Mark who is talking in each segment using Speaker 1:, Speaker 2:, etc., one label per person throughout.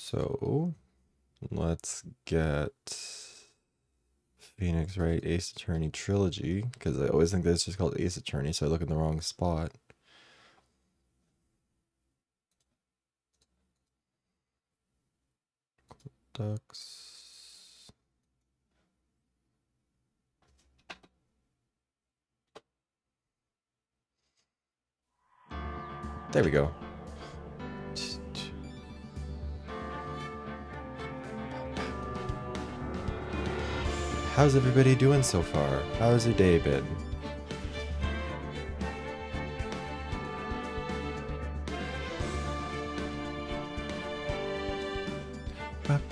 Speaker 1: So let's get Phoenix Wright Ace Attorney Trilogy, because I always think that it's just called Ace Attorney, so I look in the wrong spot. Ducks. There we go. How's everybody doing so far? How's your day been? Okay.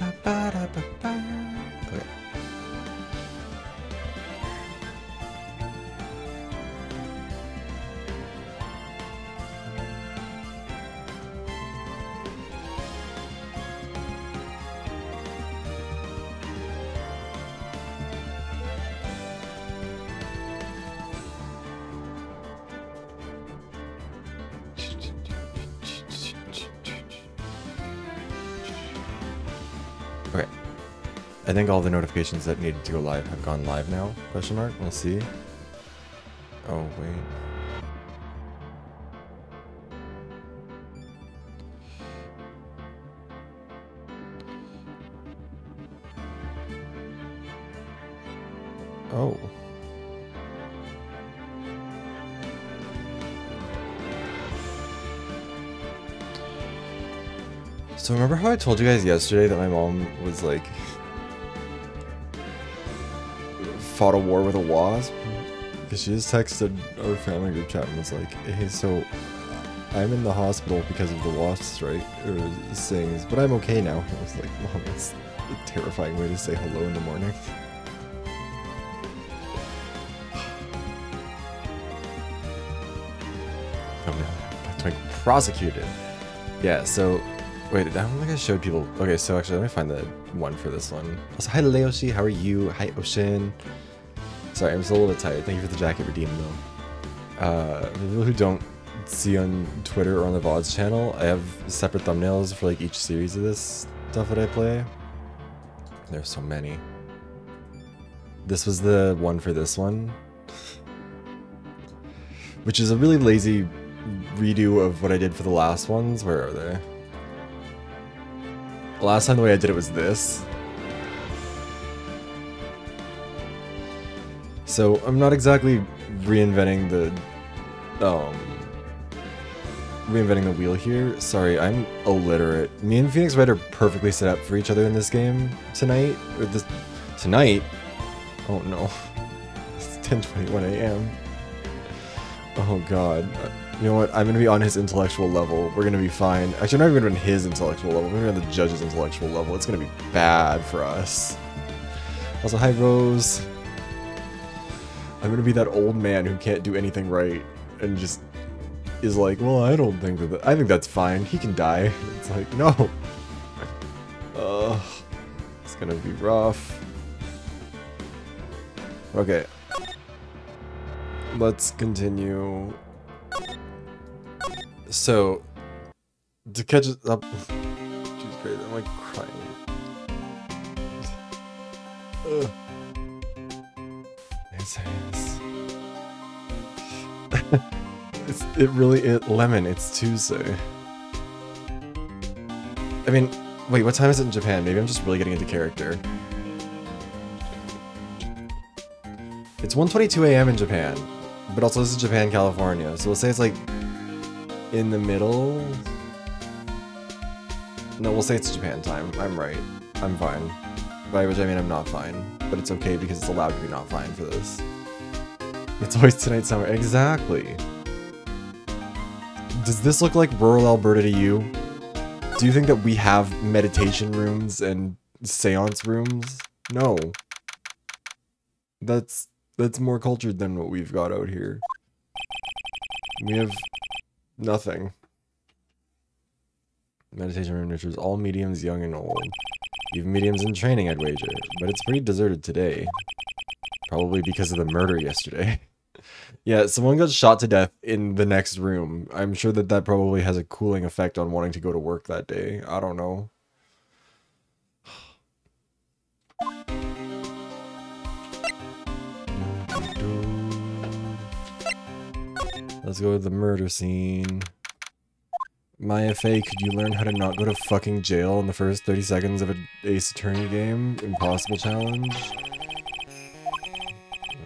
Speaker 1: Okay. I think all the notifications that needed to go live have gone live now. Question mark? We'll see. Oh, wait. Oh. So remember how I told you guys yesterday that my mom was like fought a war with a wasp? Because she just texted our family group chat and was like, hey, so I'm in the hospital because of the wasp strike or stings, but I'm okay now. I was like, Mom, that's a terrifying way to say hello in the morning. Oh no, that's like prosecuted. Yeah, so wait, I don't think I showed people. Okay, so actually, let me find the one for this one. Also, hi Leoshi, how are you? Hi Ocean. Sorry, I'm still a little bit tired. Thank you for the jacket redeem though. For people who don't see on Twitter or on the VoD's channel, I have separate thumbnails for like each series of this stuff that I play. There's so many. This was the one for this one, which is a really lazy redo of what I did for the last ones. Where are they? Last time the way I did it was this. So I'm not exactly reinventing the wheel here. Sorry, I'm illiterate. Me and Phoenix Wright are perfectly set up for each other in this game tonight. Or this tonight? Oh no. It's 10:21 a.m. Oh god. You know what? I'm gonna be on his intellectual level. We're gonna be fine. Actually, I'm not even on his intellectual level. We're gonna be on the judge's intellectual level. It's gonna be bad for us. Also, hi Rose. I'm gonna be that old man who can't do anything right and just is like, well, I don't think that. I think that's fine. He can die. It's like, no. It's gonna be rough. Okay. Let's continue. So, to catch it up. Jeez, great. I'm like crying. Ugh. It really Lemon, it's Tuesday. I mean, wait, what time is it in Japan? Maybe I'm just really getting into character. It's 1:22 a.m. in Japan, but also this is Japan, California, so we'll say it's like in the middle. No, we'll say it's Japan time. I'm right. I'm fine. By which I mean I'm not fine, but it's okay because it's allowed to be not fine for this. It's always tonight summer. Exactly. Does this look like rural Alberta to you? Do you think that we have meditation rooms and seance rooms? No. That's more cultured than what we've got out here. We have nothing. Meditation room nurtures all mediums, young and old. Even mediums in training, I'd wager. But it's pretty deserted today. Probably because of the murder yesterday. Yeah, someone got shot to death in the next room. I'm sure that that probably has a cooling effect on wanting to go to work that day. I don't know. Let's go to the murder scene. Maya Faye, could you learn how to not go to fucking jail in the first 30 seconds of an Ace Attorney game? Impossible challenge.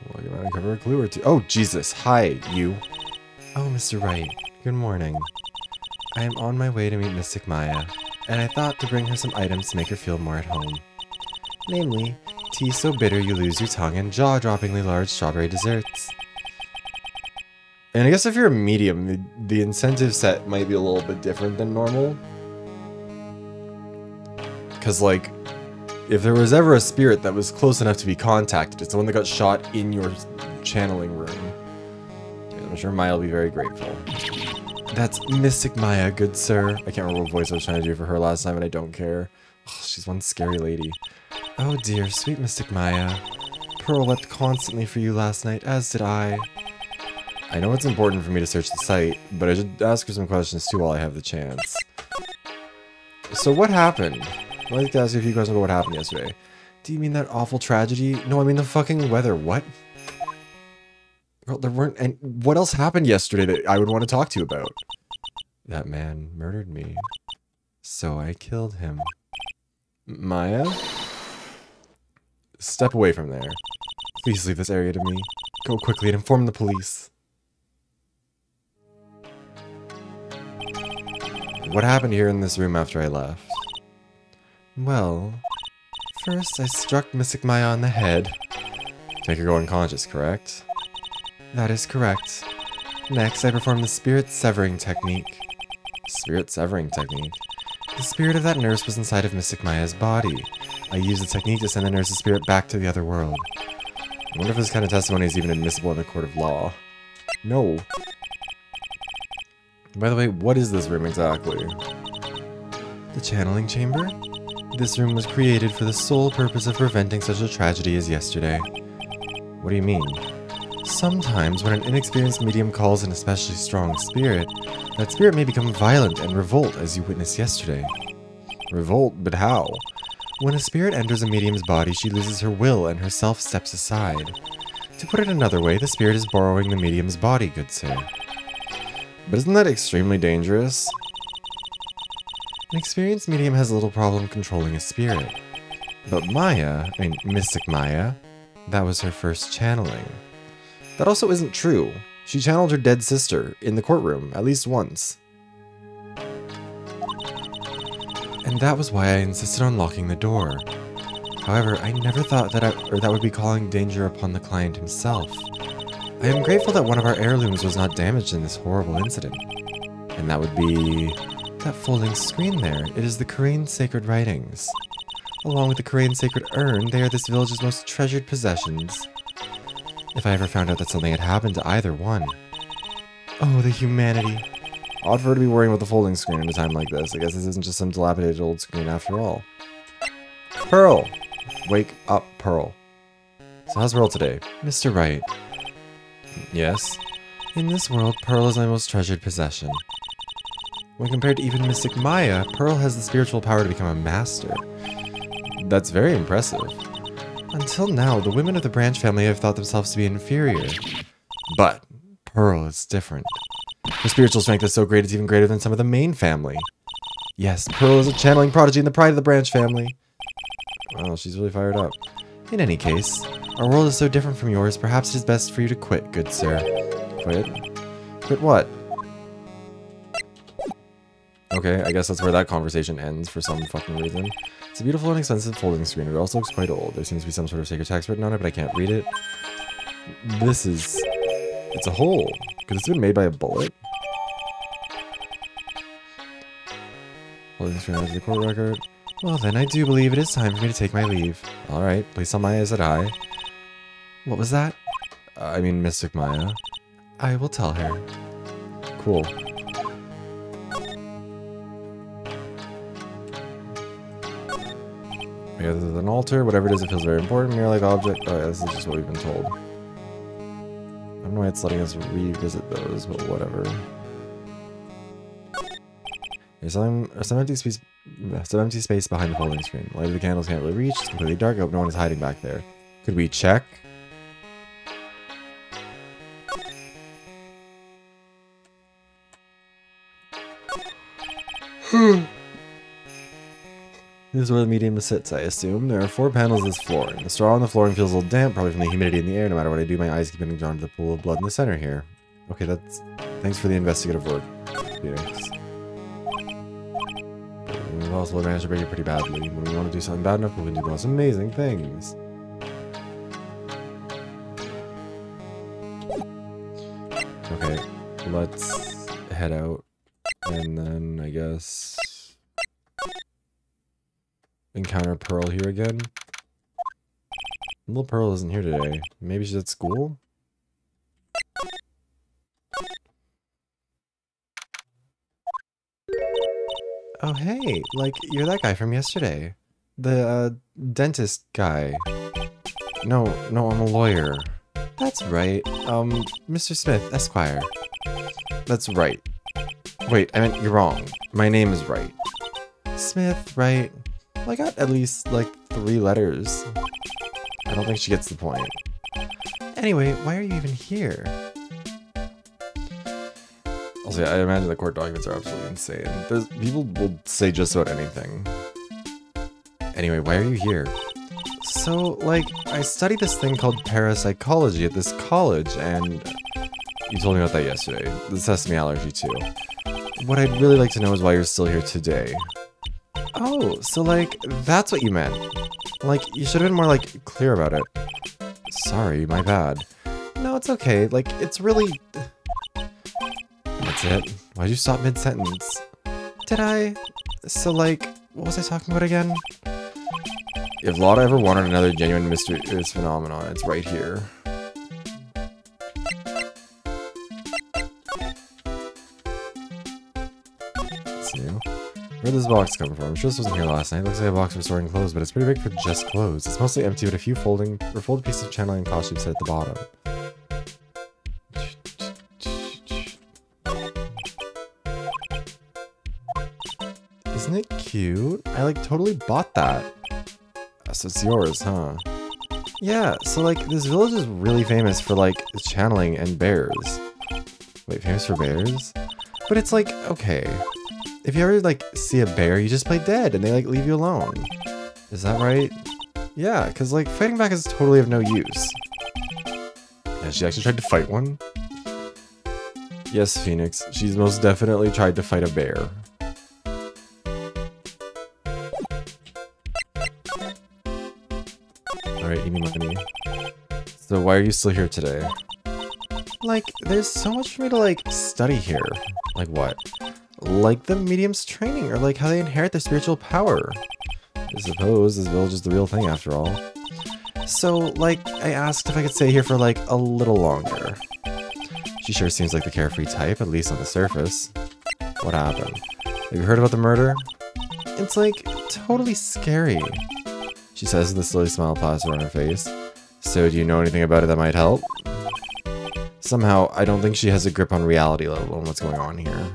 Speaker 1: Well, you might cover a clue or two. Oh, Jesus. Hi, you. Oh, Mr. Wright. Good morning. I am on my way to meet Mystic Maya, and I thought to bring her some items to make her feel more at home. Namely, tea so bitter you lose your tongue and jaw-droppingly large strawberry desserts. And I guess if you're a medium, the incentive set might be a little bit different than normal. Because, like, if there was ever a spirit that was close enough to be contacted, it's the one that got shot in your channeling room. I'm sure Maya will be very grateful. That's Mystic Maya, good sir. I can't remember what voice I was trying to do for her last time, and I don't care. Oh, she's one scary lady. Oh dear, sweet Mystic Maya. Pearl wept constantly for you last night, as did I. I know it's important for me to search the site, but I should ask her some questions too while I have the chance. So what happened? I'd like to ask you a few questions about what happened yesterday. Do you mean that awful tragedy? No, I mean the fucking weather. What? Girl, there weren't any... What else happened yesterday that I would want to talk to you about? That man murdered me. So I killed him. Maya? Step away from there. Please leave this area to me. Go quickly and inform the police. What happened here in this room after I left? Well, first I struck Mystic Maya on the head. To make her go unconscious, correct? That is correct. Next, I performed the spirit severing technique. Spirit severing technique? The spirit of that nurse was inside of Mystic Maya's body. I used the technique to send the nurse's spirit back to the other world. I wonder if this kind of testimony is even admissible in a court of law. No. By the way, what is this room exactly? The channeling chamber? This room was created for the sole purpose of preventing such a tragedy as yesterday. What do you mean? Sometimes when an inexperienced medium calls an especially strong spirit, that spirit may become violent and revolt as you witnessed yesterday. Revolt? But how? When a spirit enters a medium's body, she loses her will and her self steps aside. To put it another way, the spirit is borrowing the medium's body, good sir. But isn't that extremely dangerous? An experienced medium has a little problem controlling a spirit. But Mystic Maya, that was her first channeling. That also isn't true. She channeled her dead sister in the courtroom at least once. And that was why I insisted on locking the door. However, I never thought that would be calling danger upon the client himself. I am grateful that one of our heirlooms was not damaged in this horrible incident. And that would be... that folding screen there. It is the Korean sacred writings. Along with the Korean sacred urn, they are this village's most treasured possessions. If I ever found out that something had happened to either one. Oh, the humanity. Odd for her to be worrying about the folding screen at a time like this. I guess this isn't just some dilapidated old screen after all. Pearl! Wake up, Pearl. So how's Pearl today? Mr. Wright. Yes? In this world, Pearl is my most treasured possession. When compared to even Mystic Maya, Pearl has the spiritual power to become a master. That's very impressive. Until now, the women of the branch family have thought themselves to be inferior. But Pearl is different. Her spiritual strength is so great it's even greater than some of the main family. Yes, Pearl is a channeling prodigy and the pride of the branch family. Wow, she's really fired up. In any case, our world is so different from yours, perhaps it is best for you to quit, good sir. Quit? Quit what? Okay, I guess that's where that conversation ends for some fucking reason. It's a beautiful and expensive folding screen. It also looks quite old. There seems to be some sort of sacred text written on it, but I can't read it. This is... it's a hole. Could this have been made by a bullet? Folding screen has the court record. Well then, I do believe it is time for me to take my leave. Alright, please tell Maya I said hi. What was that? I mean Mystic Maya. I will tell her. Cool. Yeah, this is an altar. Whatever it is, it feels very important. Mirror-like object. Oh yeah, this is just what we've been told. I don't know why it's letting us revisit those, but whatever. There's some empty space behind the folding screen. The light of the candles can't really reach. It's completely dark. I hope no one is hiding back there. Could we check? This is where the medium sits, I assume. There are 4 panels of this floor. The straw on the flooring feels a little damp, probably from the humidity in the air. No matter what I do, my eyes keep getting drawn to the pool of blood in the center here. Okay, that's... Thanks for the investigative work, Phoenix. We've also managed to break it pretty badly. When we want to do something bad enough, we can do the most amazing things. Okay, let's head out. And then, I guess... encounter Pearl here again. Little Pearl isn't here today. Maybe she's at school? Oh hey, like, you're that guy from yesterday. The, dentist guy. No, I'm a lawyer. That's right, Mr. Smith, Esquire. That's right. Wait, I meant you're wrong. My name is Wright. Smith, Wright. Well, I got at least, like, 3 letters. I don't think she gets the point. Anyway, why are you even here? Also, I imagine the court documents are absolutely insane. People will say just about anything. Anyway, why are you here? So, like, I studied this thing called parapsychology at this college, and you told me about that yesterday. The sesame allergy, too. What I'd really like to know is why you're still here today. Oh, so, like, that's what you meant. Like, you should have been more, like, clear about it. Sorry, my bad. No, it's okay. Like, it's really... That's it. Why'd you stop mid-sentence? Did I? So, like, what was I talking about again? If Lotta ever wanted another genuine mysterious phenomenon, it's right here. Let's see. Where'd this box come from? I'm sure this wasn't here last night. It looks like a box for storing clothes, but it's pretty big for just clothes. It's mostly empty with a few folded pieces of channeling costumes set at the bottom. Isn't it cute? I, like, totally bought that. So it's yours, huh? Yeah, so, like, this village is really famous for, like, channeling and bears. Wait, famous for bears? But it's like, okay. If you ever, like, see a bear, you just play dead and they, like, leave you alone. Is that right? Yeah, because, like, fighting back is totally of no use. Yeah, she actually tried to fight one? Yes, Phoenix. She's most definitely tried to fight a bear. Alright, give me money. So why are you still here today? Like, there's so much for me to, like, study here. Like what? Like the medium's training, or like how they inherit their spiritual power. I suppose this village is the real thing after all. So, like, I asked if I could stay here for, like, a little longer. She sure seems like the carefree type, at least on the surface. What happened? Have you heard about the murder? It's, like, totally scary. She says with a silly smile plastered on her face. So, do you know anything about it that might help? Somehow, I don't think she has a grip on reality, let alone what's going on here.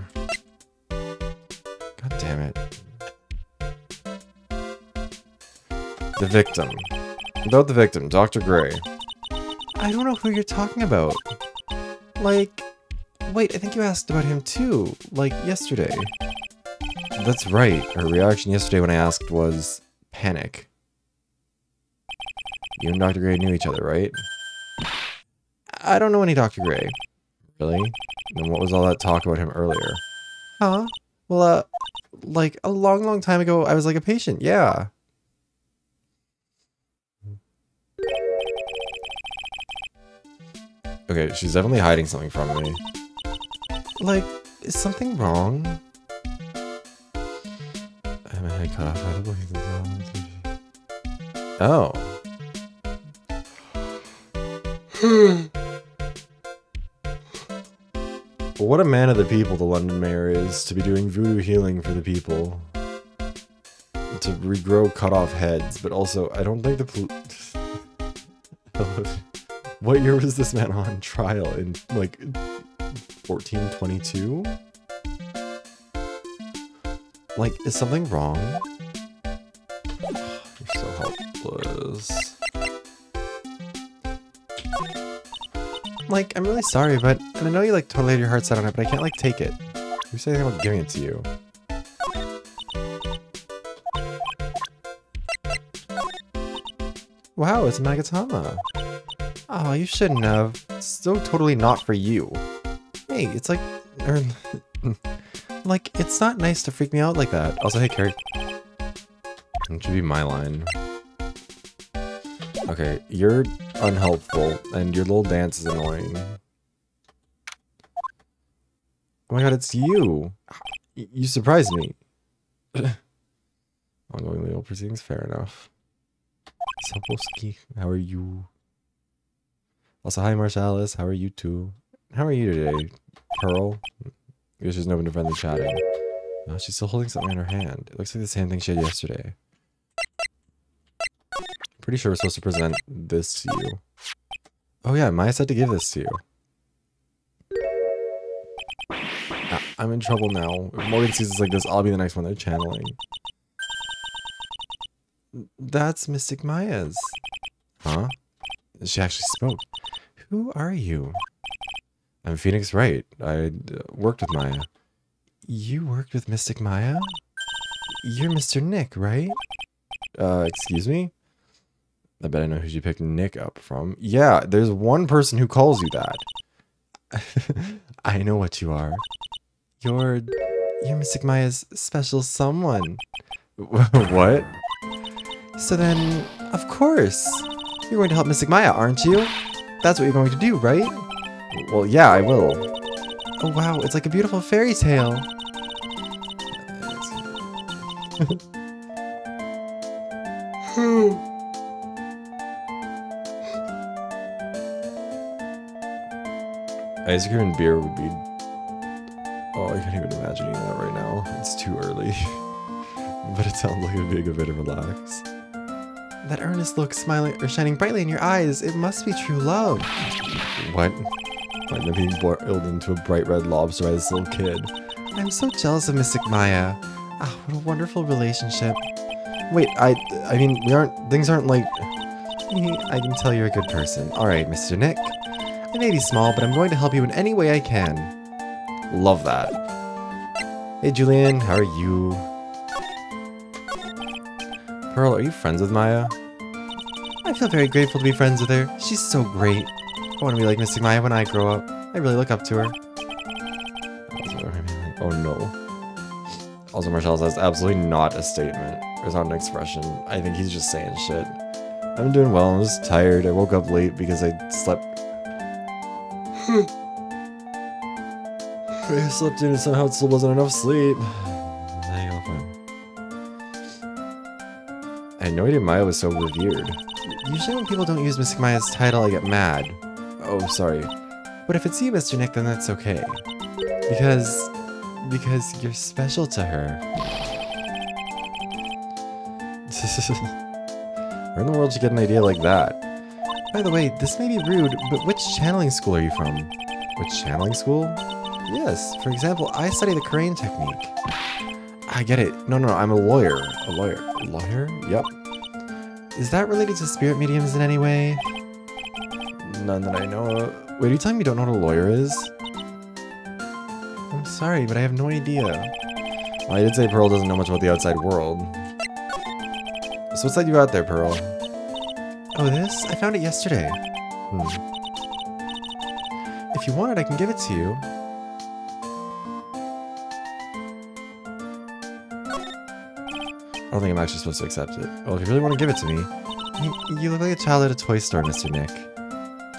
Speaker 1: God damn it. The victim. About the victim, Dr. Gray. I don't know who you're talking about. Like... Wait, I think you asked about him too. Like, yesterday. That's right. Her reaction yesterday when I asked was... panic. You and Dr. Gray knew each other, right? I don't know any Dr. Gray. Really? Then what was all that talk about him earlier? Huh? Well, like, a long, long time ago, I was like a patient, yeah. Okay, she's definitely hiding something from me. Like, is something wrong? I have my head cut off. Oh. What a man of the people the London mayor is, to be doing voodoo healing for the people. To regrow cut off heads, but also, I don't think the What year was this man on trial? In, like, 1422? Like, is something wrong? You're so helpless. Like, I'm really sorry, but... And I know you, like, totally had your heart set on it, but I can't, like, take it. Who said anything about giving it to you? Wow, it's a Magatama. Oh, you shouldn't have. It's so totally not for you. Hey, it's like... like, it's not nice to freak me out like that. Also, hey, Carrie. That should be my line. Okay, you're unhelpful, and your little dance is annoying. Oh my god, it's you! You surprised me. Ongoing legal proceedings, fair enough. Sapowski, how are you? Also, hi Marsalis, how are you too? How are you today, Pearl? I guess she's open to friendly chatting. Oh, she's still holding something in her hand. It looks like the same thing she had yesterday. Pretty sure we're supposed to present this to you. Oh yeah, Maya said to give this to you. Ah, I'm in trouble now. If Morgan sees this like this, I'll be the next one they're channeling. That's Mystic Maya's. Huh? She actually spoke. Who are you? I'm Phoenix Wright. I worked with Maya. You worked with Mystic Maya? You're Mr. Nick, right? Excuse me? I bet I know who you picked Nick up from. Yeah, there's one person who calls you that. I know what you are. You're Mystic Maya's special someone. What? So then, of course, you're going to help Mystic Maya, aren't you? That's what you're going to do, right? Well, yeah, I will. Oh wow, it's like a beautiful fairy tale. Ice cream and beer would be... Oh, I can't even imagine eating that right now. It's too early. But it sounds like it would be a good way to relax. That earnest look smiling or shining brightly in your eyes, it must be true love. What? Like them being boiled into a bright red lobster by this little kid. I'm so jealous of Mystic Maya. Ah, what a wonderful relationship. Wait, I mean, things aren't like... I can tell you're a good person. Alright, Mr. Nick. I may be small, but I'm going to help you in any way I can. Love that. Hey, Julian, how are you? Pearl, are you friends with Maya? I feel very grateful to be friends with her. She's so great. I want to be like Mystic Maya when I grow up. I really look up to her. Oh no. Also, Marshall says absolutely not a statement. There's not an expression. I think he's just saying shit. I'm doing well. I'm just tired. I woke up late because I slept... I slept in and somehow it still wasn't enough sleep. I had no idea Maya was so revered. Usually when people don't use Mystic Maya's title, I get mad. Oh, sorry. But if it's you, Mr. Nick, then that's okay. Because you're special to her. Where in the world did you get an idea like that? By the way, this may be rude, but which channeling school are you from? Which channeling school? Yes, for example, I study the Korean technique. I get it. No, I'm a lawyer. A lawyer? A lawyer? Yep. Is that related to spirit mediums in any way? None that I know of. Wait, are you telling me you don't know what a lawyer is? I'm sorry, but I have no idea. Well, I did say Pearl doesn't know much about the outside world. So what's that you got there, Pearl? Oh, this? I found it yesterday. If you want it, I can give it to you. I don't think I'm actually supposed to accept it. Well, if you really want to give it to me... You look like a child at a toy store, Mr. Nick.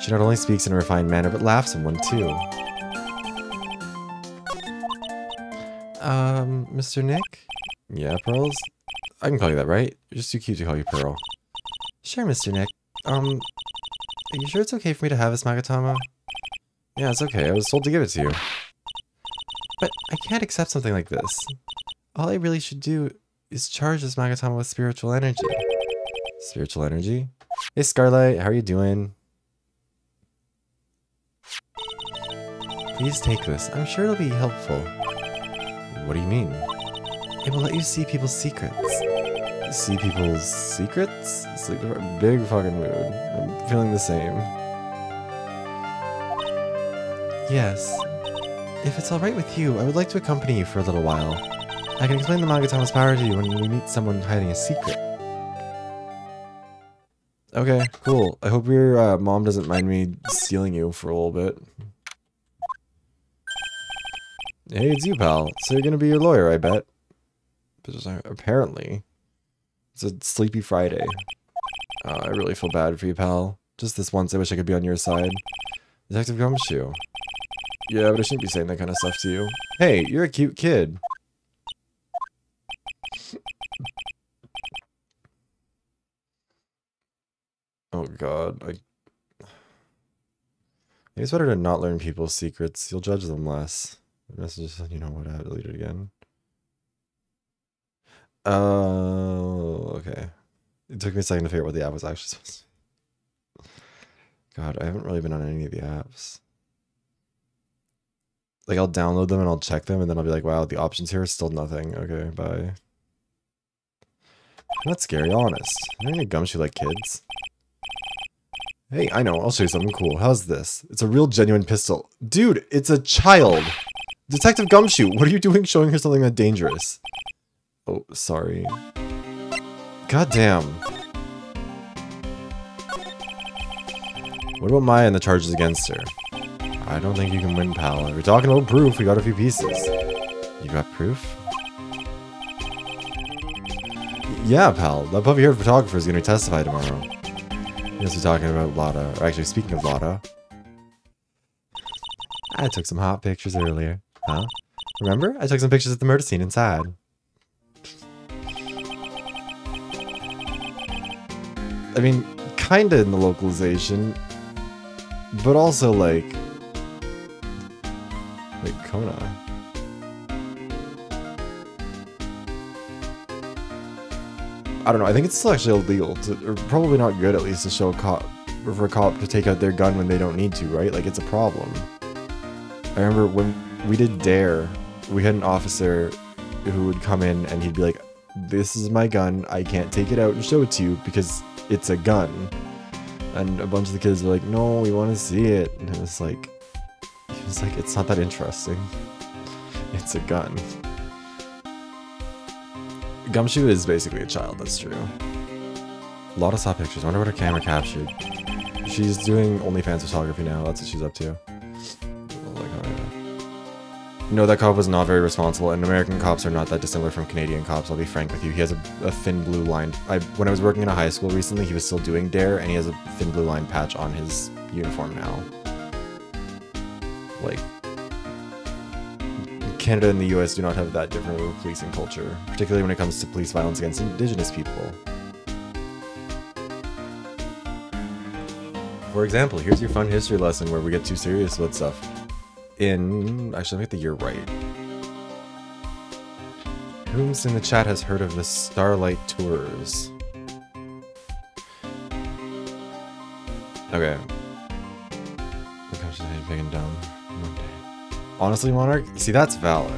Speaker 1: She not only speaks in a refined manner, but laughs in one, too. Mr. Nick? Yeah, Pearls? I can call you that, right? You're just too cute to call you Pearl. Sure, Mr. Nick. Are you sure it's okay for me to have this Magatama? Yeah, it's okay. I was told to give it to you. But I can't accept something like this. All I really should do is charge this Magatama with spiritual energy. Spiritual energy? Hey, Scarlight, how are you doing? Please take this. I'm sure it'll be helpful. What do you mean? It will let you see people's secrets. See people's secrets? Sleep big fucking mood. I'm feeling the same. Yes. If it's alright with you, I would like to accompany you for a little while. I can explain the Magatama's power to you when we meet someone hiding a secret. Okay, cool. I hope your mom doesn't mind me stealing you for a little bit. Hey, it's you, pal. So you're gonna be your lawyer, I bet. Apparently. It's a sleepy Friday. I really feel bad for you, pal. Just this once, I wish I could be on your side. Detective Gumshoe. Yeah, but I shouldn't be saying that kind of stuff to you. Hey, you're a cute kid. Oh god, maybe it's better to not learn people's secrets. You'll judge them less. The message said, you know what, I have to delete it again. Oh, okay. It took me a second to figure out what the app was actually supposed to. God, I haven't really been on any of the apps. Like, I'll download them and I'll check them, and then I'll be like, wow, the options here are still nothing. Okay, bye. Not scary, honest. Are there any Gumshoe like kids? Hey, I know, I'll show you something cool. How's this? It's a real genuine pistol. Dude, it's a child! Detective Gumshoe, what are you doing showing her something that dangerous? Oh, sorry. God damn. What about Maya and the charges against her? I don't think you can win, pal. If we're talking about proof, we got a few pieces. You got proof? Yeah, pal. That puffy-haired photographer is going to testify tomorrow. Yes, we're talking about Lotta. Or actually, speaking of Lotta, I took some hot pictures earlier. Huh? Remember? I took some pictures at the murder scene inside. I mean, kinda in the localization, but also like Kona. I don't know, I think it's still actually illegal to, or probably not good at least, to show a cop, or for a cop to take out their gun when they don't need to, right? Like, it's a problem. I remember when we did DARE, we had an officer who would come in and he'd be like, this is my gun, I can't take it out and show it to you because it's a gun. And a bunch of the kids were like, no, we want to see it. And it was like, it's not that interesting. It's a gun. Gumshoe is basically a child, that's true. A lot of saw pictures. I wonder what her camera captured. She's doing OnlyFans photography now, that's what she's up to. Like, oh yeah. No, that cop was not very responsible, and American cops are not that dissimilar from Canadian cops, I'll be frank with you. He has a thin blue line. When I was working in a high school recently, he was still doing DARE, and he has a thin blue line patch on his uniform now. Like, Canada and the US do not have that different of a policing culture, particularly when it comes to police violence against Indigenous people. For example, here's your fun history lesson where we get too serious about stuff. Actually, let me get the year right. Whom's in the chat has heard of the Starlight Tours? Okay. Look how she's big and dumb. One day. Honestly, Monarch, see, that's valid.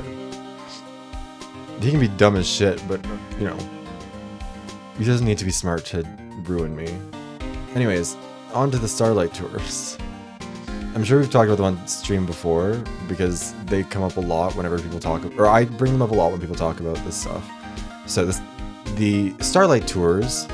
Speaker 1: He can be dumb as shit, but, you know, he doesn't need to be smart to ruin me. Anyways, on to the Starlight Tours. I'm sure we've talked about them on stream before, because they come up a lot whenever people talk, or I bring them up a lot when people talk about this stuff. So the Starlight Tours,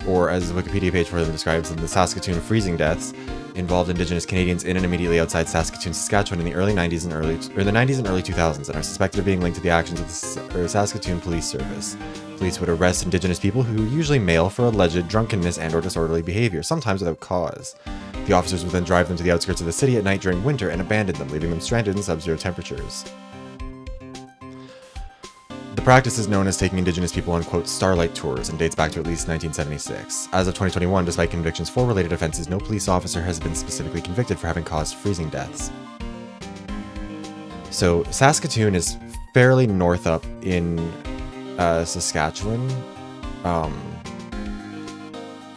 Speaker 1: or as the Wikipedia page for them describes them, the Saskatoon freezing deaths, involved Indigenous Canadians in and immediately outside Saskatoon, Saskatchewan in the early 90s and early 2000s, and are suspected of being linked to the actions of the Saskatoon Police Service. Police would arrest Indigenous people, who were usually male, for alleged drunkenness and/or disorderly behavior, sometimes without cause. The officers would then drive them to the outskirts of the city at night during winter and abandon them, leaving them stranded in sub-zero temperatures. The practice is known as taking Indigenous people on, quote, Starlight Tours, and dates back to at least 1976. As of 2021, despite convictions for related offenses, no police officer has been specifically convicted for having caused freezing deaths. So, Saskatoon is fairly north up in Saskatchewan.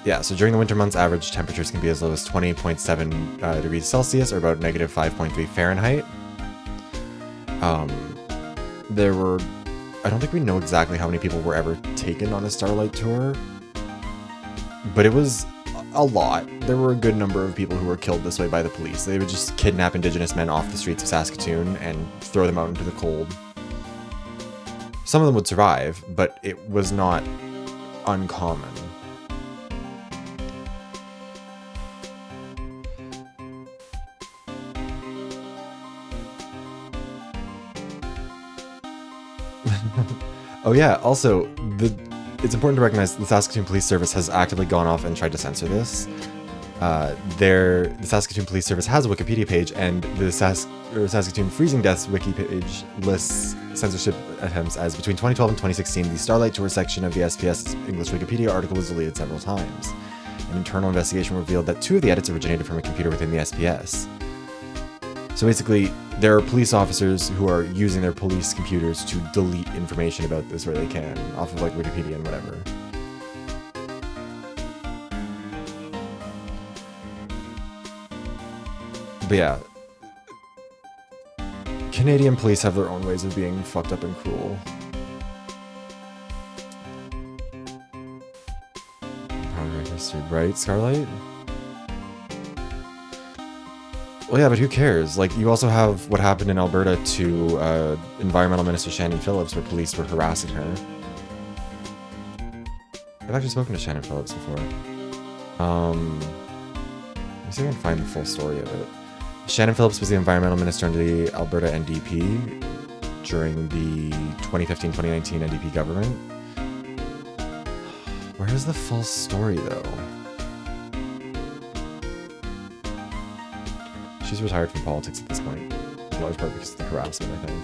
Speaker 1: Yeah, so during the winter months, average temperatures can be as low as 20.7 degrees Celsius, or about negative 5.3 Fahrenheit. There were... I don't think we know exactly how many people were ever taken on a Starlight Tour, but it was a lot. There were a good number of people who were killed this way by the police. They would just kidnap Indigenous men off the streets of Saskatoon and throw them out into the cold. Some of them would survive, but it was not uncommon. Oh yeah, also, it's important to recognize the Saskatoon Police Service has actively gone off and tried to censor this. The Saskatoon Police Service has a Wikipedia page, and the Saskatoon Freezing Deaths wiki page lists censorship attempts as between 2012 and 2016, the Starlight Tour section of the SPS English Wikipedia article was deleted several times. An internal investigation revealed that 2 of the edits originated from a computer within the SPS. So basically, there are police officers who are using their police computers to delete information about this where they can, off of like Wikipedia and whatever. But yeah, Canadian police have their own ways of being fucked up and cruel. History, right, Scarlight? Well, yeah, but who cares? Like, you also have what happened in Alberta to Environmental Minister Shannon Phillips, where police were harassing her. I've actually spoken to Shannon Phillips before. Let me see if I can find the full story of it. Shannon Phillips was the Environmental Minister under the Alberta NDP during the 2015-2019 NDP government. Where's the full story, though? She's retired from politics at this point, in large part because of the harassment, I think.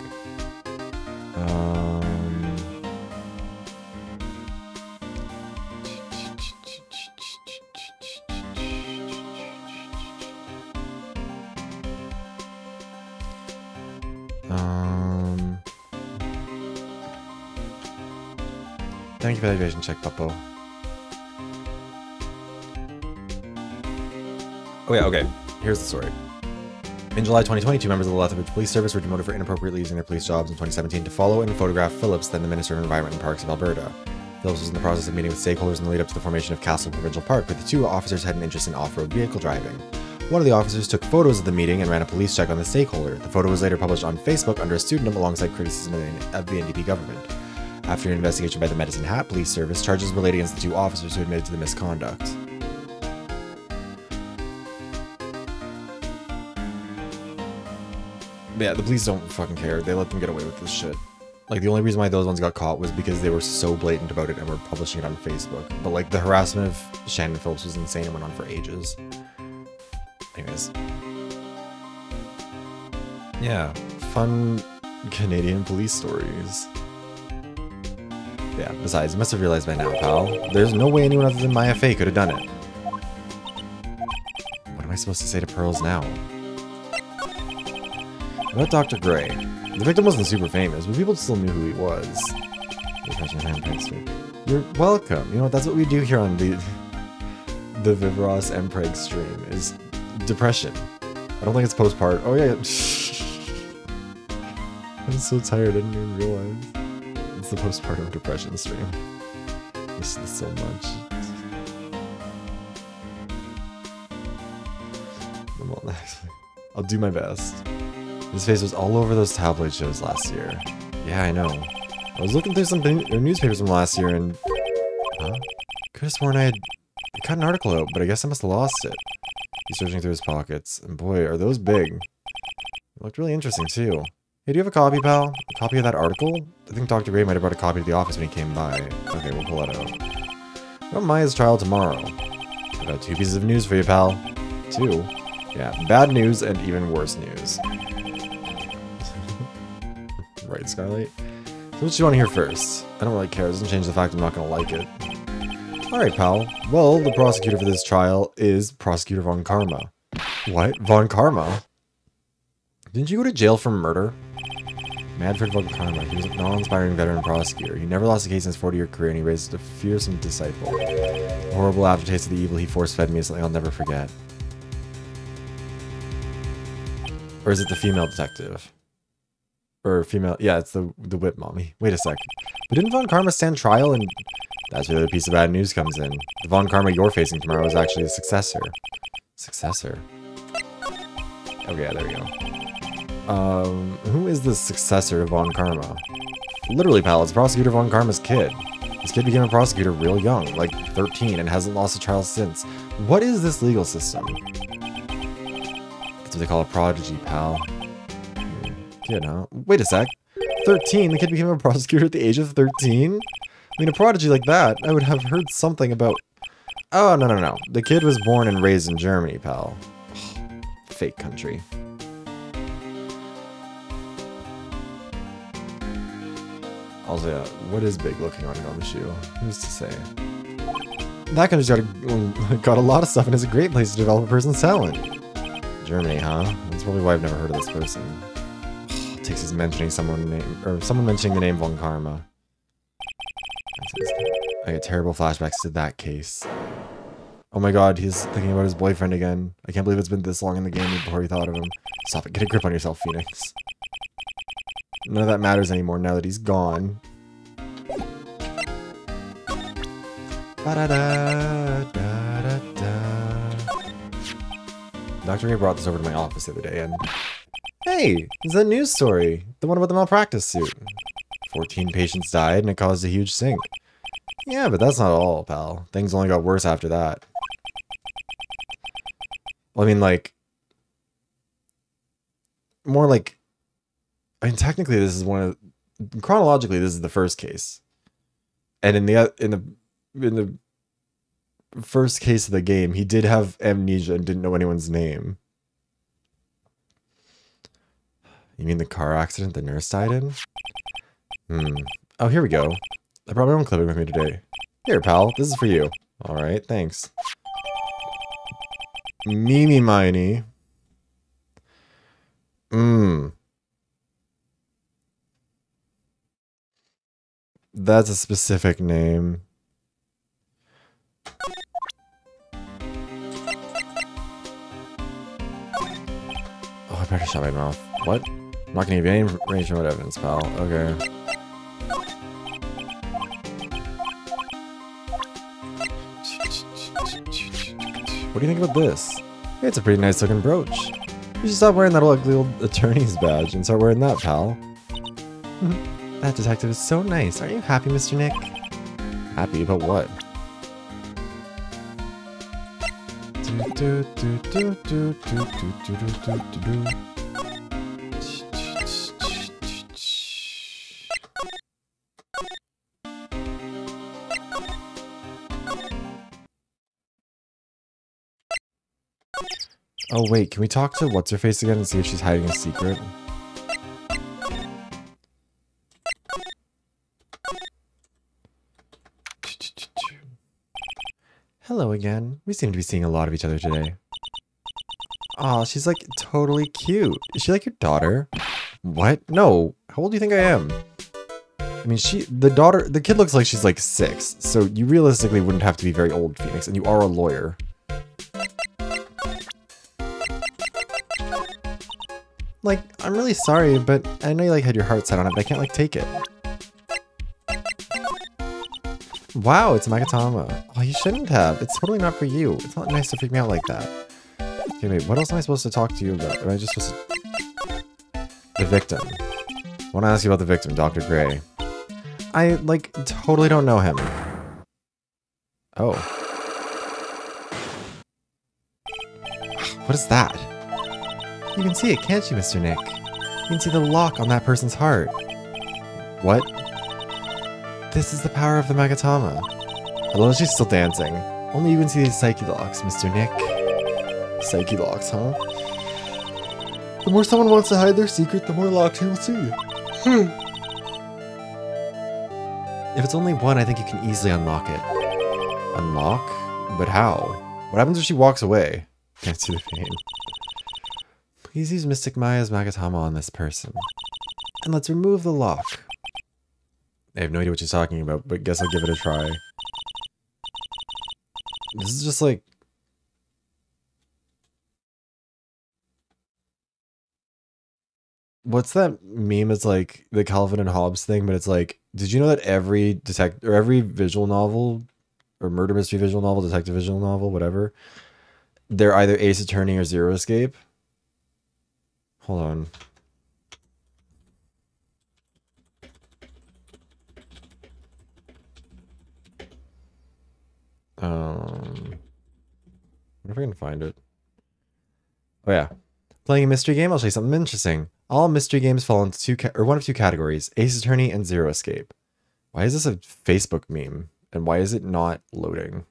Speaker 1: Thank you for the evaluation check, Puppo. Oh yeah, okay. Here's the story. In July 2022, members of the Lethbridge Police Service were demoted for inappropriately using their police jobs in 2017 to follow and photograph Phillips, then the Minister of Environment and Parks of Alberta. Phillips was in the process of meeting with stakeholders in the lead up to the formation of Castle Provincial Park, but the 2 officers had an interest in off-road vehicle driving. One of the officers took photos of the meeting and ran a police check on the stakeholder. The photo was later published on Facebook under a pseudonym alongside criticism of the NDP government. After an investigation by the Medicine Hat Police Service, charges were laid against the 2 officers who admitted to the misconduct. But yeah, the police don't fucking care. They let them get away with this shit. Like, the only reason why those ones got caught was because they were so blatant about it and were publishing it on Facebook. But, like, the harassment of Shannon Phillips was insane and went on for ages. Anyways. Yeah, fun Canadian police stories. Yeah, besides, you must have realized by now, pal. There's no way anyone other than Maya Fey could have done it. What am I supposed to say to Pearls now? About Dr. Gray. The victim wasn't super famous, but people still knew who he was. You're welcome. You know, that's what we do here on the Vivros Mpreg stream, is depression. I don't think it's postpart. Oh yeah. I'm so tired, I didn't even realize. It's the postpartum depression stream. I miss this so much. Well, I'll do my best. His face was all over those tabloid shows last year. Yeah, I know. I was looking through some newspapers from last year and... Huh? Could have sworn I cut an article out, but I guess I must have lost it. He's searching through his pockets, and boy, are those big. It looked really interesting, too. Hey, do you have a copy, pal? A copy of that article? I think Dr. Gray might have brought a copy to the office when he came by. Okay, we'll pull that out. About Maya's trial tomorrow. I've got 2 pieces of news for you, pal. 2? Yeah, bad news and even worse news. Right, Scarlight? So what do you want to hear first? I don't really care, it doesn't change the fact I'm not gonna like it. Alright, pal. Well, the prosecutor for this trial is Prosecutor Von Karma. What? Von Karma? Didn't you go to jail for murder? Manfred Von Karma. He was a non-inspiring veteran prosecutor. He never lost a case in his 40-year career, and he raised a fearsome disciple. The horrible aftertaste of the evil he force-fed me is something I'll never forget. Or is it the female detective? Or female... Yeah, it's the whip mommy. Wait a sec. But didn't Von Karma stand trial and... That's where the piece of bad news comes in. The Von Karma you're facing tomorrow is actually a successor. Successor? Okay, yeah, there we go. Who is the successor to Von Karma? Literally, pal, it's Prosecutor Von Karma's kid. This kid became a prosecutor real young, like 13, and hasn't lost a trial since. What is this legal system? That's what they call a prodigy, pal. Kid, huh? Wait a sec. 13? The kid became a prosecutor at the age of 13? I mean, a prodigy like that, I would have heard something about... Oh, no, no, no. The kid was born and raised in Germany, pal. Fake country. Also, yeah, what is big looking on your shoe? Who's to say? That country's got a lot of stuff and is a great place to develop a person's talent. Germany, huh? That's probably why I've never heard of this person. It takes us mentioning someone mentioning the name Von Karma. I get terrible flashbacks to that case. Oh my god, he's thinking about his boyfriend again. I can't believe it's been this long in the game before he thought of him. Stop it, get a grip on yourself, Phoenix. None of that matters anymore now that he's gone. Dr. Ray brought this over to my office the other day and... Hey, it's that news story. The one about the malpractice suit. 14 patients died and it caused a huge sink. Yeah, but that's not all, pal. Things only got worse after that. Well, I mean, like... More like... I mean, technically this is one of... Chronologically, this is the first case. And in the first case of the game, he did have amnesia and didn't know anyone's name. You mean the car accident the nurse died in? Oh, here we go. I brought my own clipping with me today. Here, pal. This is for you. Alright, thanks. Meeny miny. That's a specific name. Oh, I better shut my mouth. What? I'm not gonna give you any information about evidence, pal. Okay. What do you think about this? Hey, it's a pretty nice looking brooch. You should stop wearing that ugly old attorney's badge and start wearing that, pal. That detective is so nice. Aren't you happy, Mr. Nick? Happy about what? Oh wait, can we talk to What's-Her-Face again and see if she's hiding a secret? Hello again. We seem to be seeing a lot of each other today. Aw, she's like totally cute. Is she like your daughter? What? No. How old do you think I am? I mean, the kid looks like she's like 6, so you realistically wouldn't have to be very old, Phoenix, and you are a lawyer. Like, I'm really sorry, but I know you like had your heart set on it, but I can't like take it. Wow, it's Magatama. Oh, you shouldn't have. It's totally not for you. It's not nice to freak me out like that. Okay, wait, what else am I supposed to talk to you about? Am I just supposed to... The victim. I want to ask you about the victim, Dr. Gray. I, like, totally don't know him. Oh. What is that? You can see it, can't you, Mr. Nick? You can see the lock on that person's heart. What? This is the power of the Magatama. Although she's still dancing. Only you can see these psyche locks, Mr. Nick. Psyche locks, huh? The more someone wants to hide their secret, the more locks you will see. If it's only one, I think you can easily unlock it. Unlock? But how? What happens if she walks away? Can't see the pain. Please use Mystic Maya's Magatama on this person. And let's remove the lock. I have no idea what she's talking about, but guess I'll give it a try. This is just like... What's that meme? It's like the Calvin and Hobbes thing, but it's like, did you know that every visual novel, or murder mystery visual novel, detective visual novel, whatever, they're either Ace Attorney or Zero Escape? Hold on. Wonder if I can find it. Oh yeah. Playing a mystery game, I'll show you something interesting. All mystery games fall into one of two categories: Ace Attorney and Zero Escape. Why is this a Facebook meme? And why is it not loading?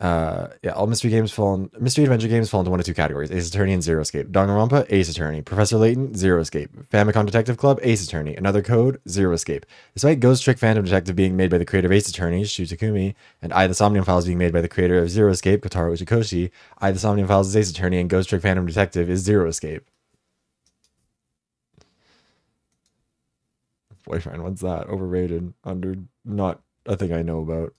Speaker 1: Yeah, all mystery adventure games fall into one of two categories: Ace Attorney and Zero Escape. Danganronpa, Ace Attorney. Professor Layton, Zero Escape. Famicom Detective Club, Ace Attorney. Another Code, Zero Escape. Despite Ghost Trick Phantom Detective being made by the creator of Ace Attorney, Shu Takumi, and I the Somnium Files being made by the creator of Zero Escape, Kotaro Uchikoshi, I the Somnium Files is Ace Attorney, and Ghost Trick Phantom Detective is Zero Escape. Boyfriend, what's that? Overrated. Under not a thing I know about.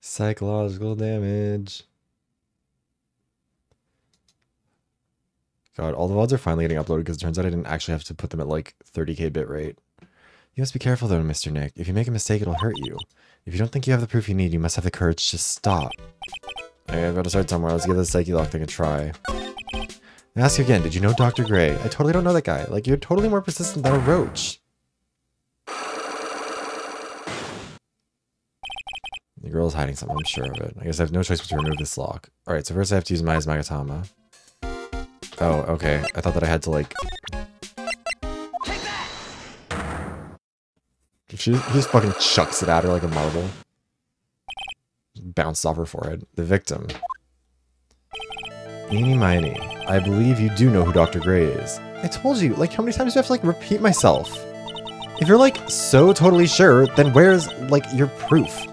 Speaker 1: Psychological damage. God, all the VODs are finally getting uploaded because it turns out I didn't actually have to put them at like 30k bitrate. You must be careful though, Mr. Nick. If you make a mistake, it'll hurt you. If you don't think you have the proof you need, you must have the courage to stop. Okay, I've got to start somewhere. Let's give this Psyche Lock thing a try. I ask you again, did you know Dr. Gray? I totally don't know that guy. Like, you're totally more persistent than a roach. The girl is hiding something, I'm sure of it. I guess I have no choice but to remove this lock. Alright, so first I have to use Maya's Magatama. Oh, okay. I thought that I had to, like... He just fucking chucks it at her like a marble. Just bounced off her forehead. The victim. Eeny miny. I believe you do know who Dr. Gray is. I told you, like, how many times do I have to, like, repeat myself? If you're, like, so totally sure, then where's, like, your proof?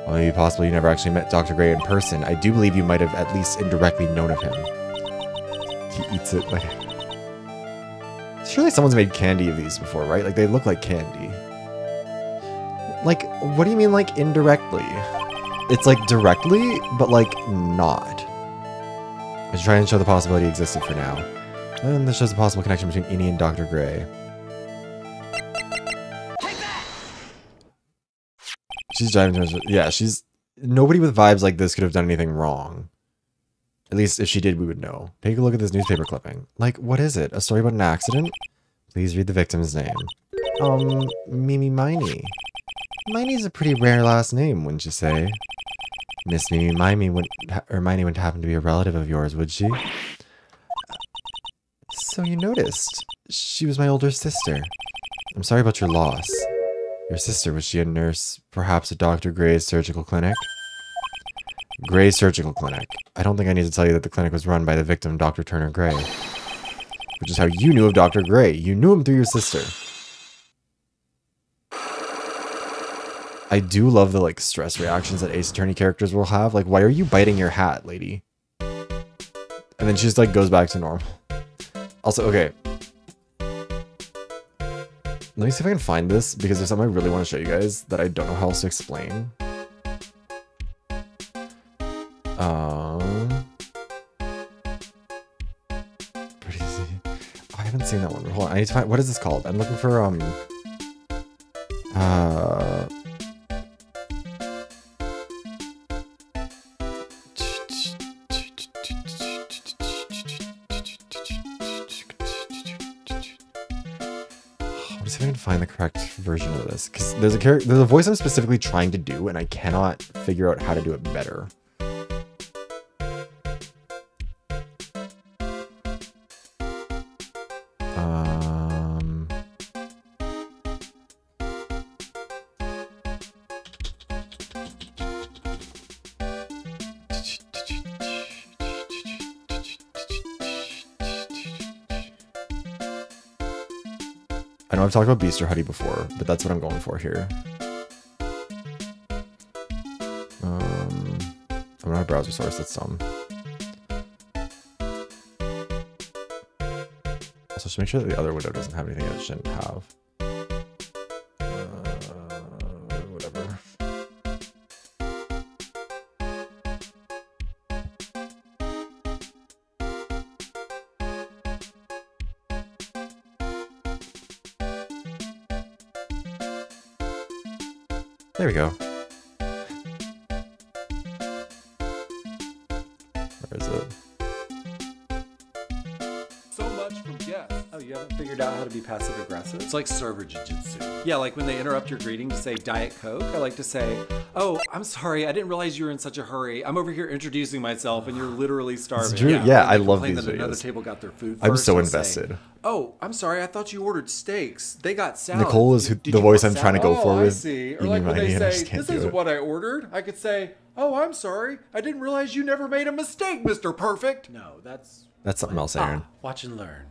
Speaker 1: Well, maybe possibly you never actually met Dr. Gray in person. I do believe you might have at least indirectly known of him. He eats it, like... Surely someone's made candy of these before, right? Like, they look like candy. Like, what do you mean, like, indirectly? It's, like, directly, but, like, not. I was trying to show the possibility existed for now. And this shows a possible connection between Innie and Dr. Gray. She's driving to... Yeah, she's... Nobody with vibes like this could have done anything wrong. At least, if she did, we would know. Take a look at this newspaper clipping. Like, what is it? A story about an accident? Please read the victim's name. Mimi Miney. Miney's a pretty rare last name, wouldn't you say? Miss Mimi Miney wouldn't happen to be a relative of yours, would she? So you noticed. She was my older sister. I'm sorry about your loss. Your sister, was she a nurse, perhaps at Dr. Gray's surgical clinic? Gray Surgical Clinic. I don't think I need to tell you that the clinic was run by the victim, Dr. Turner Gray. Which is how you knew of Dr. Gray. You knew him through your sister. I do love the, like, stress reactions that Ace Attorney characters will have. Like, why are you biting your hat, lady? And then she just, like, goes back to normal. Also, okay. Let me see if I can find this, because there's something I really want to show you guys that I don't know how else to explain. Pretty easy. Oh, I haven't seen that one. Hold on, I need to find... What is this called? I'm looking for, Let's see if I can find the correct version of this, because there's a voice I'm specifically trying to do, and I cannot figure out how to do it better. I know I've talked about Beaster Huddy before, but that's what I'm going for here. I'm not a browser source, that's dumb. Also, just make sure that the other window doesn't have anything that it shouldn't have. Whatever. There we go. Where is it?
Speaker 2: So much from guests. Oh you haven't figured out how to be passive aggressive?
Speaker 3: It's like server jiu-jitsu.
Speaker 2: Yeah, like when they interrupt your greeting to say Diet Coke, I like to say, oh, I'm sorry, I didn't realize you were in such a hurry. I'm over here introducing myself and you're literally starving.
Speaker 1: Drew, yeah, I love these
Speaker 2: that another
Speaker 1: videos.
Speaker 2: table got their food
Speaker 1: I'm
Speaker 2: first,
Speaker 1: so
Speaker 2: I'll
Speaker 1: invested.
Speaker 2: Say, oh, I'm sorry, I thought you ordered steaks. They got salad.
Speaker 1: Nicole is the voice I'm trying to go for with.
Speaker 2: I see. Or
Speaker 1: You
Speaker 2: like
Speaker 1: need
Speaker 2: when
Speaker 1: money
Speaker 2: they
Speaker 1: and I
Speaker 2: say,
Speaker 1: just can't
Speaker 2: this
Speaker 1: do
Speaker 2: isn't
Speaker 1: it.
Speaker 2: what I ordered, I could say, oh, I'm sorry, I didn't realize you never made a mistake, Mr. Perfect.
Speaker 3: No, that's
Speaker 1: That's something else, Aaron.
Speaker 3: watch and learn.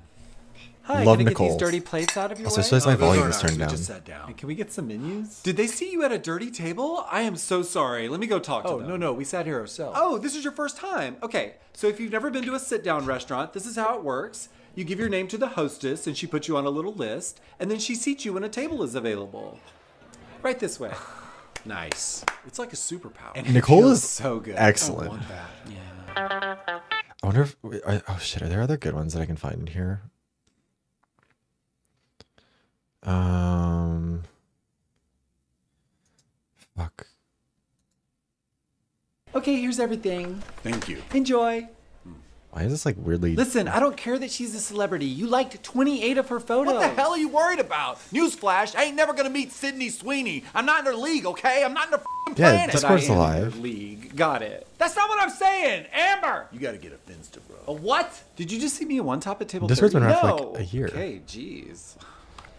Speaker 2: Hi,
Speaker 1: Love
Speaker 2: can I
Speaker 1: Nicole.
Speaker 2: get these dirty plates out of your
Speaker 1: Also, I
Speaker 2: way?
Speaker 1: just realized my
Speaker 3: No,
Speaker 1: volume
Speaker 3: no,
Speaker 1: is
Speaker 3: no,
Speaker 1: turned
Speaker 3: we
Speaker 1: down.
Speaker 3: just sat down.
Speaker 2: And can we get some menus? Did they see you at a dirty table? I am so sorry. Let me go talk to
Speaker 3: Oh,
Speaker 2: them.
Speaker 3: no, we sat here ourselves.
Speaker 2: Oh, this is your first time. Okay, so if you've never been to a sit-down restaurant, this is how it works. You give your name to the hostess, and she puts you on a little list, and then she seats you when a table is available. Right this way.
Speaker 3: Nice. It's like a superpower.
Speaker 2: And it
Speaker 1: Nicole
Speaker 2: feels
Speaker 1: is
Speaker 2: so good.
Speaker 1: excellent.
Speaker 3: I want that.
Speaker 2: Yeah.
Speaker 1: I wonder if oh shit, are there other good ones that I can find in here? Fuck.
Speaker 2: Okay, here's everything.
Speaker 3: Thank you.
Speaker 2: Enjoy.
Speaker 1: Why is this like weirdly?
Speaker 2: Listen, I don't care that she's a celebrity. You liked 28 of her photos.
Speaker 3: What the hell are you worried about? Newsflash, I ain't never gonna meet Sydney Sweeney. I'm not in her league, okay? I'm not in her f***ing
Speaker 1: Yeah,
Speaker 3: planet.
Speaker 1: just-
Speaker 2: But I
Speaker 1: Discord's
Speaker 2: am in
Speaker 1: alive.
Speaker 2: your league. Got it.
Speaker 3: That's not what I'm saying, Amber. You gotta get a Finsta, bro.
Speaker 2: A what? Did you just see me at one top at table
Speaker 1: Discord's
Speaker 2: 30?
Speaker 1: been around for
Speaker 2: No.
Speaker 1: like a year.
Speaker 2: Okay, jeez.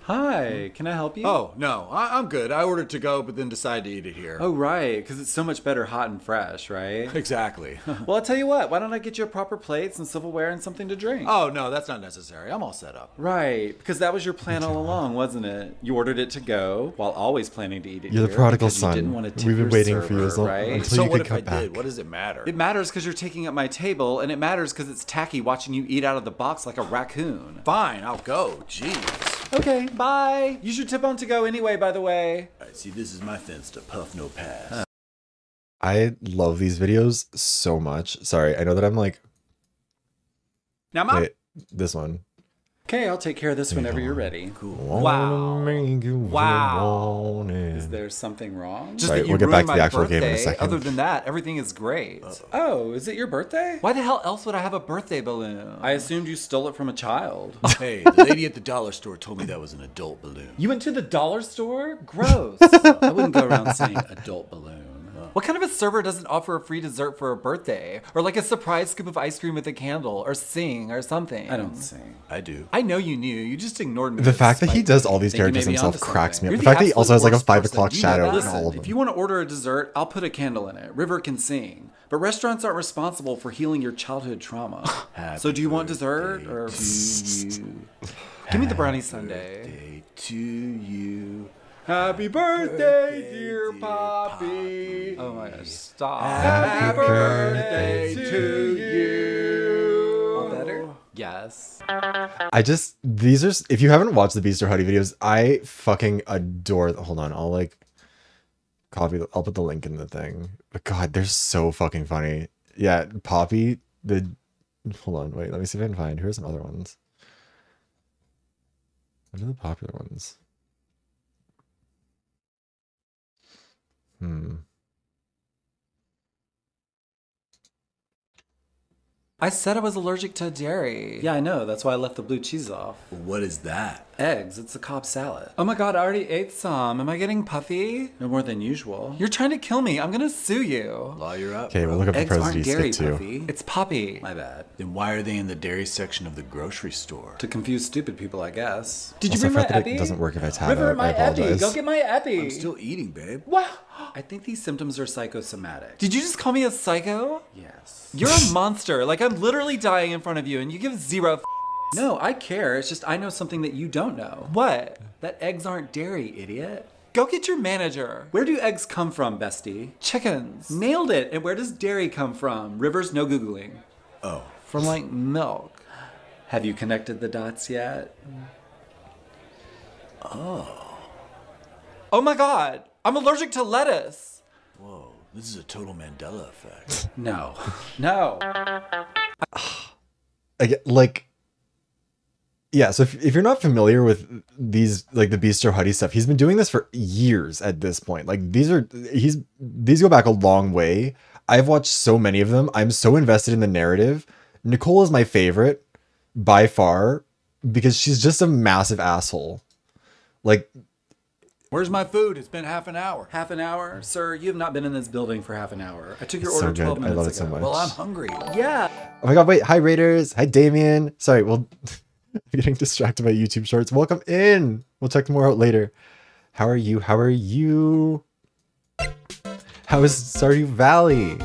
Speaker 2: Hi, can I help you?
Speaker 3: Oh, no, I'm good. I ordered to go, but then decided to eat it here.
Speaker 2: Oh, right, because it's so much better hot and fresh, right?
Speaker 3: Exactly.
Speaker 2: Well, I'll tell you what, why don't I get you a proper plate, some silverware, and something to drink?
Speaker 3: Oh, no, that's not necessary. I'm all set up.
Speaker 2: Right, because that was your plan all along, wasn't it? You ordered it to go, while always planning to eat it
Speaker 1: You're the
Speaker 2: here
Speaker 1: prodigal
Speaker 2: because you
Speaker 1: son.
Speaker 2: didn't want to tip
Speaker 1: We've been
Speaker 2: your
Speaker 1: waiting for you as
Speaker 2: server,
Speaker 1: long
Speaker 2: right?
Speaker 1: until
Speaker 3: So
Speaker 1: you
Speaker 3: what
Speaker 1: could
Speaker 3: if I
Speaker 1: cut back.
Speaker 3: did? What does it matter?
Speaker 2: It matters because you're taking up my table, and it matters because it's tacky watching you eat out of the box like a raccoon.
Speaker 3: Fine, I'll go. Jeez.
Speaker 2: Okay, bye. You should tip on to go anyway, by the way.
Speaker 3: All right, see, this is my Finsta. Puff, no pass.
Speaker 1: I love these videos so much. Sorry, I know that I'm like,
Speaker 2: Now, Mom.
Speaker 1: wait, this one.
Speaker 2: Okay, I'll take care of this whenever you're ready.
Speaker 3: Cool.
Speaker 2: Wow. Wow.
Speaker 1: Wow.
Speaker 2: Is there something wrong? Just
Speaker 1: Right,
Speaker 2: that you
Speaker 1: we'll get back
Speaker 2: ruined
Speaker 1: to the
Speaker 2: my
Speaker 1: actual game in a
Speaker 2: birthday.
Speaker 1: second.
Speaker 2: Other than that, everything is great. Oh, is it your birthday? Why the hell else would I have a birthday balloon? I assumed you stole it from a child.
Speaker 3: Hey, the lady at the dollar store told me that was an adult balloon.
Speaker 2: You went to the dollar store? Gross. I wouldn't go around saying adult balloon. What kind of a server doesn't offer a free dessert for a birthday? Or like a surprise scoop of ice cream with a candle? Or sing or something? I don't sing.
Speaker 3: I do.
Speaker 2: I know you knew. You just ignored me.
Speaker 1: The
Speaker 2: with
Speaker 1: fact that he
Speaker 2: spite.
Speaker 1: does all these
Speaker 2: Think you
Speaker 1: characters
Speaker 2: may be
Speaker 1: himself
Speaker 2: onto
Speaker 1: cracks me
Speaker 2: something.
Speaker 1: up.
Speaker 2: You're
Speaker 1: The fact that he also has like a
Speaker 2: absolute
Speaker 1: 5
Speaker 2: worst
Speaker 1: o'clock
Speaker 2: person. You know
Speaker 1: shadow
Speaker 2: that?
Speaker 1: in
Speaker 2: Listen,
Speaker 1: all of
Speaker 2: if
Speaker 1: them.
Speaker 2: you want to order a dessert, I'll put a candle in it. River can sing. But restaurants aren't responsible for healing your childhood trauma. So do you want dessert or
Speaker 3: to you.
Speaker 2: give me the brownie sundae?
Speaker 3: Day to you.
Speaker 2: Happy birthday, dear Poppy. Oh my gosh, stop.
Speaker 3: Happy birthday to you.
Speaker 2: All better? Yes.
Speaker 1: I just, these are, if you haven't watched the Beast or Huddy videos, I fucking adore, hold on, I'll like copy, I'll put the link in the thing. But God, they're so fucking funny. Yeah, Poppy, hold on, wait, let me see if I can find, here's some other ones. What are the popular ones?
Speaker 2: I said I was allergic to dairy. Yeah, I know. That's why I left the blue cheese off.
Speaker 3: What is that?
Speaker 2: Eggs. It's a Cobb salad. Oh my god, I already ate some. Am I getting puffy? No more than usual. You're trying to kill me. I'm gonna sue you.
Speaker 3: Lawyer up.
Speaker 1: Okay, we'll
Speaker 3: bro.
Speaker 1: look up the
Speaker 2: Eggs
Speaker 1: pros
Speaker 2: aren't
Speaker 1: and
Speaker 2: dairy,
Speaker 1: stick too.
Speaker 2: Puffy. It's Poppy. My bad.
Speaker 3: Then why are they in the dairy section of the grocery store?
Speaker 2: To confuse stupid people, I guess. Did
Speaker 1: Also,
Speaker 2: you
Speaker 1: I
Speaker 2: bring my
Speaker 1: forgot that
Speaker 2: epi?
Speaker 1: it doesn't work if I tap
Speaker 2: River,
Speaker 1: out.
Speaker 2: my
Speaker 1: I apologize.
Speaker 2: epi. Go get my epi.
Speaker 3: I'm still eating, babe.
Speaker 2: Wow. I think these symptoms are psychosomatic. Did you just call me a psycho?
Speaker 3: Yes.
Speaker 2: You're a monster. Like, I'm literally dying in front of you, and you give zero f***s. No, I care. It's just I know something that you don't know. What? That eggs aren't dairy, idiot. Go get your manager. Where do eggs come from, bestie? Chickens. Nailed it. And where does dairy come from? Rivers, no Googling.
Speaker 3: Oh.
Speaker 2: From, like, milk. Have you connected the dots yet? Oh my god. I'm allergic to lettuce.
Speaker 3: Whoa. This is a total Mandela effect.
Speaker 2: No. No.
Speaker 1: Like, yeah, so if you're not familiar with these, like the Beast or Huddy stuff, he's been doing this for years at this point. Like these go back a long way. I've watched so many of them. I'm so invested in the narrative. Nicole is my favorite by far, because she's just a massive asshole. Like,
Speaker 2: where's my food? It's been half an hour. Half an hour? Sir, you have not been in this building for half an hour. I took your order 12 minutes ago. I love it so much. Well, I'm hungry. Yeah.
Speaker 1: Oh my god, wait. Hi, Raiders. Hi, Damien. Sorry, well, I'm getting distracted by YouTube shorts. Welcome in. We'll check more out later. How are you? How are you? How is Stardew Valley?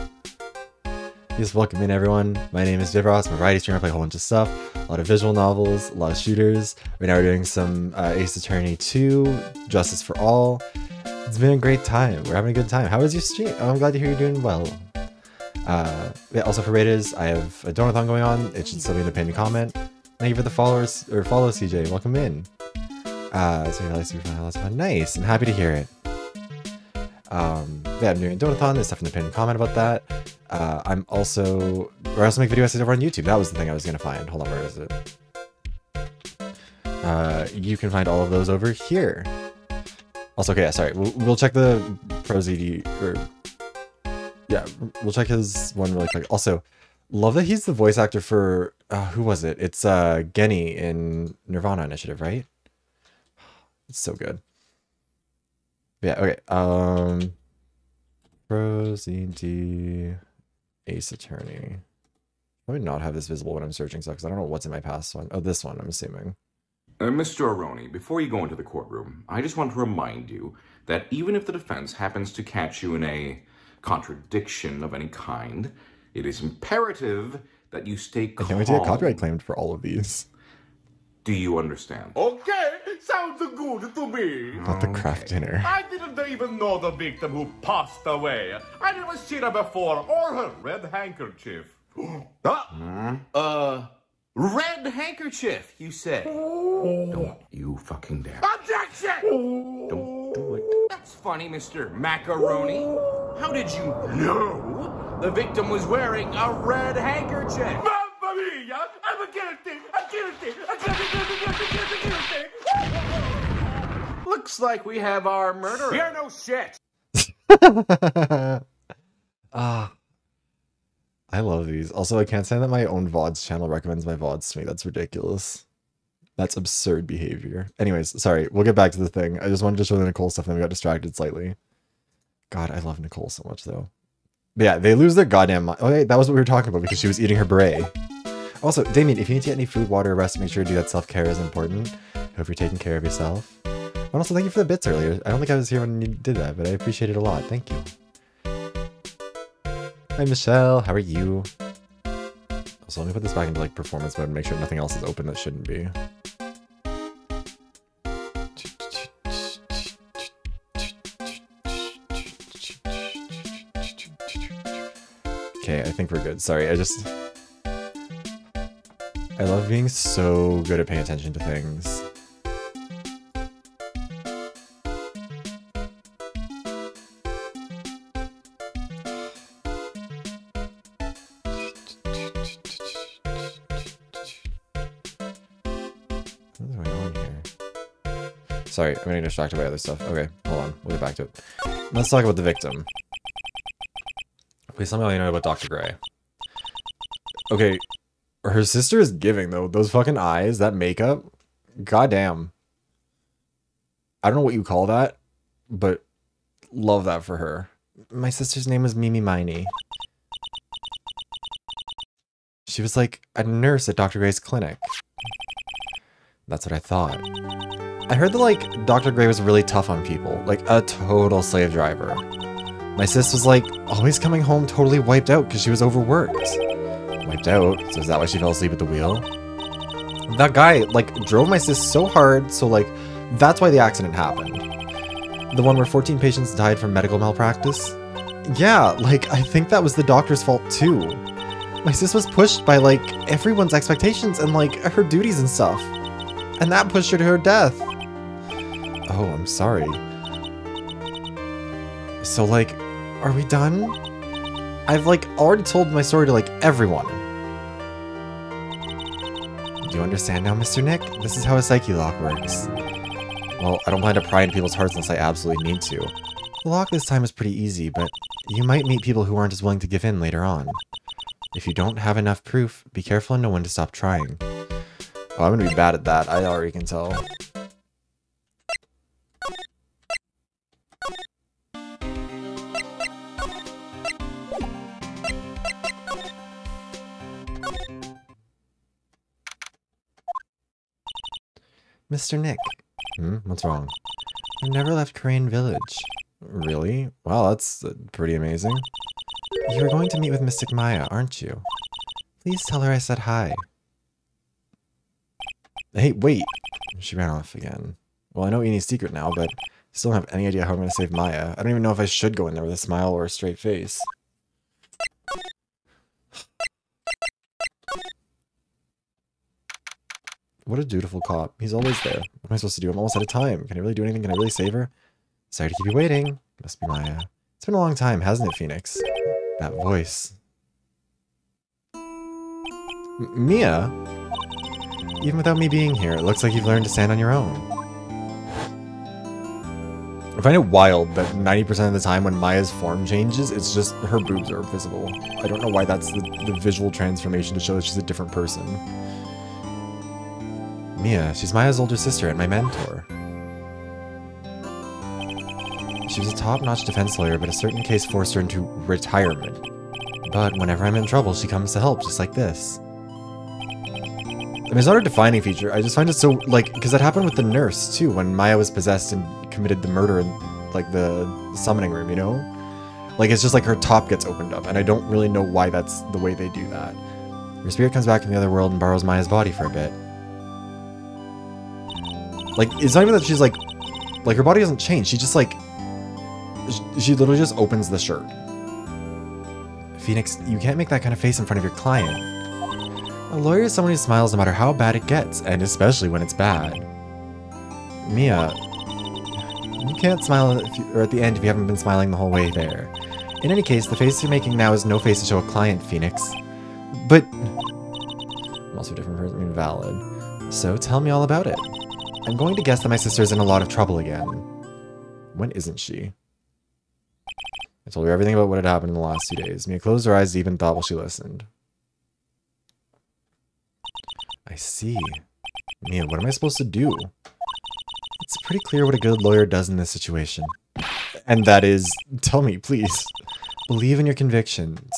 Speaker 1: Yes, welcome in, everyone. My name is Vivros. I'm a variety streamer. I play a whole bunch of stuff. A lot of visual novels, a lot of shooters. Right now we're doing some Ace Attorney 2, Justice for All. It's been a great time. We're having a good time. How was your stream? Oh, I'm glad to hear you're doing well. Yeah, also for Raiders, I have a donathon going on. It should still be in the pinned comment. Thank you for the followers, or follow CJ. Welcome in. So you're super fun. That's fun. Nice. I'm happy to hear it. Yeah, I'm doing a donathon. There's stuff in the pinned comment about that. I also make video essays over on YouTube. That was the thing I was gonna find. Hold on, where is it? You can find all of those over here. Also, okay, yeah, sorry. We'll check the ProZD, or yeah, we'll check his one really quick. Also, love that he's the voice actor for who was it? It's Genny in Nirvana Initiative, right? It's so good. Yeah, okay. ProZD Ace Attorney. Let me not have this visible when I'm searching stuff because I don't know what's in my past one. Oh, this one, I'm assuming.
Speaker 4: Mr. Aroni, before you go into the courtroom, I just want to remind you that even if the defense happens to catch you in a contradiction of any kind, it is imperative that you stay calm.
Speaker 1: I can't wait to get copyright claimed for all of these.
Speaker 4: Do you understand?
Speaker 5: Okay, sounds good to me.
Speaker 1: Not the craft dinner.
Speaker 5: I didn't even know the victim who passed away. I never seen her before or her red handkerchief.
Speaker 4: Red handkerchief, you say? Don't you fucking dare.
Speaker 5: Objection!
Speaker 4: Don't do it. That's funny, Mr. Macaroni. How did you know the victim was wearing a red handkerchief?
Speaker 5: Mamma mia! I'm guilty! I'm guilty! I'm guilty!
Speaker 4: Looks like we have our murderer.
Speaker 5: You're no shit!
Speaker 1: I love these. Also, I can't stand that my own VoD's channel recommends my VoDs to me. That's ridiculous. That's absurd behavior. Anyways, sorry. We'll get back to the thing. I just wanted to show the Nicole stuff and we got distracted slightly. God, I love Nicole so much, though. But yeah, they lose their goddamn mind. Okay, that was what we were talking about because she was eating her beret. Also, Damien, if you need to get any food, water, or rest, make sure to do that. Self-care is important. Hope you're taking care of yourself. And also, thank you for the bits earlier. I don't think I was here when you did that, but I appreciate it a lot. Thank you. Hi, Michelle. How are you? Also, let me put this back into like performance mode and make sure nothing else is open that shouldn't be. Okay, I think we're good. Sorry, I love being so good at paying attention to things. Sorry, I'm getting distracted by other stuff. Okay, hold on. We'll get back to it. Let's talk about the victim. Please tell me all you know about Dr. Gray. Okay, her sister is giving, though. Those fucking eyes, that makeup. Goddamn. I don't know what you call that, but love that for her. My sister's name was Mimi Miney. She was like a nurse at Dr. Gray's clinic. That's what I thought. I heard that, like, Dr. Gray was really tough on people. Like, a total slave driver. My sis was, like, always coming home totally wiped out because she was overworked. Wiped out? So is that why she fell asleep at the wheel? That guy, like, drove my sis so hard, so, like, that's why the accident happened. The one where 14 patients died from medical malpractice? Yeah, like, I think that was the doctor's fault, too. My sis was pushed by, like, everyone's expectations and, like, her duties and stuff. And that pushed her to her death. Oh, I'm sorry. So, like, are we done? I've, like, already told my story to, like, everyone. Do you understand now, Mr. Nick? This is how a psyche lock works. Well, I don't plan to pry into people's hearts unless I absolutely need to. The lock this time is pretty easy, but you might meet people who aren't as willing to give in later on. If you don't have enough proof, be careful and know when to stop trying. Oh, I'm gonna be bad at that. I already can tell. Mr. Nick. What's wrong? I never left Crane Village. Really? Wow, that's pretty amazing. You were going to meet with Mystic Maya, aren't you? Please tell her I said hi. Hey, wait! She ran off again. Well, I know Ian's secret now, but I still don't have any idea how I'm going to save Maya. I don't even know if I should go in there with a smile or a straight face. What a dutiful cop. He's always there. What am I supposed to do? I'm almost out of time. Can I really do anything? Can I really save her? Sorry to keep you waiting. Must be Maya. It's been a long time, hasn't it, Phoenix? That voice. Mia? Even without me being here, it looks like you've learned to stand on your own. I find it wild that 90% of the time when Maya's form changes, it's just her boobs are visible. I don't know why that's the visual transformation to show that she's a different person. Mia, she's Maya's older sister and my mentor. She was a top-notch defense lawyer, but a certain case forced her into retirement. But whenever I'm in trouble, she comes to help, just like this. I mean, it's not a defining feature, I just find it so, like, because that happened with the nurse, too, when Maya was possessed and committed the murder in, like, the summoning room, you know? Like, it's just like her top gets opened up, and I don't really know why that's the way they do that. Her spirit comes back from the other world and borrows Maya's body for a bit. Like, it's not even that she's, like, her body doesn't change, she just, like, she literally just opens the shirt. Phoenix, you can't make that kind of face in front of your client. A lawyer is someone who smiles no matter how bad it gets, and especially when it's bad. Mia, you can't smile at the end if you haven't been smiling the whole way there. In any case, the face you're making now is no face to show a client, Phoenix. But I'm also a different person, I mean, valid. So tell me all about it. I'm going to guess that my sister's in a lot of trouble again. When isn't she? I told her everything about what had happened in the last 2 days. Mia closed her eyes, even thought while she listened. I see. Mia, what am I supposed to do? It's pretty clear what a good lawyer does in this situation. And that is, tell me, please. Believe in your convictions.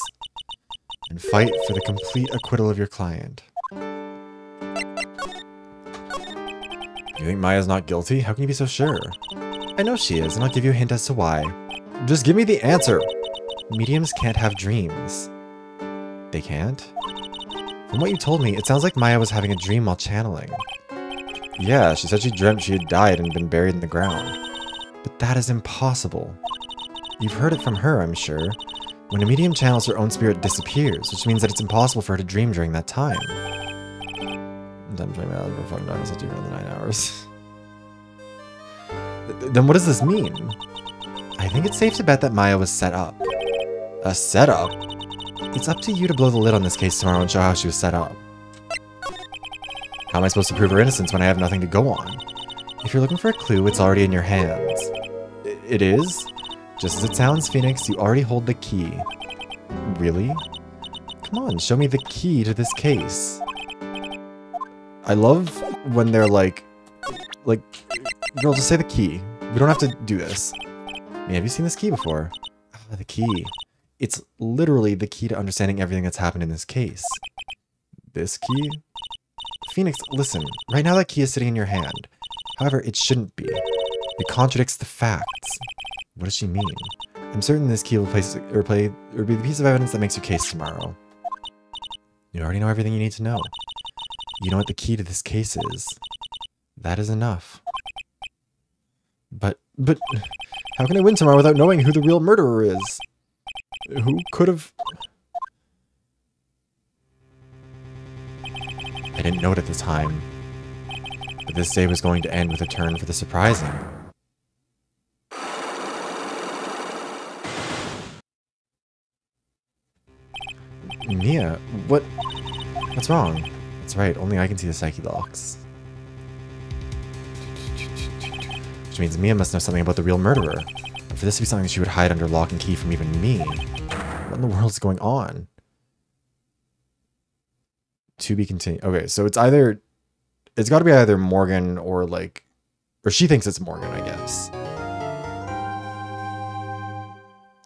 Speaker 1: And fight for the complete acquittal of your client. You think Maya's not guilty? How can you be so sure? I know she is, and I'll give you a hint as to why. Just give me the answer! Mediums can't have dreams. They can't? From what you told me, it sounds like Maya was having a dream while channeling. Yeah, she said she dreamt she had died and been buried in the ground. But that is impossible. You've heard it from her, I'm sure. When a medium channels, her own spirit disappears, which means that it's impossible for her to dream during that time. I'm trying to for fucking darkness at 9 hours. Then what does this mean? I think it's safe to bet that Maya was set up. A setup? It's up to you to blow the lid on this case tomorrow and show how she was set up. How am I supposed to prove her innocence when I have nothing to go on? If you're looking for a clue, it's already in your hands. It is? Just as it sounds, Phoenix, you already hold the key. Really? Come on, show me the key to this case. I love when they're like, girl, just say the key. We don't have to do this. Man, have you seen this key before? Ah, the key. It's literally the key to understanding everything that's happened in this case. This key? Phoenix, listen. Right now that key is sitting in your hand. However, it shouldn't be. It contradicts the facts. What does she mean? I'm certain this key will be the piece of evidence that makes your case tomorrow. You already know everything you need to know. You know what the key to this case is. That is enough. But, how can I win tomorrow without knowing who the real murderer is? Who could have... I didn't know it at the time. But this day was going to end with a turn for the surprising. Mia, what's wrong? That's right, only I can see the psyche locks. Which means Mia must know something about the real murderer. And for this to be something she would hide under lock and key from even me. What in the world is going on? To be continued. Okay, so it's either it's got to be either Morgan or like, or she thinks it's Morgan, I guess.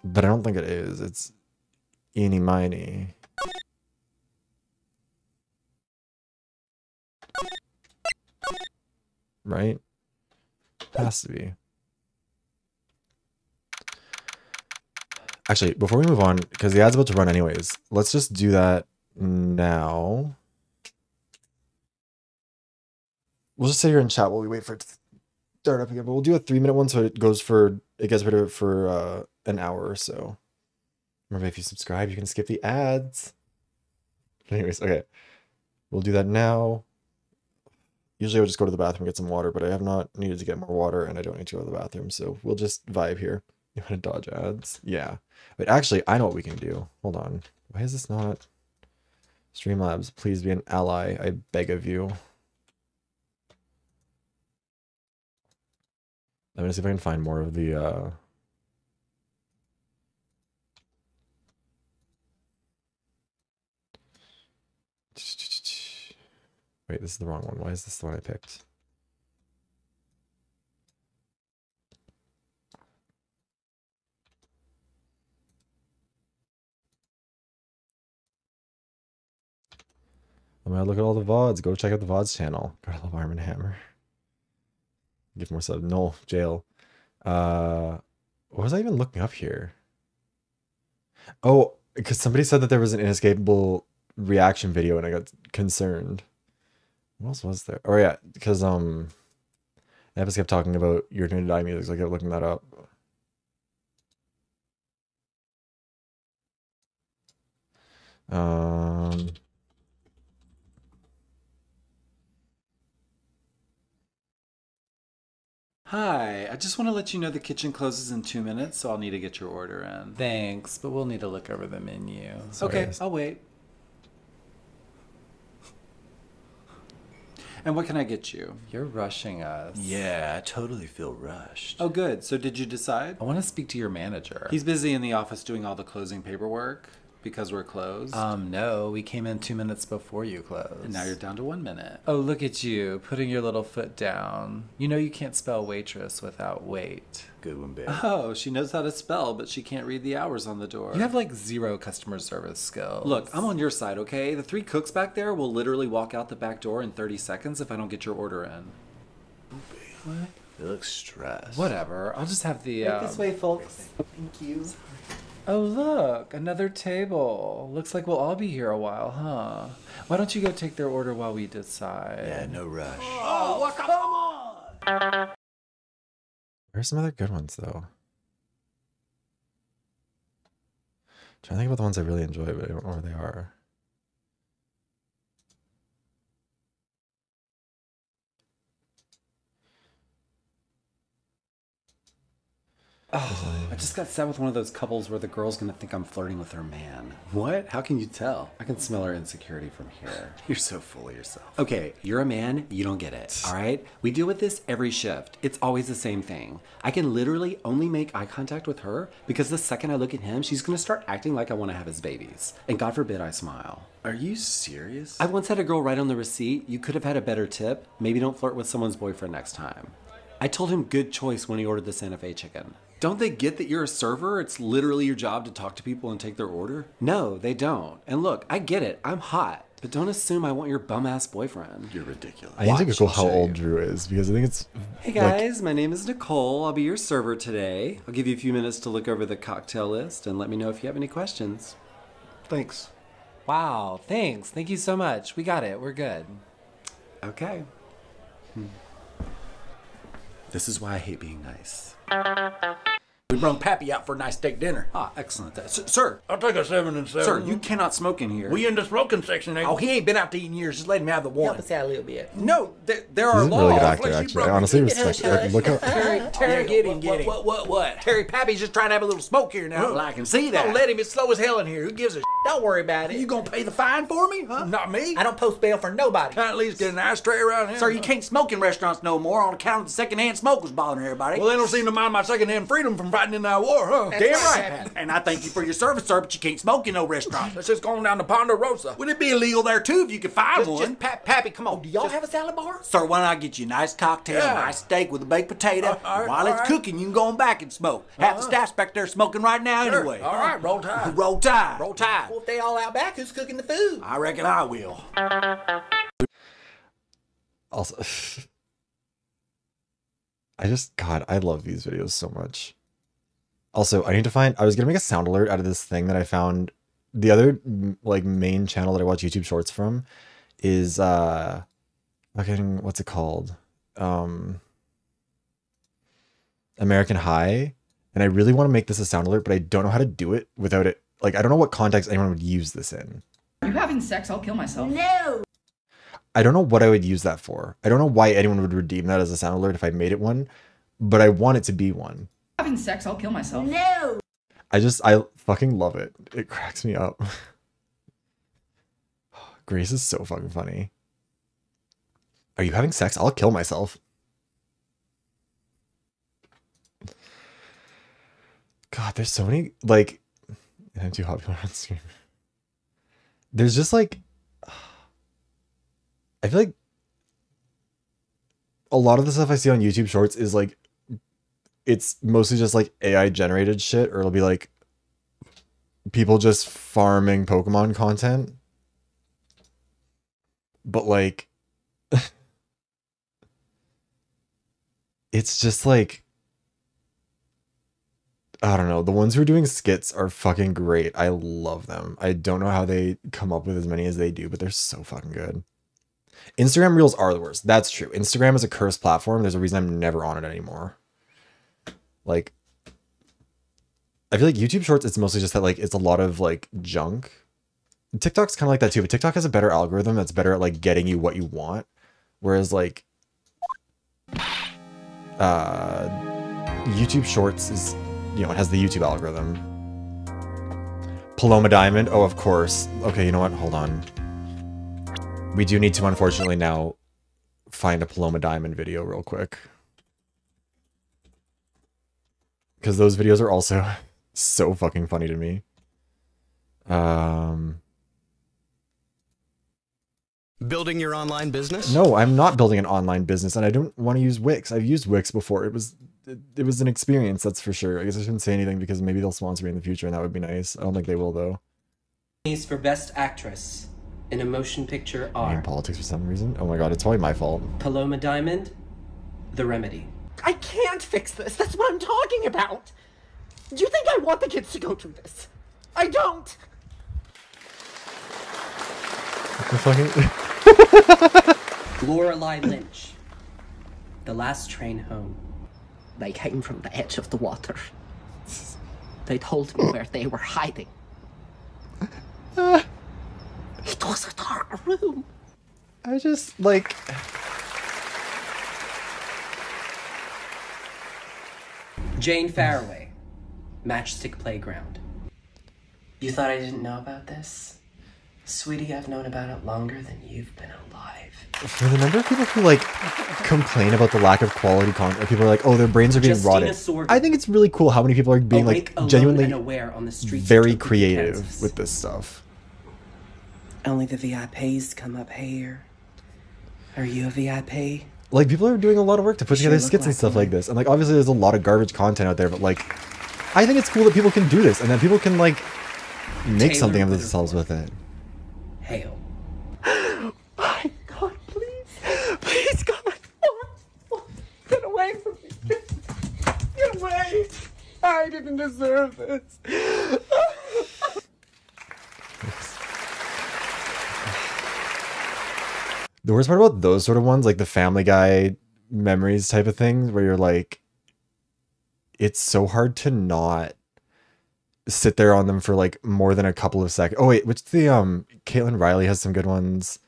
Speaker 1: But I don't think it is. It's eeny miny. Right? Has to be. Actually, before we move on, because the ad's about to run anyways, let's just do that now. We'll just sit here and chat while we wait for it to start up again. But we'll do a 3-minute one so it gets rid of it for an hour or so. Remember, if you subscribe, you can skip the ads. Anyways, okay. We'll do that now. Usually I would just go to the bathroom and get some water, but I have not needed to get more water and I don't need to go to the bathroom. So we'll just vibe here. You want to dodge ads? Yeah. But actually, I know what we can do. Hold on. Why is this not? Streamlabs, please be an ally. I beg of you. I'm going to see if I can find more of the... Wait, this is the wrong one. Why is this the one I picked? I'm gonna look at all the VoDs. Go check out the VoDs channel. Gotta love Arm & Hammer. Give more sub. No, jail. What was I even looking up here? Oh, because somebody said that there was an inescapable reaction video and I got concerned. What else was there? Oh yeah, because Epis kept talking about You're Gonna Die music, so I kept looking that up.
Speaker 2: Hi, I just want to let you know the kitchen closes in 2 minutes, so I'll need to get your order in. Thanks, but we'll need to look over the menu.
Speaker 1: Sorry.
Speaker 2: Okay, I'll wait. And what can I get you? You're rushing us.
Speaker 3: Yeah, I totally feel rushed.
Speaker 2: Oh, good. So did you decide? I want to speak to your manager. He's busy in the office doing all the closing paperwork because we're closed. No, we came in 2 minutes before you closed. And now you're down to 1 minute. Oh, look at you, putting your little foot down. You know you can't spell waitress without wait.
Speaker 3: Good one, babe.
Speaker 2: Oh, she knows how to spell, but she can't read the hours on the door. You have like 0 customer service skills. Look, I'm on your side, okay? The 3 cooks back there will literally walk out the back door in 30 seconds if I don't get your order in. What?
Speaker 3: They look stressed.
Speaker 2: Whatever. I'll just have the.
Speaker 6: Right this way, folks. Thank you.
Speaker 2: Oh, look, another table. Looks like we'll all be here a while, huh? Why don't you go take their order while we decide?
Speaker 3: Yeah, no rush.
Speaker 6: Oh, what? Come on!
Speaker 1: Where's some other good ones, though? Trying to think about the ones I really enjoy, but I don't know where they are.
Speaker 2: Oh, I just got set with one of those couples where the girl's gonna think I'm flirting with her man. What? How can you tell? I can smell her insecurity from here.
Speaker 3: You're so full of yourself.
Speaker 2: Okay, you're a man, you don't get it, all right? We deal with this every shift. It's always the same thing. I can literally only make eye contact with her because the second I look at him, she's gonna start acting like I wanna have his babies. And God forbid I smile.
Speaker 3: Are you serious?
Speaker 2: I once had a girl write on the receipt, you could have had a better tip. Maybe don't flirt with someone's boyfriend next time. I told him good choice when he ordered the Santa Fe chicken. Don't they get that you're a server? It's literally your job to talk to people and take their order? No, they don't. And look, I get it. I'm hot. But don't assume I want your bum-ass boyfriend.
Speaker 3: You're ridiculous.
Speaker 1: I need to Google how old Drew is because I think it's...
Speaker 2: Hey guys, my name is Nicole. I'll be your server today. I'll give you a few minutes to look over the cocktail list and let me know if you have any questions.
Speaker 3: Thanks.
Speaker 2: Wow, thanks. Thank you so much. We got it. We're good. Okay. This is why I hate being nice.
Speaker 3: We brung Pappy out for a nice steak dinner.
Speaker 2: Ah, excellent. Sir,
Speaker 5: I'll take a 7 and 7.
Speaker 2: sir, you cannot smoke in here.
Speaker 5: We in the smoking section, ain't
Speaker 3: Oh, he ain't been out to eat in years. Just let him have the
Speaker 6: Help
Speaker 3: one.
Speaker 6: us out a little bit.
Speaker 2: No, there are
Speaker 1: He's a
Speaker 2: laws.
Speaker 1: really good actor,
Speaker 3: Flesh, you
Speaker 1: actually. I
Speaker 3: broke
Speaker 1: honestly
Speaker 3: it.
Speaker 1: respect it. Look up...
Speaker 3: Terry, get him, get him. What? Terry Pappy's just trying to have a little smoke here now.
Speaker 5: Well, I can see that.
Speaker 3: Don't let him. It's slow as hell in here. Who gives a shit? Don't worry about it.
Speaker 6: You gonna pay the fine for me, huh?
Speaker 3: Not me.
Speaker 6: I don't post bail for nobody.
Speaker 5: Can I at least get an ashtray around here?
Speaker 3: Sir, you can't smoke in restaurants no more on account of the secondhand smoke was bothering everybody.
Speaker 5: Well, they don't seem to mind my secondhand freedom from
Speaker 3: fighting in that war, huh?
Speaker 6: That's
Speaker 3: Damn
Speaker 6: right,
Speaker 3: right. And I thank you for your service, sir, but you can't smoke in no restaurant. Let's just go on down to Ponderosa. Would it be illegal there, too, if you could find one?
Speaker 6: Pappy, come on. Do y'all have a salad bar?
Speaker 3: Sir, why don't I get you a nice cocktail, a nice steak with a baked potato? While it's cooking, you can go on back and smoke. Half the staff's back there smoking right now anyway.
Speaker 6: All right, roll tide.
Speaker 3: Roll tide.
Speaker 6: Roll tide. Well, if they all out back, who's cooking the food?
Speaker 3: I reckon I will.
Speaker 1: Also, God, I love these videos so much. Also, I was gonna make a sound alert out of this thing that I found. The other like main channel that I watch YouTube shorts from is fucking, what's it called? American High. And I really want to make this a sound alert, but I don't know how to do it without it. Like, I don't know what context anyone would use this in.
Speaker 7: Are you having sex? I'll kill myself.
Speaker 8: No.
Speaker 1: I don't know what I would use that for. I don't know why anyone would redeem that as a sound alert if I made it one, but I want it to be one.
Speaker 7: Having sex? I'll kill myself.
Speaker 8: No.
Speaker 1: I fucking love it. It cracks me up. Grace is so fucking funny. Are you having sex? I'll kill myself. God, there's so many, like, I'm too popular on stream. There's just like, I feel like a lot of the stuff I see on YouTube Shorts is like, it's mostly just like AI generated shit, or it'll be like people just farming Pokemon content. But like, it's just like, I don't know. The ones who are doing skits are fucking great. I love them. I don't know how they come up with as many as they do, but they're so fucking good. Instagram Reels are the worst. That's true. Instagram is a cursed platform. There's a reason I'm never on it anymore. Like, I feel like YouTube Shorts, it's mostly just that, like, it's a lot of, like, junk. TikTok's kind of like that, too, but TikTok has a better algorithm that's better at, like, getting you what you want. Whereas, like, YouTube Shorts is, you know, it has the YouTube algorithm. Paloma Diamond. Oh, of course. Okay, you know what? Hold on. We do need to, unfortunately, now find a Paloma Diamond video real quick. Because those videos are also so fucking funny to me.
Speaker 9: Building your online business?
Speaker 1: No, I'm not building an online business, and I don't want to use Wix. I've used Wix before. It was an experience, that's for sure. I guess I shouldn't say anything because maybe they'll sponsor me in the future, and that would be nice. I don't think they will, though.
Speaker 10: For Best Actress in a Motion Picture
Speaker 1: I'm in
Speaker 10: are
Speaker 1: politics for some reason. Oh my god, it's probably my fault.
Speaker 10: Paloma Diamond, The Remedy.
Speaker 6: I can't fix this. That's what I'm talking about. Do you think I want the kids to go through this? I don't.
Speaker 1: The fucking...
Speaker 10: Lorelei Lynch, The Last Train Home.
Speaker 6: They came from the edge of the water. They told me where they were hiding. It was a dark room.
Speaker 1: I just, like...
Speaker 10: Jane Faraway, Matchstick Playground. You thought I didn't know about this? Sweetie, I've known about it longer than you've been alive.
Speaker 1: For the number of people who, like, complain about the lack of quality content, or people are like, oh, their brains are being
Speaker 10: Justina
Speaker 1: rotted.
Speaker 10: Sorgen.
Speaker 1: I think it's really cool how many people are being,
Speaker 10: Awake,
Speaker 1: like,
Speaker 10: alone,
Speaker 1: genuinely
Speaker 10: and aware on the streets of
Speaker 1: very
Speaker 10: Topeka,
Speaker 1: creative
Speaker 10: Kansas.
Speaker 1: with this stuff.
Speaker 10: Only the VIPs come up here. Are you a VIP?
Speaker 1: Like, people are doing a lot of work to put
Speaker 10: Sure
Speaker 1: together
Speaker 10: look
Speaker 1: skits and
Speaker 10: like
Speaker 1: stuff
Speaker 10: one.
Speaker 1: like this. And, like, obviously there's a lot of garbage content out there, but, like, I think it's cool that people can do this, and that people can, like, make
Speaker 10: Taylor
Speaker 1: something of
Speaker 10: Whittemore.
Speaker 1: themselves with it.
Speaker 10: Hail.
Speaker 6: My God, please. Please, God. Get away from me. Get away. I didn't deserve this.
Speaker 1: The worst part about those sort of ones, like the Family Guy memories type of things, where you're like, it's so hard to not sit there on them for like more than a couple of seconds. Oh wait, which the Caitlin Riley has some good ones.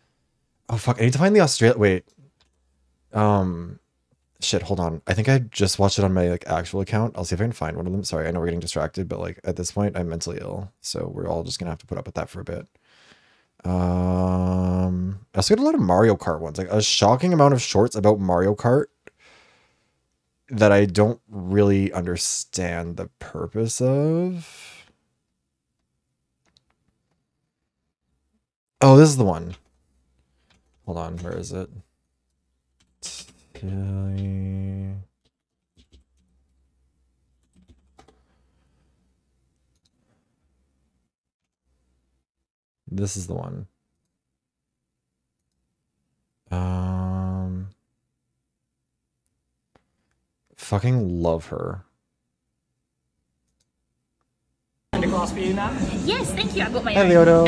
Speaker 1: Oh fuck, I need to find the Australia. Wait, shit, hold on. I think I just watched it on my like actual account. I'll see if I can find one of them. Sorry, I know we're getting distracted, but like at this point, I'm mentally ill, so we're all just gonna have to put up with that for a bit. I also got a lot of Mario Kart ones, like a shocking amount of shorts about Mario Kart. that I don't really understand the purpose of. Oh, this is the one. Hold on, where is it? This is the one. Fucking love her.
Speaker 8: Glass for you now? Yes, thank you. I've got my
Speaker 1: Hi,
Speaker 8: own.
Speaker 1: Leoto.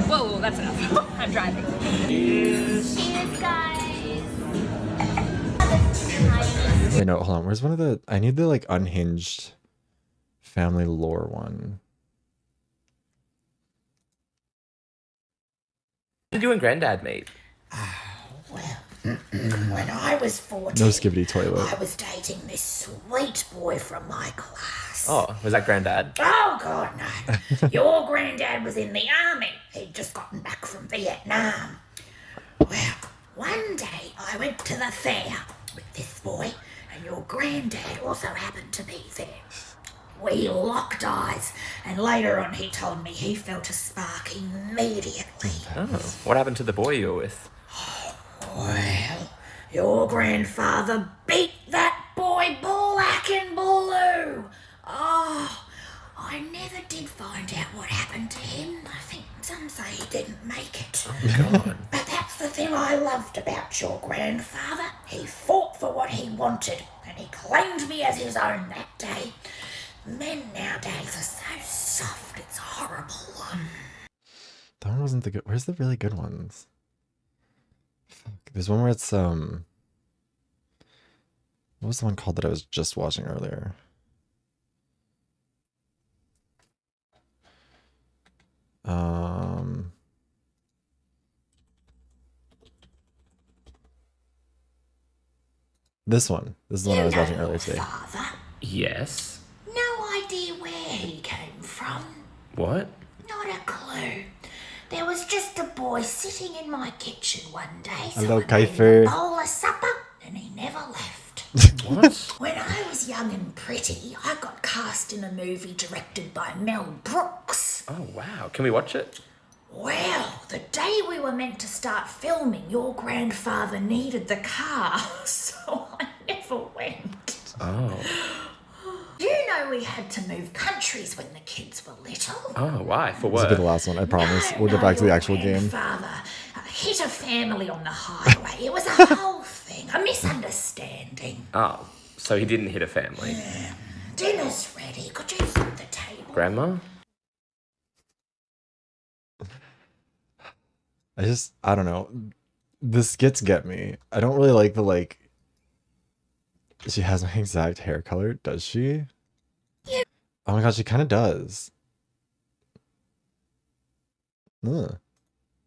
Speaker 8: Whoa, that's enough. I'm driving. Cheers. Cheers, guys.
Speaker 1: Wait, no, hold on. Where's one of the... I need the, like, unhinged family lore one.
Speaker 11: When did you and Granddad meet?
Speaker 12: When I was 14,
Speaker 1: No skibbity toilet.
Speaker 12: I was dating this sweet boy from my class.
Speaker 11: Oh, was that Granddad?
Speaker 12: Oh, God, no. Your granddad was in the army. He'd just gotten back from Vietnam. Well, one day I went to the fair with this boy, and your granddad also happened to be there. We locked eyes, and later on he told me he felt a spark immediately.
Speaker 11: Oh, what happened to the boy you were with?
Speaker 12: Well, your grandfather beat that boy black and blue. Oh, I never did find out what happened to him. I think some say he didn't make it.
Speaker 11: Oh, God.
Speaker 12: But that's the thing I loved about your grandfather. He fought for what he wanted, and he claimed me as his own that day. Men nowadays are so soft, it's horrible.
Speaker 1: That one wasn't the good... Where's the really good ones? Fuck. There's one where it's, What was the one called that I was just watching earlier? This one. This is the one I was watching earlier today.
Speaker 12: Father?
Speaker 11: Yes.
Speaker 12: No idea where he came from.
Speaker 11: What?
Speaker 12: Not a clue. There was just a boy sitting in my kitchen one day, so
Speaker 1: Hello,
Speaker 12: I made him
Speaker 1: Kiefer.
Speaker 12: a bowl of supper, and he never left.
Speaker 11: What?
Speaker 12: When I was young and pretty, I got cast in a movie directed by Mel Brooks.
Speaker 11: Oh, wow. Can we watch it?
Speaker 12: Well, the day we were meant to start filming, your grandfather needed the car, so I never went.
Speaker 11: Oh.
Speaker 12: You know we had to move countries when the kids were little.
Speaker 11: Oh, why? For
Speaker 1: This will
Speaker 11: what?
Speaker 1: be the last one, I promise. We'll get back to the actual game.
Speaker 12: Father hit a family on the highway. It was a whole thing, a misunderstanding.
Speaker 11: Oh, so he didn't hit a family.
Speaker 12: Dinner's ready. Could you set the table?
Speaker 11: Grandma?
Speaker 1: I don't know. The skits get me. I don't really like the, like... She has my exact hair color, does she?
Speaker 12: Yeah.
Speaker 1: Oh my god, she kind of does.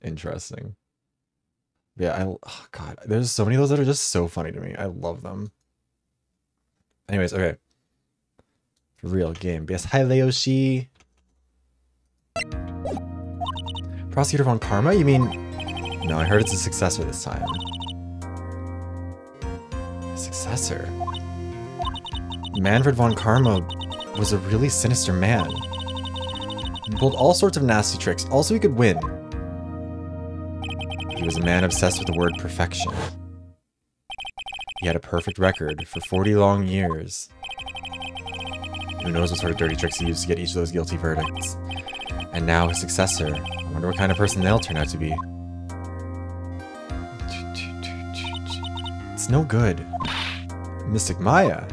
Speaker 1: Interesting. Yeah, oh god, there's so many of those that are just so funny to me. I love them. Anyways, okay. For real game. Yes, hi Leoshi. Prosecutor von Karma? You mean... No, I heard it's a successor this time. Successor? Manfred von Karma was a really sinister man. He pulled all sorts of nasty tricks. Also, he could win. He was a man obsessed with the word perfection. He had a perfect record for 40 long years. Who knows what sort of dirty tricks he used to get each of those guilty verdicts. And now his successor. I wonder what kind of person they'll turn out to be. It's no good. Mystic Maya.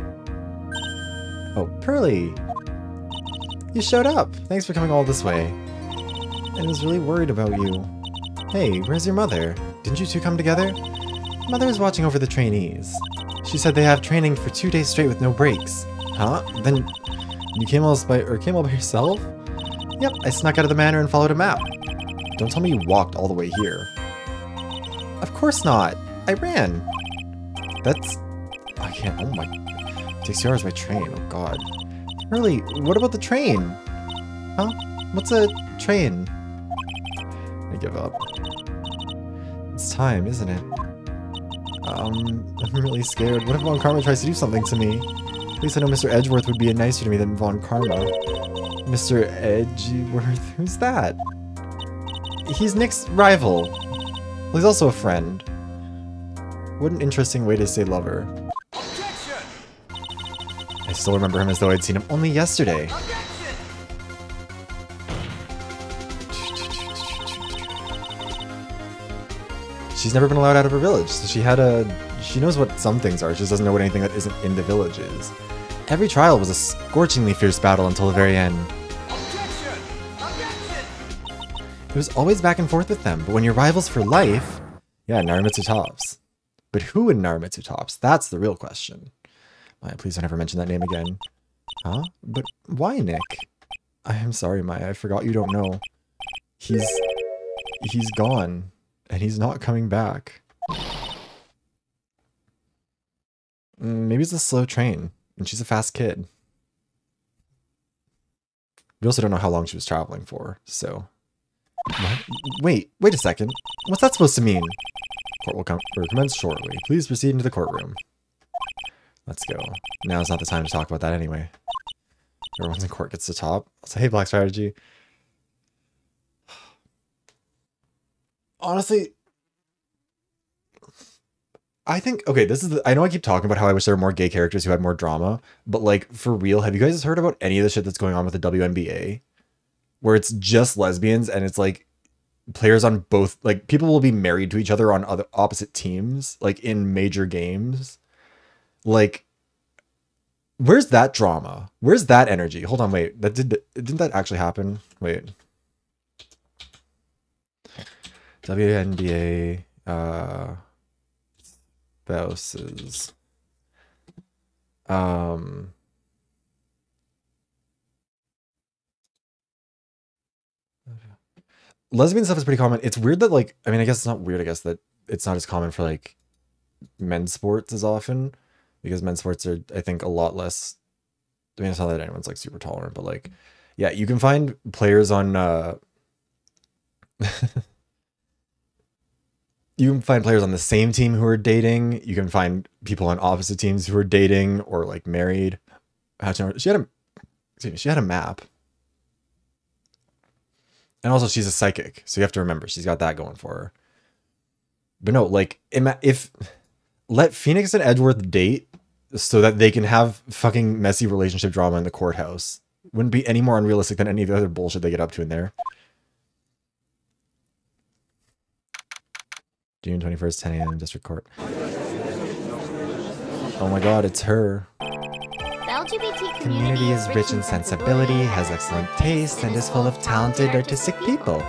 Speaker 1: Oh, Pearly. You showed up. Thanks for coming all this way. I was really worried about you. Hey, where's your mother? Didn't you two come together? Mother is watching over the trainees. She said they have training for 2 days straight with no breaks. Huh? Then you came all by yourself? Yep, I snuck out of the manor and followed a map. Don't tell me you walked all the way here. Of course not. I ran. That's... I can't... Oh my... It takes 2 hours by train. Oh god. Really? What about the train? Huh? What's a train? I give up. It's time, isn't it? I'm really scared. What if Von Karma tries to do something to me? At least I know Mr. Edgeworth would be nicer to me than Von Karma. Mr. Edgeworth? Who's that? He's Nick's rival. Well, he's also a friend. What an interesting way to say lover. I still remember him as though I'd seen him only yesterday. She's never been allowed out of her village, so she knows what some things are, she just doesn't know what anything that isn't in the village is. Every trial was a scorchingly fierce battle until the very end. It was always back and forth with them, but when you're rivals for life... Yeah, Naramitsu tops. But who in Naramitsu tops? That's the real question. Maya, please don't ever mention that name again. Huh? But why, Nick? I'm sorry, Maya, I forgot you don't know. He's gone. And he's not coming back. Maybe it's a slow train, and she's a fast kid. We also don't know how long she was traveling for, so... Wait a second. What's that supposed to mean? Court will commence shortly. Please proceed into the courtroom. Let's go. Now's not the time to talk about that anyway. Everyone's in court gets to top. I'll say, hey, Black Strategy. Honestly, I think, okay, this is I know I keep talking about how I wish there were more gay characters who had more drama, but like, for real, have you guys heard about any of the shit that's going on with the WNBA? Where it's just lesbians and it's like players on both, like people will be married to each other on opposite teams, like in major games. Like, where's that drama? Where's that energy? Hold on, wait, didn't that actually happen? Wait. WNBA spouses. Lesbian stuff is pretty common. It's weird that, like, I mean, I guess it's not weird, I guess, that it's not as common for, like, men's sports as often. Because men's sports are, I think, a lot less... I mean, it's not that anyone's, like, super tolerant, but, like, yeah, you can find players on... You can find players on the same team who are dating. You can find people on opposite teams who are dating or like married. She had a map. And also she's a psychic. So you have to remember she's got that going for her. But no, like if let Phoenix and Edgeworth date so that they can have fucking messy relationship drama in the courthouse. Wouldn't be any more unrealistic than any of the other bullshit they get up to in there. June 21st, 10 a.m. District Court. Oh my god, it's her.
Speaker 8: The LGBT
Speaker 1: Community is rich in sensibility, has excellent taste, and is full of talented, artistic people.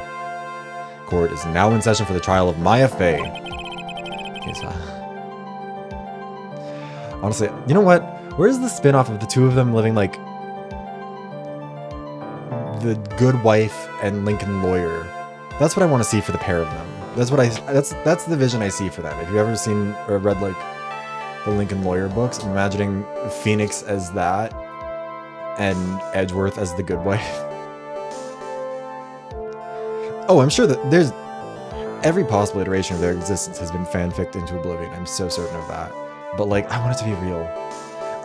Speaker 1: Court is now in session for the trial of Maya Fey. Okay, so... Honestly, you know what? Where's the spin-off of the two of them living like... The Good Wife and Lincoln Lawyer? That's what I want to see for the pair of them. That's what that's the vision I see for them. If you've ever seen or read like the Lincoln Lawyer books, I'm imagining Phoenix as that and Edgeworth as the good wife. Oh, I'm sure that there's every possible iteration of their existence has been fanficked into oblivion. I'm so certain of that. But like, I want it to be real.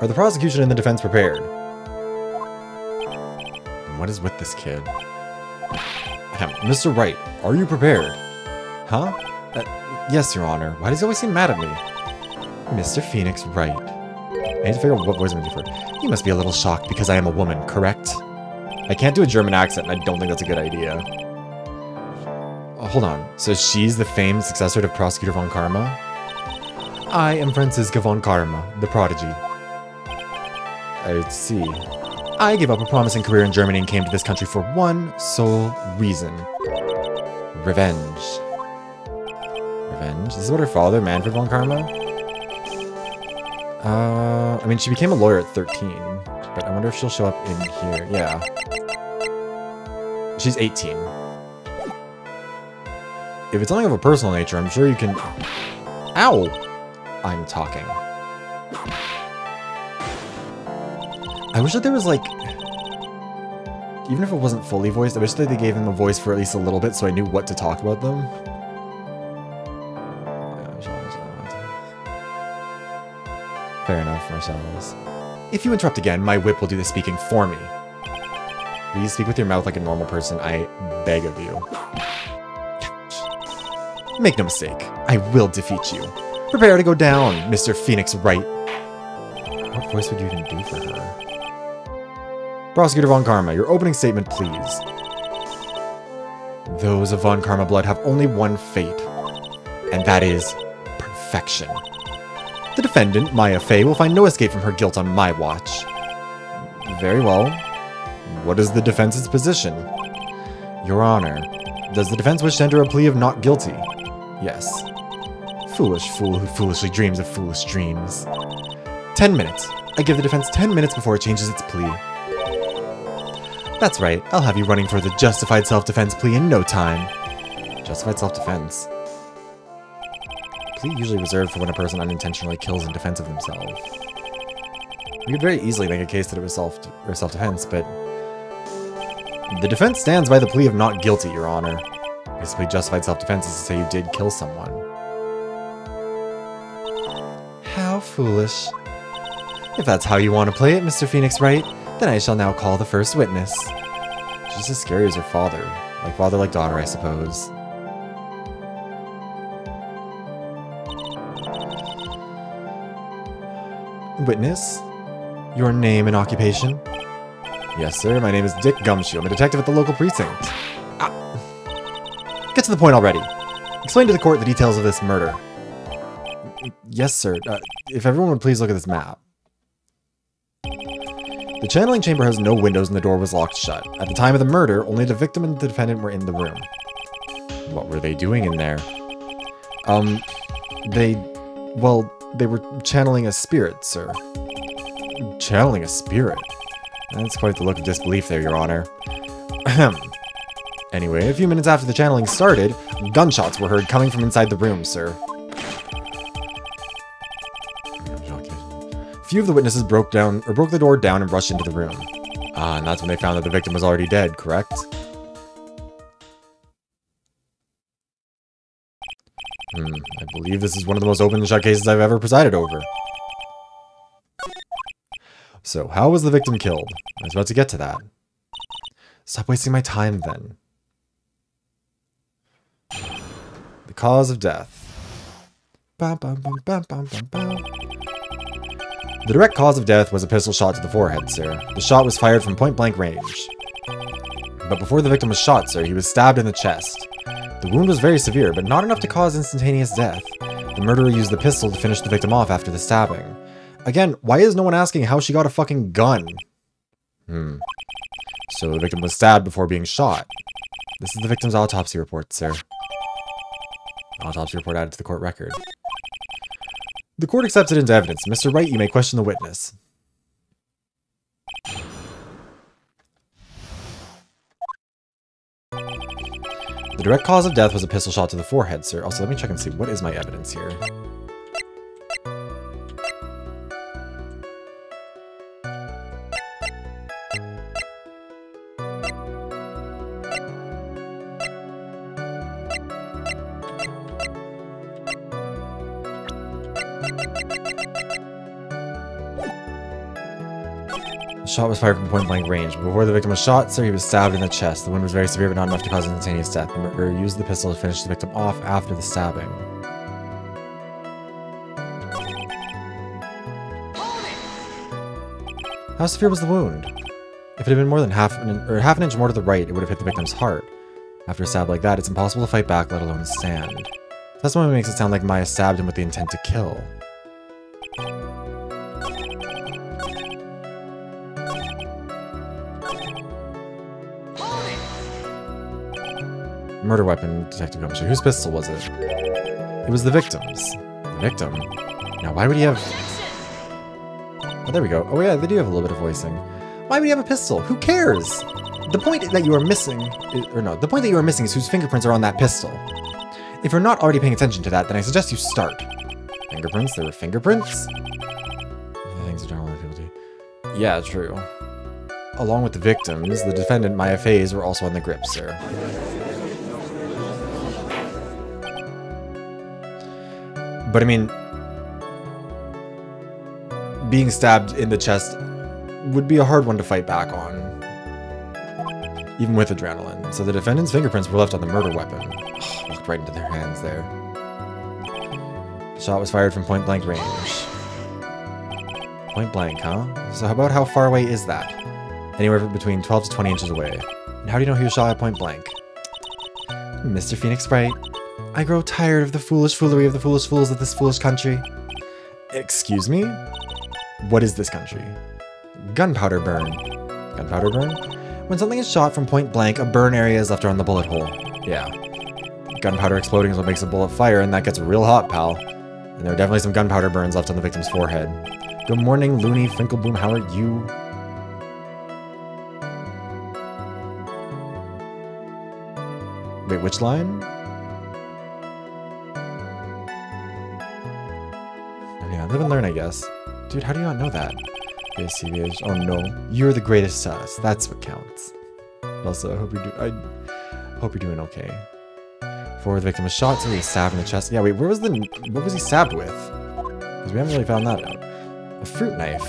Speaker 1: Are the prosecution and the defense prepared? What is with this kid? Mr. Wright, are you prepared? Huh? Yes, Your Honor. Why does he always seem mad at me? Mr. Phoenix Wright. I need to figure out what voice I'm going to do for. You must be a little shocked because I am a woman, correct? I can't do a German accent, and I don't think that's a good idea. Oh, hold on. So she's the famed successor to Prosecutor Von Karma? I am Franziska Von Karma, the prodigy. I see. I gave up a promising career in Germany and came to this country for one sole reason. Revenge. Revenge? This is what her father, Manfred Von Karma? I mean, she became a lawyer at 13, but I wonder if she'll show up in here. Yeah. She's 18. If it's something of a personal nature, I'm sure you can... Ow! I'm talking. I wish that there was, like... Even if it wasn't fully voiced, I wish that they gave him a voice for at least a little bit so I knew what to talk about them. Fair enough, Marcellus. If you interrupt again, my whip will do the speaking for me. Please speak with your mouth like a normal person, I beg of you. Make no mistake, I will defeat you. Prepare to go down, Mr. Phoenix Wright. What voice would you even do for her? Prosecutor Von Karma, your opening statement, please. Those of Von Karma blood have only one fate, and that is perfection. The defendant, Maya Fey, will find no escape from her guilt on my watch. Very well. What is the defense's position? Your Honor, does the defense wish to enter a plea of not guilty? Yes. Foolish fool who foolishly dreams of foolish dreams. 10 minutes. I give the defense 10 minutes before it changes its plea. That's right, I'll have you running for the justified self-defense plea in no time. Justified self-defense? Plea usually reserved for when a person unintentionally kills in defense of themselves. We could very easily make a case that it was self-defense, but the defense stands by the plea of not guilty, Your Honor. Basically, justified self-defense is to say you did kill someone. How foolish. If that's how you want to play it, Mr. Phoenix Wright, then I shall now call the first witness. She's as scary as her father. Like father, like daughter, I suppose. Witness? Your name and occupation? Yes, sir. My name is Dick Gumshoe. I'm a detective at the local precinct. Ah. Get to the point already. Explain to the court the details of this murder. Yes, sir. If everyone would please look at this map. The channeling chamber has no windows and the door was locked shut. At the time of the murder, only the victim and the defendant were in the room. What were they doing in there? Well, they were channeling a spirit, sir. Channeling a spirit? That's quite the look of disbelief there, Your Honor. Ahem. Anyway, a few minutes after the channeling started, gunshots were heard coming from inside the room, sir. Few of the witnesses broke the door down and rushed into the room. Ah, and that's when they found that the victim was already dead, correct? I believe this is one of the most open and shut cases I've ever presided over. So, how was the victim killed? I was about to get to that. Stop wasting my time, then. The cause of death. Bum, bum, bum, bum, bum, bum, bum. The direct cause of death was a pistol shot to the forehead, sir. The shot was fired from point-blank range. But before the victim was shot, sir, he was stabbed in the chest. The wound was very severe, but not enough to cause instantaneous death. The murderer used the pistol to finish the victim off after the stabbing. Again, why is no one asking how she got a fucking gun? So the victim was stabbed before being shot. This is the victim's autopsy report, sir. Autopsy report added to the court record. The court accepts it into evidence. Mr. Wright, you may question the witness. The direct cause of death was a pistol shot to the forehead, sir. Also, let me check and see. What is my evidence here? The shot was fired from point-blank range. Before the victim was shot, sir, he was stabbed in the chest. The wound was very severe, but not enough to cause instantaneous death. The murderer used the pistol to finish the victim off after the stabbing. How severe was the wound? If it had been more than half an inch more to the right, it would have hit the victim's heart. After a stab like that, it's impossible to fight back, let alone stand. Testimony makes it sound like Maya stabbed him with the intent to kill. Murder weapon, Detective Gumshoe. Whose pistol was it? It was the victim's. The victim? Now, why would he have... Oh, there we go. Oh yeah, they do have a little bit of voicing. Why would he have a pistol? Who cares? The point that you are missing... the point that you are missing is whose fingerprints are on that pistol. If you're not already paying attention to that, then I suggest you start. Fingerprints? There were fingerprints? Things that don't let people do. Yeah, true. Along with the victims, the defendant, Maya Fays, were also on the grip, sir. But I mean... being stabbed in the chest would be a hard one to fight back on, even with adrenaline. So the defendant's fingerprints were left on the murder weapon. Walked right into their hands there. Shot was fired from point blank range. Point blank, huh? So how far away is that? Anywhere between 12 to 20 inches away. And how do you know he was shot at point blank? Mr. Phoenix Wright, I grow tired of the foolish foolery of the foolish fools of this foolish country. Excuse me? What is this country? Gunpowder burn. Gunpowder burn? When something is shot from point blank, a burn area is left around the bullet hole. Yeah. Gunpowder exploding is what makes a bullet fire, and that gets real hot, pal. And there are definitely some gunpowder burns left on the victim's forehead. Good morning, Looney Finkelboom, how are you? Wait, which line? Oh yeah, live and learn, I guess. Dude, how do you not know that? CBH. Oh no, you're the greatest to us. That's what counts. Also, I hope you're doing okay. Before the victim was shot, so he was stabbed in the chest. Yeah, wait, what was he stabbed with? Because we haven't really found that out. A fruit knife.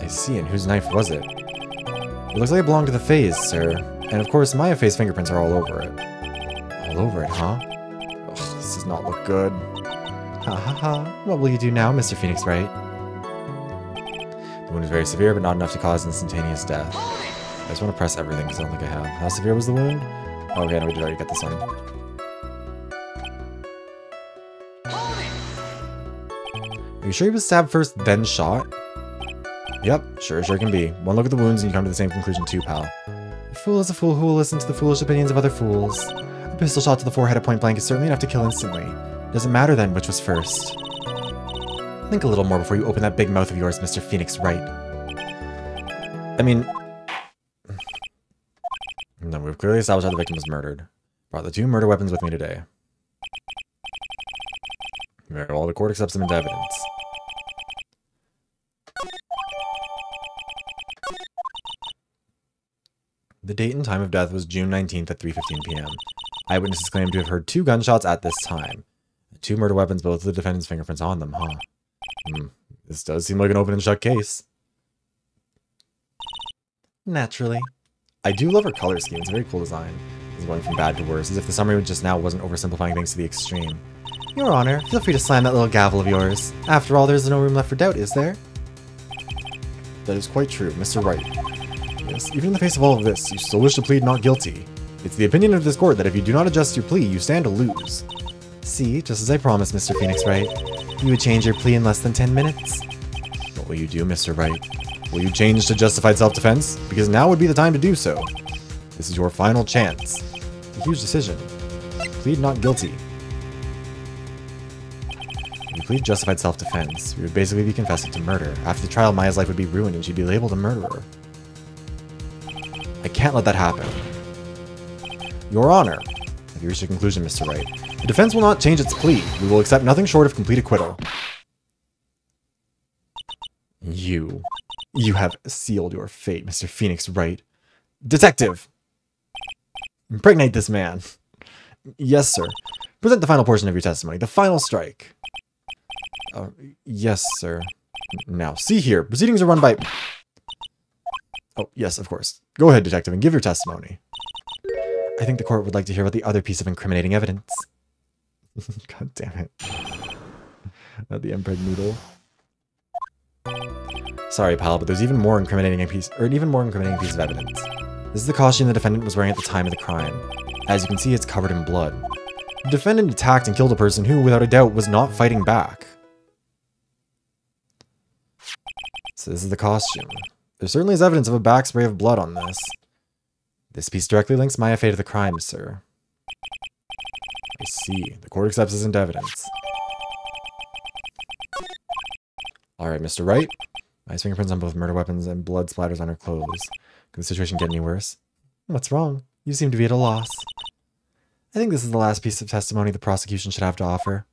Speaker 1: I see, and whose knife was it? It looks like it belonged to the Fays, sir. And of course, Maya Faye's fingerprints are all over it. All over it, huh? Ugh, this does not look good. Ha ha ha. What will you do now, Mr. Phoenix Wright? The wound is very severe, but not enough to cause instantaneous death. I just want to press everything because I don't think I have. How severe was the wound? Okay, no, we did already get this one. Are you sure he was stabbed first, then shot? Yep, sure can be. One look at the wounds and you come to the same conclusion too, pal. A fool is a fool who will listen to the foolish opinions of other fools. A pistol shot to the forehead at point blank is certainly enough to kill instantly. Does it matter then which was first? Think a little more before you open that big mouth of yours, Mr. Phoenix Wright. I mean... No, we've clearly established how the victim was murdered. Brought the two murder weapons with me today. Very well, the court accepts them into evidence. The date and time of death was June 19th at 3:15 p.m. Eyewitnesses claim to have heard 2 gunshots at this time. The 2 murder weapons, both with the defendant's fingerprints on them, huh? This does seem like an open and shut case. Naturally. I do love her color scheme, it's a very cool design. It's going from bad to worse, as if the summary just now wasn't oversimplifying things to the extreme. Your Honor, feel free to slam that little gavel of yours. After all, there's no room left for doubt, is there? That is quite true, Mr. Wright. Yes, even in the face of all of this, you still wish to plead not guilty. It's the opinion of this court that if you do not adjust your plea, you stand to lose. See, just as I promised, Mr. Phoenix Wright, you would change your plea in less than 10 minutes. What will you do, Mr. Wright? Will you change to justified self-defense? Because now would be the time to do so. This is your final chance. A huge decision. Plead not guilty. If you plead justified self-defense, we would basically be confessing to murder. After the trial, Maya's life would be ruined and she'd be labeled a murderer. I can't let that happen. Your Honor, have you reached a conclusion, Mr. Wright? The defense will not change its plea. We will accept nothing short of complete acquittal. You have sealed your fate, Mr. Phoenix Wright. Detective! Impregnate this man. Yes, sir. Present the final portion of your testimony, the final strike. Yes, sir. Now, see here, proceedings are run by... Oh, yes, of course. Go ahead, detective, and give your testimony. I think the court would like to hear about the other piece of incriminating evidence. God damn it. Not the impreg noodle. Sorry, pal, but there's even more incriminating piece of evidence. This is the costume the defendant was wearing at the time of the crime. As you can see, it's covered in blood. The defendant attacked and killed a person who, without a doubt, was not fighting back. So this is the costume. There certainly is evidence of a back spray of blood on this. This piece directly links Maya Fey to the crime, sir. I see. The court accepts this into evidence. Alright, Mr. Wright. Maya's fingerprints on both murder weapons and blood splatters on her clothes. Could the situation get any worse? What's wrong? You seem to be at a loss. I think this is the last piece of testimony the prosecution should have to offer.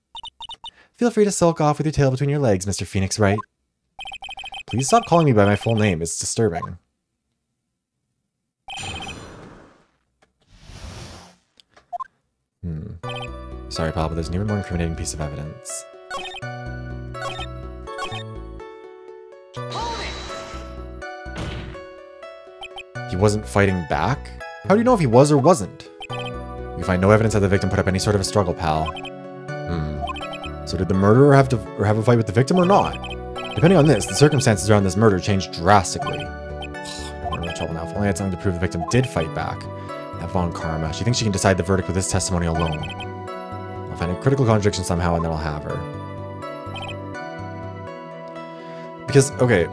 Speaker 1: Feel free to sulk off with your tail between your legs, Mr. Phoenix Wright. Please stop calling me by my full name. It's disturbing. Sorry, pal, but there's an even more incriminating piece of evidence. wasn't fighting back? How do you know if he was or wasn't? We find no evidence that the victim put up any sort of a struggle, pal. So did the murderer have a fight with the victim or not? Depending on this, the circumstances around this murder changed drastically. We're in trouble now. If only I had something to prove the victim did fight back. That Von Karma. She thinks she can decide the verdict with this testimony alone. I'll find a critical contradiction somehow and then I'll have her. Because, okay.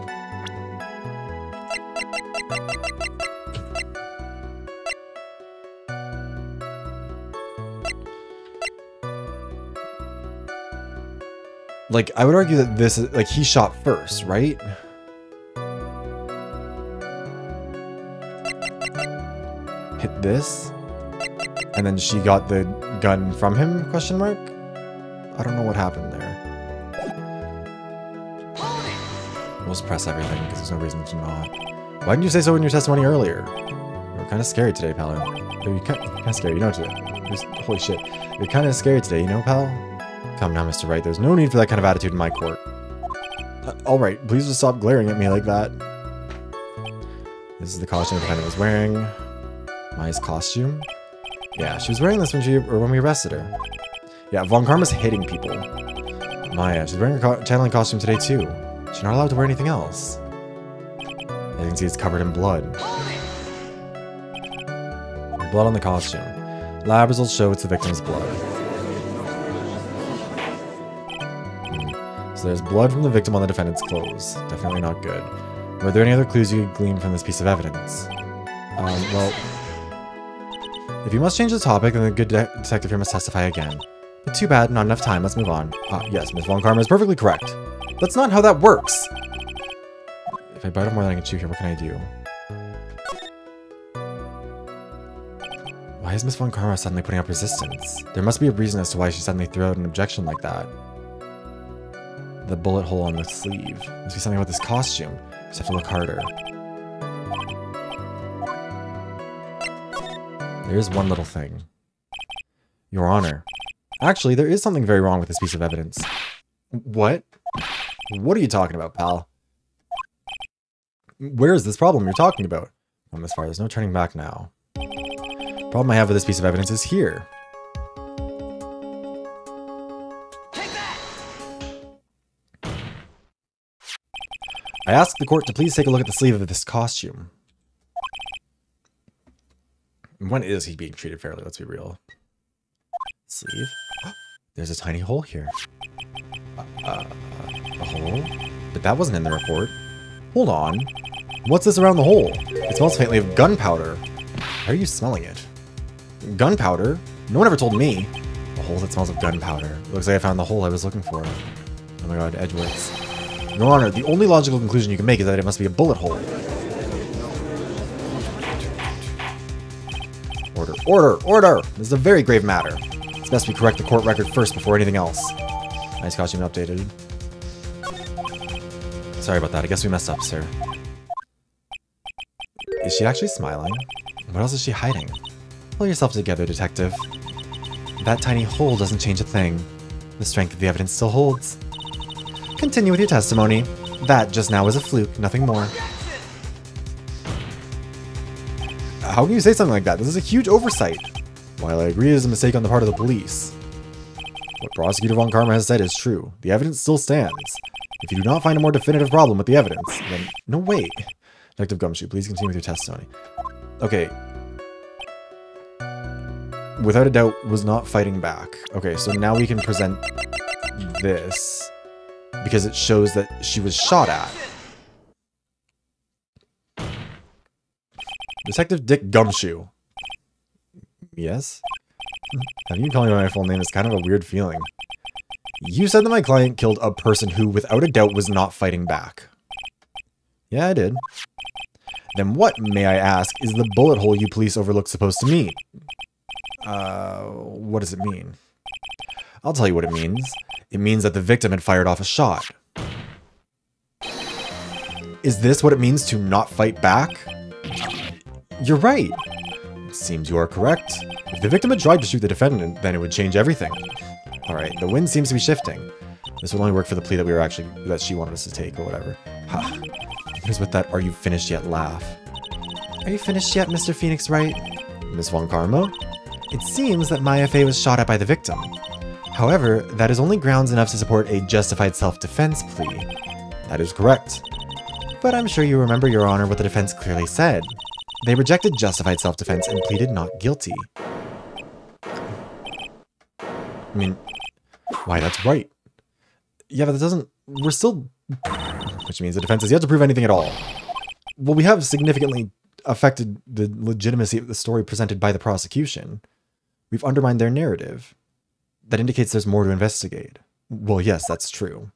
Speaker 1: Like, I would argue that this is, like, he shot first, right? Hit this? And then she got the gun from him, question mark? I don't know what happened there. We'll just press everything, because there's no reason to not. Why didn't you say so in your testimony earlier? You're kind of scary today, pal. You're kind of scary, you know, today. Holy shit. You're kind of scary today, you know, pal? Come now, Mr. Wright. There's no need for that kind of attitude in my court. Alright, please just stop glaring at me like that. This is the costume the defendant was wearing. Maya's costume? Yeah, she was wearing this when we arrested her. Yeah, Von Karma's hitting people. Maya, she's wearing her channeling costume today too. She's not allowed to wear anything else. As you can see, it's covered in blood. Blood on the costume. Lab results show it's the victim's blood. So there's blood from the victim on the defendant's clothes. Definitely not good. Were there any other clues you could glean from this piece of evidence? Well, if you must change the topic, then the good detective here must testify again. But too bad, not enough time, let's move on. Yes, Miss Von Karma is perfectly correct. That's not how that works! If I bite off more than I can chew here, what can I do? Why is Miss Von Karma suddenly putting up resistance? There must be a reason as to why she suddenly threw out an objection like that. The bullet hole on the sleeve. Must be something about this costume. Just have to look harder. There's one little thing. Your Honor. Actually, there is something very wrong with this piece of evidence. What? What are you talking about, pal? Where is this problem you're talking about? From this far, there's no turning back now. The problem I have with this piece of evidence is here. I ask the court to please take a look at the sleeve of this costume. When is he being treated fairly? Let's be real. Sleeve? There's a tiny hole here. A hole? But that wasn't in the report. Hold on. What's this around the hole? It smells faintly of gunpowder. How are you smelling it? Gunpowder? No one ever told me. A hole that smells of gunpowder. Looks like I found the hole I was looking for. Oh my god, Edgeworths. Your Honor, the only logical conclusion you can make is that it must be a bullet hole. Order, order, order! This is a very grave matter. It's best we correct the court record first before anything else. Nice costume updated. Sorry about that, I guess we messed up, sir. Is she actually smiling? What else is she hiding? Pull yourself together, detective. That tiny hole doesn't change a thing. The strength of the evidence still holds. Continue with your testimony. That just now was a fluke, nothing more. How can you say something like that? This is a huge oversight. While I agree it is a mistake on the part of the police. What Prosecutor Von Karma has said is true. The evidence still stands. If you do not find a more definitive problem with the evidence, then... No, wait. Detective Gumshoe, please continue with your testimony. Okay. Without a doubt, was not fighting back. Okay, so now we can present this. Because it shows that she was shot at. Detective Dick Gumshoe. Yes? Having you calling me by my full name is kind of a weird feeling. You said that my client killed a person who, without a doubt, was not fighting back. Yeah, I did. Then what, may I ask, is the bullet hole you police overlooked supposed to mean? What does it mean? I'll tell you what it means. It means that the victim had fired off a shot. Is this what it means to not fight back? You're right. It seems you are correct. If the victim had tried to shoot the defendant, then it would change everything. Alright, the wind seems to be shifting. This will only work for the plea that she wanted us to take, or whatever. Ha. Here's with that "are you finished yet" laugh. Are you finished yet, Mr. Phoenix Wright? Miss Von Karma? It seems that Maya Fey was shot at by the victim. However, that is only grounds enough to support a justified self-defense plea. That is correct. But I'm sure you remember, Your Honor, what the defense clearly said. They rejected justified self-defense and pleaded not guilty. I mean, why, that's right. Yeah, but that doesn't... We're still... Which means the defense has yet to prove anything at all. Well, we have significantly affected the legitimacy of the story presented by the prosecution. We've undermined their narrative. That indicates there's more to investigate. Well, yes, that's true.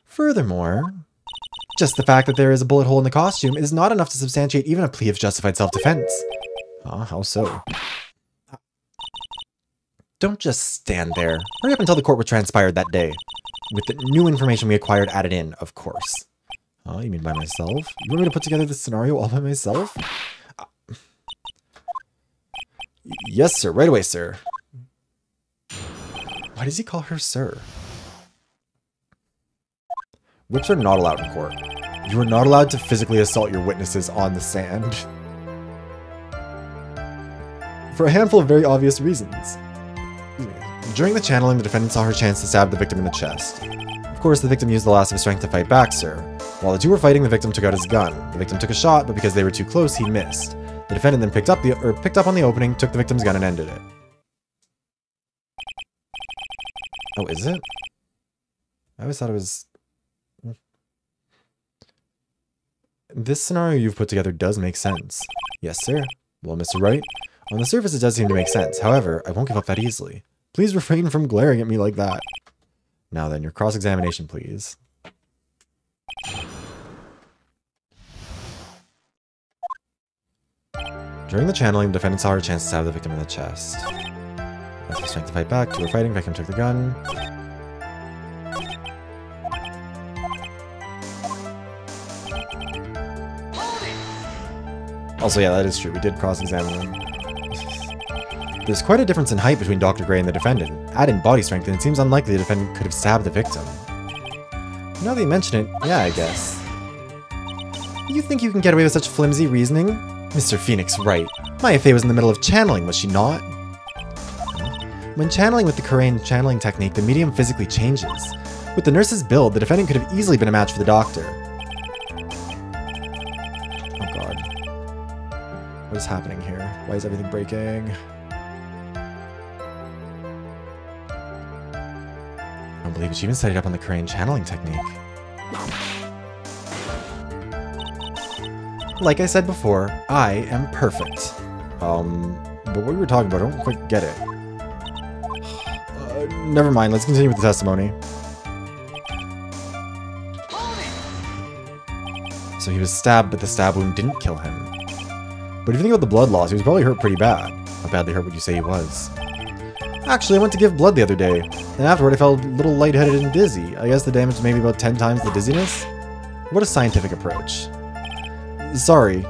Speaker 1: Furthermore, just the fact that there is a bullet hole in the costume is not enough to substantiate even a plea of justified self-defense. How so? Don't just stand there. Hurry up and tell the court what transpired that day. With the new information we acquired added in, of course. Oh, you mean by myself? You want me to put together this scenario all by myself? Yes, sir. Right away, sir. Why does he call her sir? Whips are not allowed in court. You are not allowed to physically assault your witnesses on the stand. For a handful of very obvious reasons. During the channeling, the defendant saw her chance to stab the victim in the chest. Of course, the victim used the last of his strength to fight back, sir. While the two were fighting, the victim took out his gun. The victim took a shot, but because they were too close, he missed. The defendant then picked up on the opening, took the victim's gun, and ended it. Oh, is it? I always thought it was... This scenario you've put together does make sense. Yes, sir. Well, Mr. Wright, on the surface it does seem to make sense. However, I won't give up that easily. Please refrain from glaring at me like that. Now then, your cross-examination, please. During the channeling, the defendant saw her chance to stab the victim in the chest. That's her strength to fight back. Two were fighting. Victim took the gun. Also, yeah, that is true. We did cross-examine them. There's quite a difference in height between Dr. Gray and the defendant. Add in body strength, and it seems unlikely the defendant could have stabbed the victim. Now that you mention it, yeah, I guess. You think you can get away with such flimsy reasoning? Mr. Phoenix Wright. Maya Fey was in the middle of channeling, was she not? When channeling with the Korean channeling technique, the medium physically changes. With the nurse's build, the defendant could have easily been a match for the doctor. Oh god. What is happening here? Why is everything breaking? I don't believe it. She even set it up on the Korean channeling technique. Like I said before, I am perfect. But what we were talking about, I don't quite get it. Never mind, let's continue with the testimony. So he was stabbed, but the stab wound didn't kill him. But if you think about the blood loss, he was probably hurt pretty bad. How badly hurt would you say he was? Actually, I went to give blood the other day, and afterward I felt a little lightheaded and dizzy. I guess the damage was maybe about 10 times the dizziness? What a scientific approach. Sorry.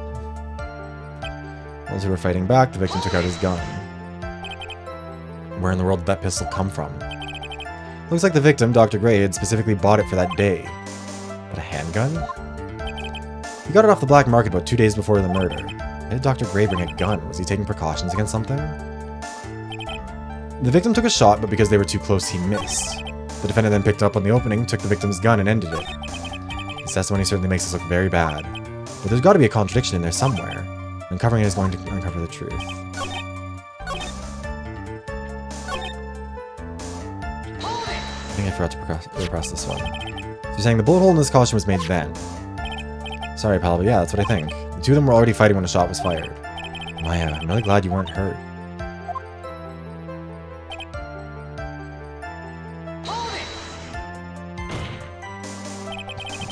Speaker 1: While they were fighting back, the victim took out his gun. Where in the world did that pistol come from? Looks like the victim, Dr. Gray, had specifically bought it for that day. But a handgun? He got it off the black market about 2 days before the murder. Why did Dr. Gray bring a gun? Was he taking precautions against something? The victim took a shot, but because they were too close, he missed. The defendant then picked up on the opening, took the victim's gun, and ended it. His testimony certainly makes us look very bad. But there's got to be a contradiction in there somewhere. Uncovering it is going to uncover the truth. I think I forgot to repress this one. So you're saying the bullet hole in this costume was made then? Sorry, pal, but yeah, that's what I think. The two of them were already fighting when a shot was fired. Maya, I'm really glad you weren't hurt.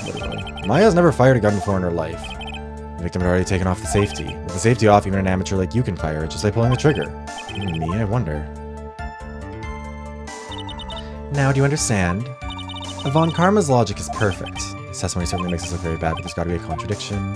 Speaker 1: Literally. Maya's never fired a gun before in her life. The victim had already taken off the safety. With the safety off, even an amateur like you can fire it, just like pulling the trigger. Me, I wonder. Now, do you understand? Von Karma's logic is perfect. His testimony certainly makes us look very bad, but there's got to be a contradiction.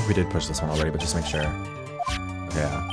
Speaker 1: think we did push this one already, but just make sure. Yeah.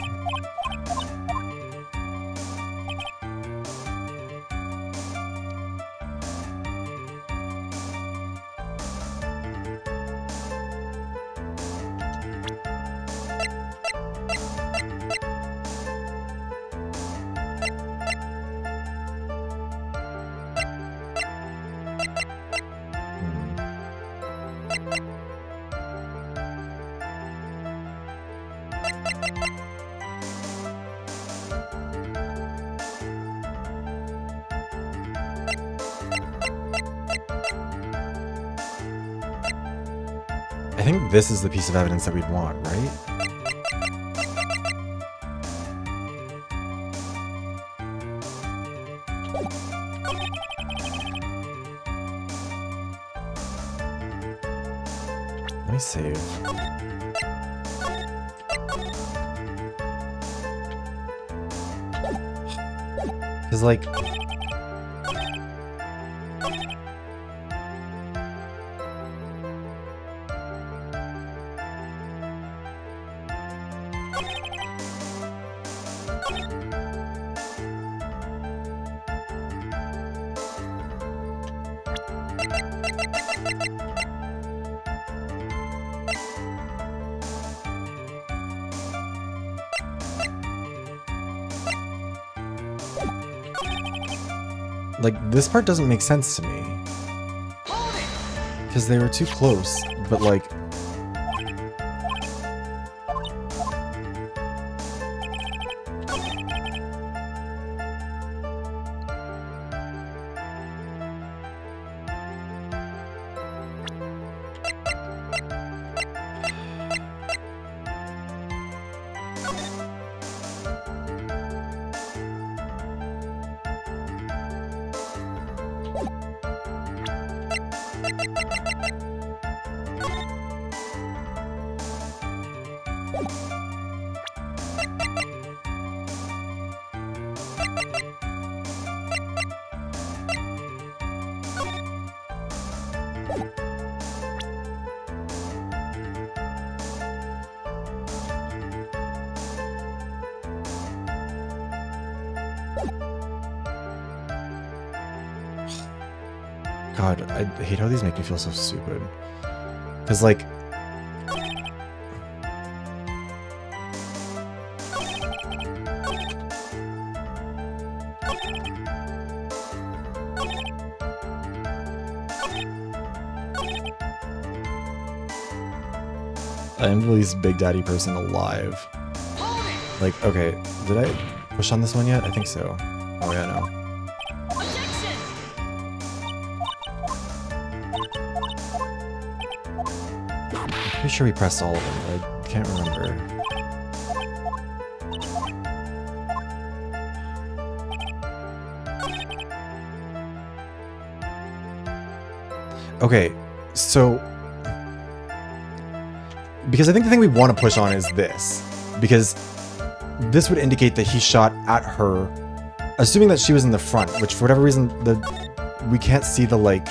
Speaker 1: I think this is the piece of evidence that we'd want, right? Let me save. Because, like... Like, this part doesn't make sense to me. Because they were too close, but like... God, I hate how these make me feel so stupid. Because, like... I am the least Big Daddy person alive. Like, okay, did I push on this one yet? I think so. Oh yeah, no. Pretty sure we pressed all of them, but I can't remember. Okay, so... Because I think the thing we want to push on is this. Because this would indicate that he shot at her, assuming that she was in the front, which for whatever reason, we can't see the, like...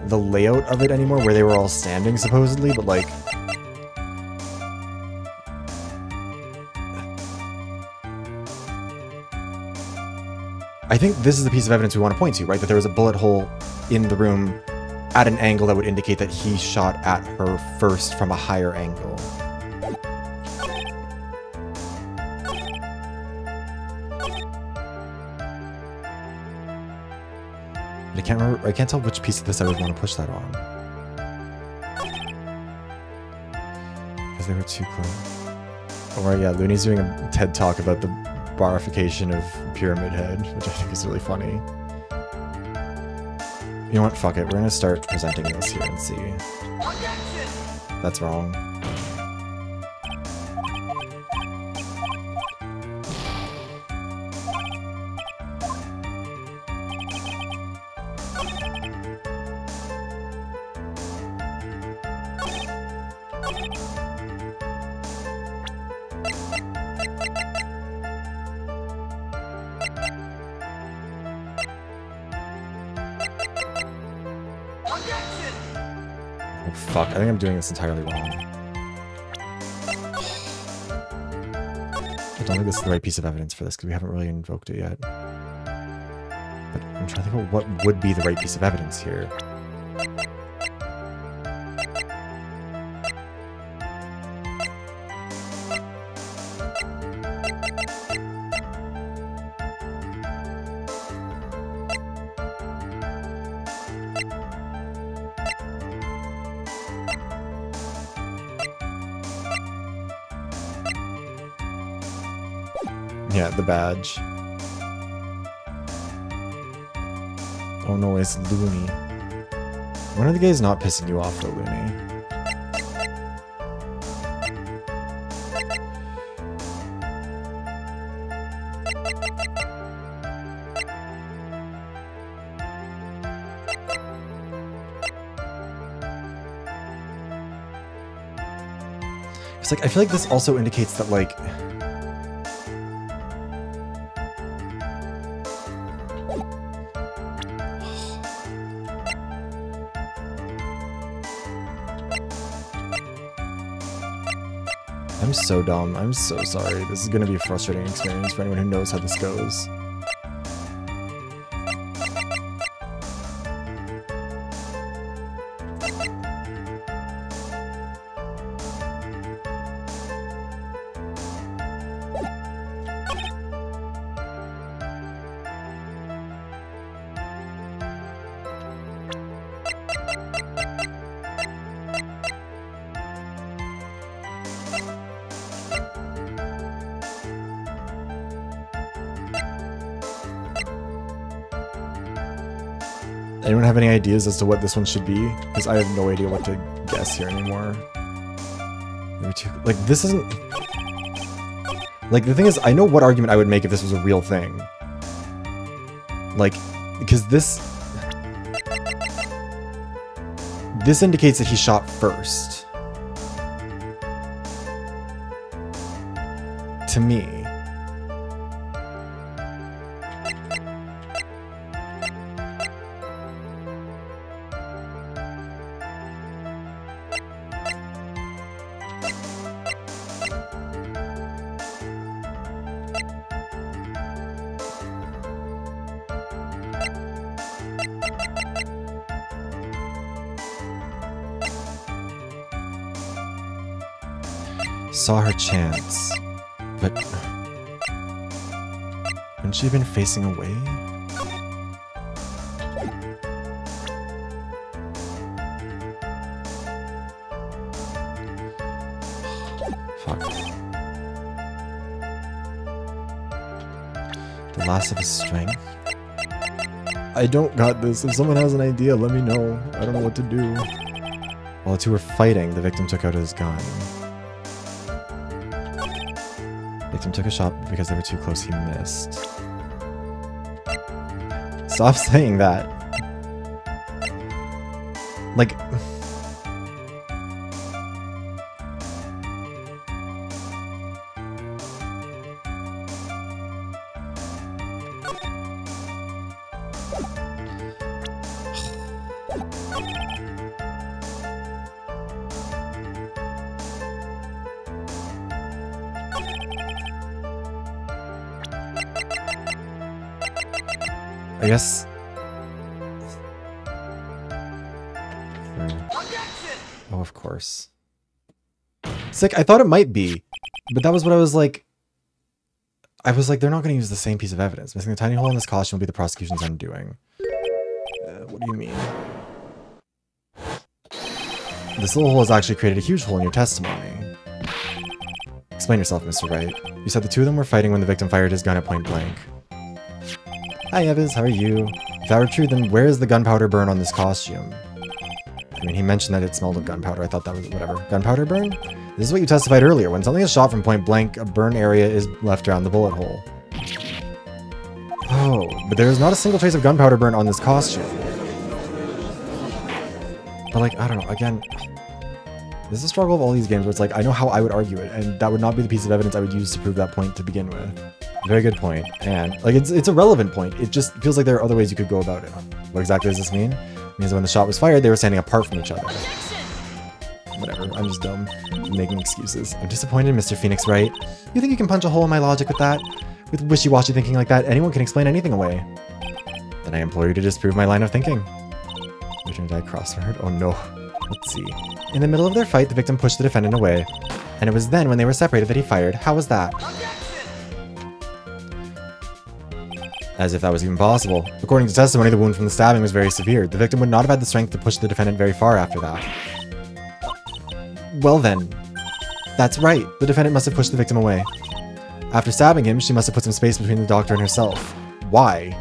Speaker 1: the layout of it anymore, where they were all standing, supposedly, but, like... I think this is the piece of evidence we want to point to, right? That there was a bullet hole in the room at an angle that would indicate that he shot at her first from a higher angle. But I can't remember, I can't tell which piece of this I would want to push that on. Because they were too close. Or yeah, Looney's doing a TED Talk about the barification of Pyramid Head, which I think is really funny. You know what, fuck it, we're gonna start presenting this here and see. That's wrong. Oh fuck, I think I'm doing this entirely wrong. don't think this is the right piece of evidence for this because we haven't really invoked it yet. But I'm trying to think about what would be the right piece of evidence here. Yeah, the badge. Oh no, it's Looney. When are the guys not pissing you off though, Looney? It's like, I feel like this also indicates that, like, I'm so dumb. I'm so sorry. This is gonna be a frustrating experience for anyone who knows how this goes. Anyone have any ideas as to what this one should be? Because I have no idea what to guess here anymore. Like, this isn't... Like, the thing is, I know what argument I would make if this was a real thing. Like, because this... This indicates that he shot first. To me. Saw her chance, but wouldn't she have been facing away? Fuck. The last of his strength? I don't got this. If someone has an idea, let me know. I don't know what to do. While the two were fighting, the victim took out his gun. Victim took a shot because they were too close, he missed. Stop saying that. Like... I guess... Oh, of course. Sick, I thought it might be. But that was what I was like... I was like, they're not going to use the same piece of evidence. Missing a tiny hole in this costume will be the prosecution's undoing. What do you mean? This little hole has actually created a huge hole in your testimony. Explain yourself, Mr. Wright. You said the two of them were fighting when the victim fired his gun at point blank. Hi, Evans, how are you? If that were true, then where is the gunpowder burn on this costume? I mean, he mentioned that it smelled of gunpowder. I thought that was whatever. Gunpowder burn? This is what you testified earlier. When something is shot from point blank, a burn area is left around the bullet hole. Oh, but there is not a single trace of gunpowder burn on this costume. But like, I don't know, again, this is a struggle of all these games where it's like, I know how I would argue it, and that would not be the piece of evidence I would use to prove that point to begin with. Very good point. And like, it's a relevant point. It just feels like there are other ways you could go about it. What exactly does this mean? It means that when the shot was fired, they were standing apart from each other. Whatever, I'm just dumb. Making excuses. I'm disappointed in Mr. Phoenix, Wright. You think you can punch a hole in my logic with that? With wishy-washy thinking like that, anyone can explain anything away. Then I implore you to disprove my line of thinking. Return to die crossword? Oh no. Let's see. In the middle of their fight, the victim pushed the defendant away. And it was then, when they were separated, that he fired. How was that? As if that was even possible. According to testimony, the wound from the stabbing was very severe. The victim would not have had the strength to push the defendant very far after that. Well then. That's right. The defendant must have pushed the victim away. After stabbing him, she must have put some space between the doctor and herself. Why?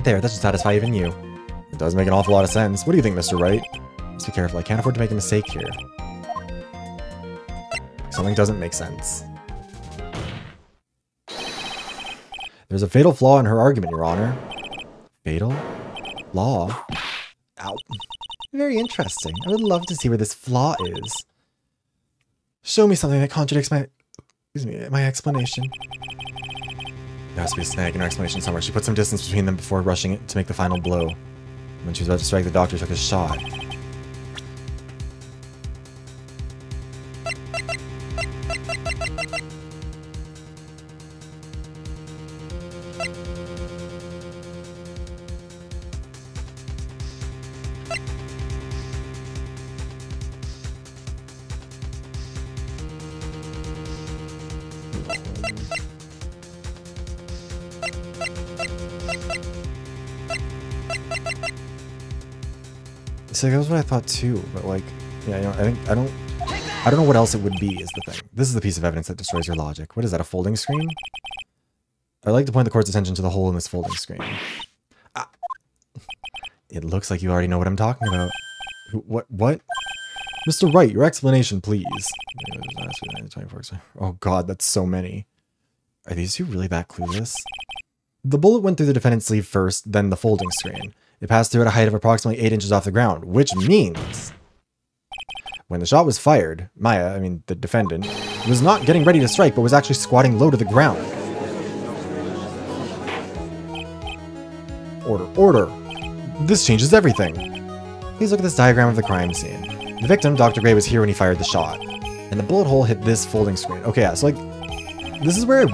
Speaker 1: There, that should satisfy even you. It does make an awful lot of sense. What do you think, Mr. Wright? Just be careful, I can't afford to make a mistake here. Something doesn't make sense. There's a fatal flaw in her argument, Your Honor. Fatal? Law? Ow. Very interesting. I would love to see where this flaw is. Show me something that contradicts my explanation. There has to be a snag in her explanation somewhere. She put some distance between them before rushing it to make the final blow. When she was about to strike, the doctor took a shot. So that was what I thought too, but like, yeah, you know, I don't know what else it would be is the thing. This is the piece of evidence that destroys your logic. What is that, a folding screen? I'd like to point the court's attention to the hole in this folding screen. Ah. It looks like you already know what I'm talking about. What? Mr. Wright, your explanation, please. Oh god, that's so many. Are these two really that clueless? The bullet went through the defendant's sleeve first, then the folding screen. It passed through at a height of approximately 8 inches off the ground, which means when the shot was fired, Maya, I mean the defendant, was not getting ready to strike, but was actually squatting low to the ground. Order. This changes everything. Please look at this diagram of the crime scene. The victim, Dr. Gray, was here when he fired the shot, and the bullet hole hit this folding screen. Okay, yeah, so like, this is where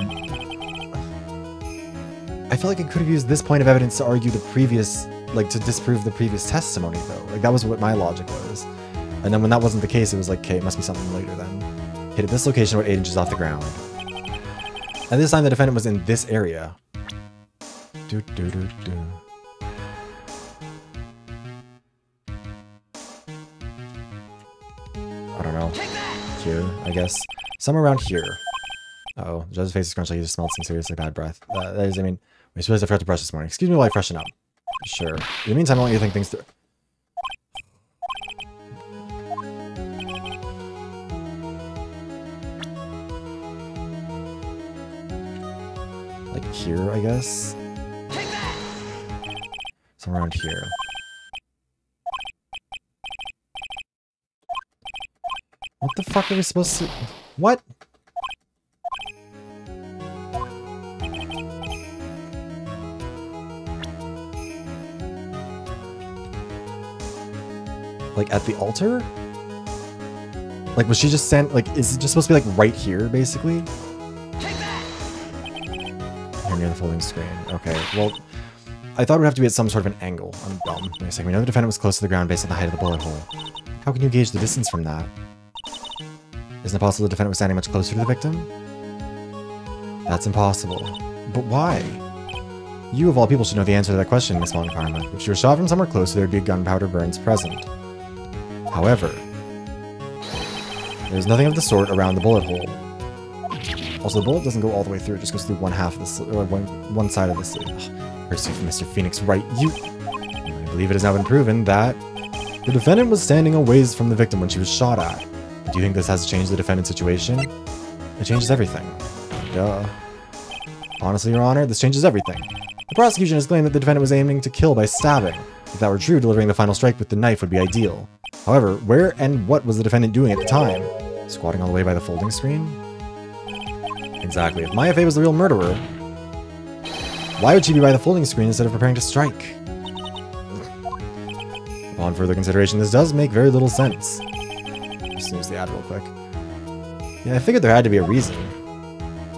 Speaker 1: I feel like I could have used this point of evidence to argue the previous, like, to disprove the previous testimony, though. Like, that was what my logic was. And then when that wasn't the case, it was like, okay, it must be something later then. Hit at this location about 8 inches off the ground. And this time the defendant was in this area. I don't know. Here, I guess. Somewhere around here. Uh-oh, the judge's face is crunched like he just smelled some seriously bad breath. That is, I mean, we supposed I forgot to brush this morning. Excuse me while I freshen up. Sure. In the meantime, I want you to think things through. Like here, I guess? Somewhere around here. What the fuck are we supposed to... What? Like at the altar? Like was she just sent, like is it just supposed to be like right here basically? Here near the folding screen. Okay, well I thought it would have to be at some sort of an angle. I'm dumb. Wait a second, we know the defendant was close to the ground based on the height of the bullet hole. How can you gauge the distance from that? Isn't it possible the defendant was standing much closer to the victim? That's impossible. But why? You of all people should know the answer to that question, Miss Monkarma. If she were shot from somewhere closer, there'd be gunpowder burns present. However, there's nothing of the sort around the bullet hole. Also, the bullet doesn't go all the way through, it just goes through one half of the sleeve, or one side of the sleeve. Curse you, Mr. Phoenix, Wright, you... I believe it has now been proven that the defendant was standing a ways from the victim when she was shot at. Do you think this has changed the defendant's situation? It changes everything. Duh. Honestly, Your Honor, this changes everything. The prosecution has claimed that the defendant was aiming to kill by stabbing. If that were true, delivering the final strike with the knife would be ideal. However, where and what was the defendant doing at the time? Squatting all the way by the folding screen? Exactly. If Maya Fey was the real murderer, why would she be by the folding screen instead of preparing to strike? On further consideration, this does make very little sense. Just snooze the ad real quick. Yeah, I figured there had to be a reason.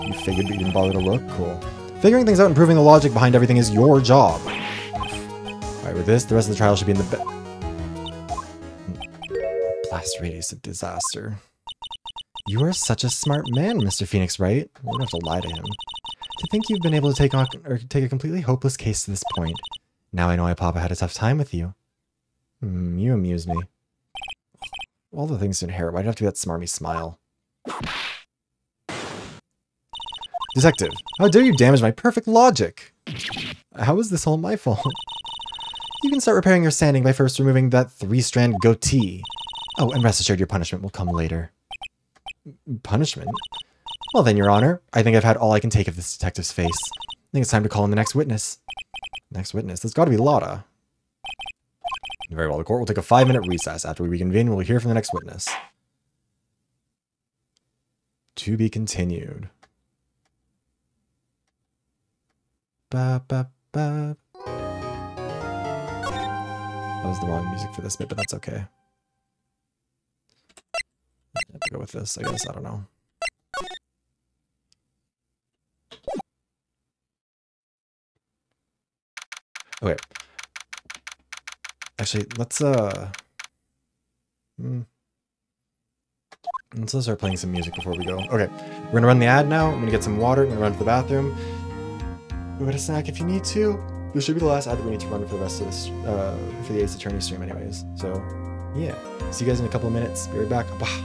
Speaker 1: You figured but you didn't bother to look? Cool. Figuring things out and proving the logic behind everything is your job. Alright, with this, the rest of the trial should be in the blast radius of disaster. You are such a smart man, Mr. Phoenix Wright. You don't have to lie to him. To think you've been able to take a completely hopeless case to this point. Now I know why Papa had a tough time with you. You amuse me. All the things to inherit, why do you have to do that smarmy smile? Detective, how dare you damage my perfect logic? How is this all my fault? You can start repairing your standing by first removing that 3-strand goatee. Oh, and rest assured your punishment will come later. Punishment? Well then, Your Honor, I think I've had all I can take of this detective's face. I think it's time to call in the next witness. Next witness? That's gotta be Lotta. Very well, the court will take a 5-minute recess. After we reconvene, we'll hear from the next witness. To be continued. Ba, ba, ba. That was the wrong music for this bit, but that's okay. I have to go with this, I guess. I don't know. Okay. Actually, let's start playing some music before we go. Okay, we're gonna run the ad now. I'm gonna get some water. I'm gonna run to the bathroom. Go get a snack if you need to. This should be the last ad that we need to run for the rest of this, for the Ace Attorney stream anyways. So, yeah. See you guys in a couple of minutes. Be right back. Bye.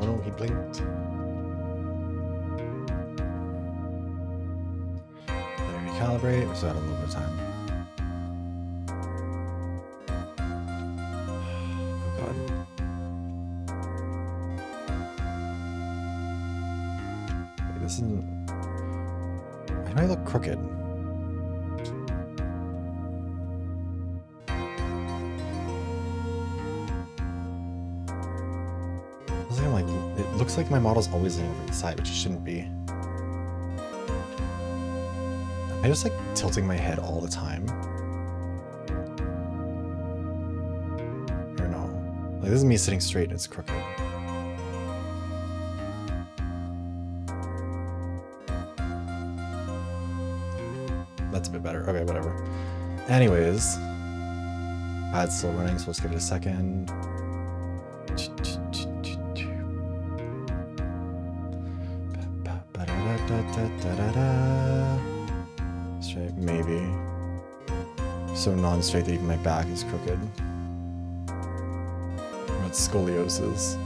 Speaker 1: Oh no, he blinked. Let me recalibrate, so I had a little bit of time. Oh god. Wait, this isn't... Why do I look crooked? It looks like my model's always leaning over the side, which it shouldn't be. Am I just like tilting my head all the time? Or no? Like this is me sitting straight and it's crooked. That's a bit better. Okay, whatever. Anyways. Ad's still running, so let's give it a second. Straight, maybe. So non-straight that even my back is crooked. it's scoliosis.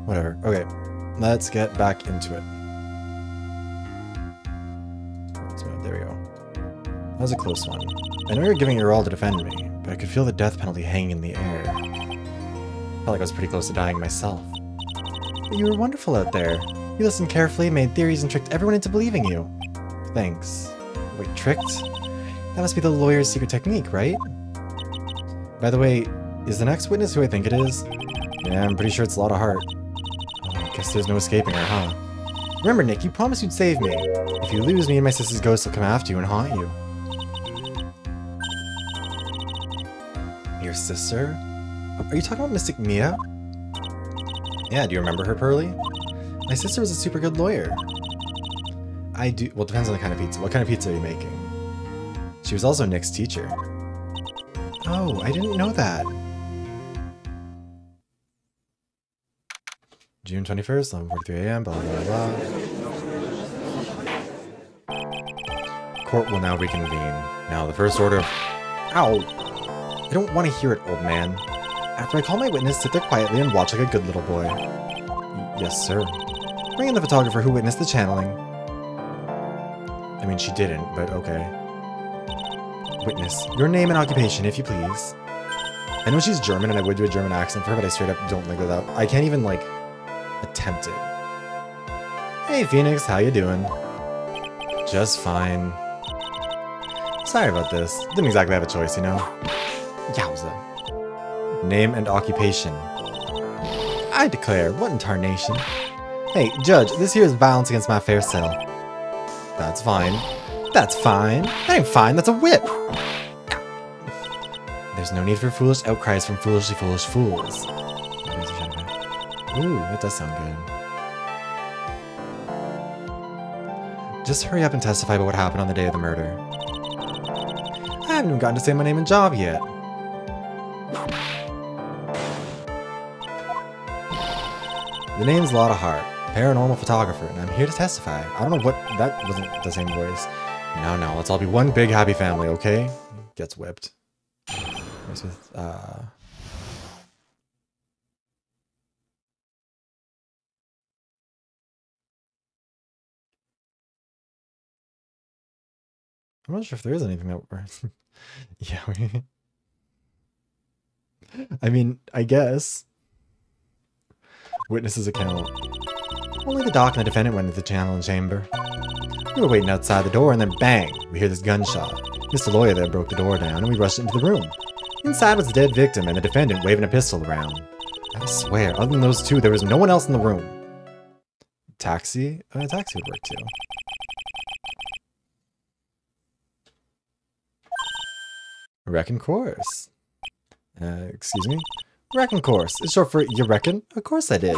Speaker 1: Whatever. Okay, let's get back into it. There we go. That was a close one. I know you're giving your all to defend me, but I could feel the death penalty hanging in the air. Felt like I was pretty close to dying myself. But you were wonderful out there. You listened carefully, made theories, and tricked everyone into believing you. Thanks. Wait, tricked? That must be the lawyer's secret technique, right? By the way, is the next witness who I think it is? Yeah, I'm pretty sure it's Lotta Hart. Oh, I guess there's no escaping her, huh? Remember, Nick, you promised you'd save me. If you lose, me and my sister's ghost will come after you and haunt you. Your sister? Are you talking about Mystic Mia? Yeah, do you remember her, Pearly? My sister was a super good lawyer. I do. Well, it depends on the kind of pizza. What kind of pizza are you making? She was also Nick's teacher. Oh, I didn't know that. June 21st, 11:43 a.m., blah, blah, blah. Court will now reconvene. Now, the first order of... Ow! I don't want to hear it, old man. After I call my witness, sit there quietly and watch like a good little boy. Yes, sir. Bring in the photographer who witnessed the channeling. I mean, she didn't, but okay. Witness, your name and occupation, if you please. I know she's German, and I would do a German accent for her, but I straight up don't think of that. I can't even, like, attempt it. Hey, Phoenix, how you doing? Just fine. Sorry about this. Didn't exactly have a choice, you know? Yowza. Name and occupation. I declare, what in tarnation? Hey, Judge, this here is violence against my fair self. That's fine. That's fine. That ain't fine, that's a whip! There's no need for foolish outcries from foolishly foolish fools. Ooh, that does sound good. Just hurry up and testify about what happened on the day of the murder. I haven't even gotten to say my name and job yet. The name's Lotta Hart, paranormal photographer, and I'm here to testify. I don't know what... That wasn't the same voice. No, let's all be one big happy family, okay? Gets whipped. With, I'm not sure if there is anything that we're... Yeah, I mean, I guess. Witness's account. Only the doc and the defendant went into the channeling chamber. We were waiting outside the door, and then bang! We hear this gunshot. Mr. Lawyer there broke the door down, and we rushed into the room. Inside was the dead victim and the defendant waving a pistol around. I swear, other than those two, there was no one else in the room. Taxi? A taxi would work too. Reckon course. Excuse me? Reckon course. It's short for you reckon? Of course I did.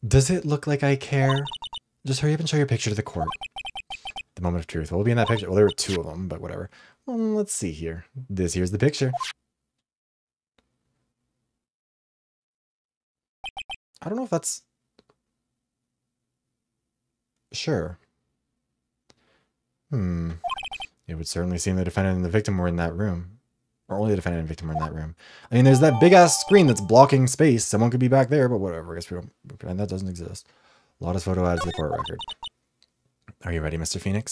Speaker 1: Does it look like I care? Just hurry up and show your picture to the court. The moment of truth. What will be in that picture? Well, there were two of them, but whatever. Well, let's see here. This here's the picture. I don't know if that's... Sure. It would certainly seem the defendant and the victim were in that room. Or only the defendant and victim were in that room. I mean, there's that big-ass screen that's blocking space. Someone could be back there, but whatever. I guess we don't... And that doesn't exist. Lotta's photo adds to the court record. Are you ready, Mr. Phoenix?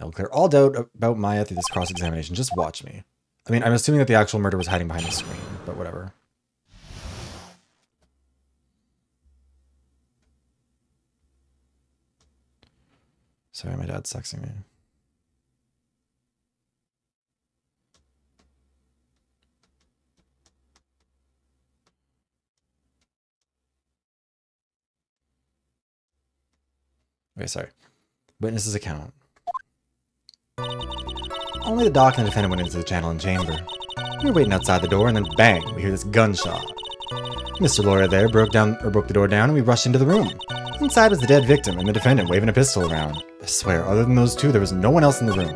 Speaker 1: I will clear all doubt about Maya through this cross-examination. Just watch me. I mean, I'm assuming that the actual murder was hiding behind the screen, but whatever. Sorry, my dad's texting me. Okay, sorry. Witness's account. Only the doc and the defendant went into the channeling chamber. We were waiting outside the door, and then bang, we hear this gunshot. Mr. Lawyer there broke the door down, and we rushed into the room. Inside was the dead victim and the defendant waving a pistol around. I swear, other than those two, there was no one else in the room.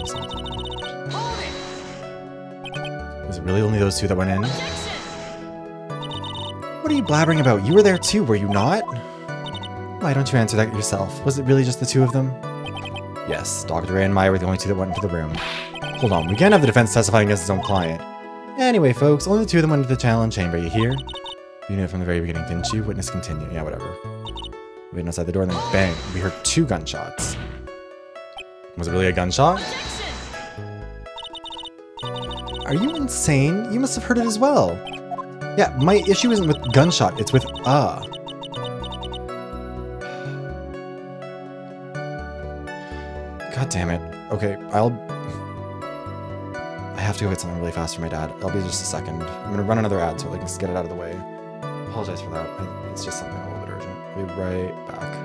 Speaker 1: just was it really only those two that went in? What are you blabbering about? You were there too, were you not? Why don't you answer that yourself? Was it really just the two of them? Yes, Dr. Ray and Maya were the only two that went into the room. Hold on, we can't have the defense testifying against his own client. Anyway, folks, only the two of them went into the challenge chamber, you hear? You knew it from the very beginning, didn't you? Witness continue. Yeah, whatever. We waited outside the door and then bang, we heard 2 gunshots. Was it really a gunshot? Are you insane? You must have heard it as well. Yeah, my issue isn't with gunshot, it's with God damn it. Okay, I have to go get something really fast for my dad. I'll be just a second. I'm gonna run another ad so I can just get it out of the way. Apologize for that. It's just something a little bit urgent. I'll be right back.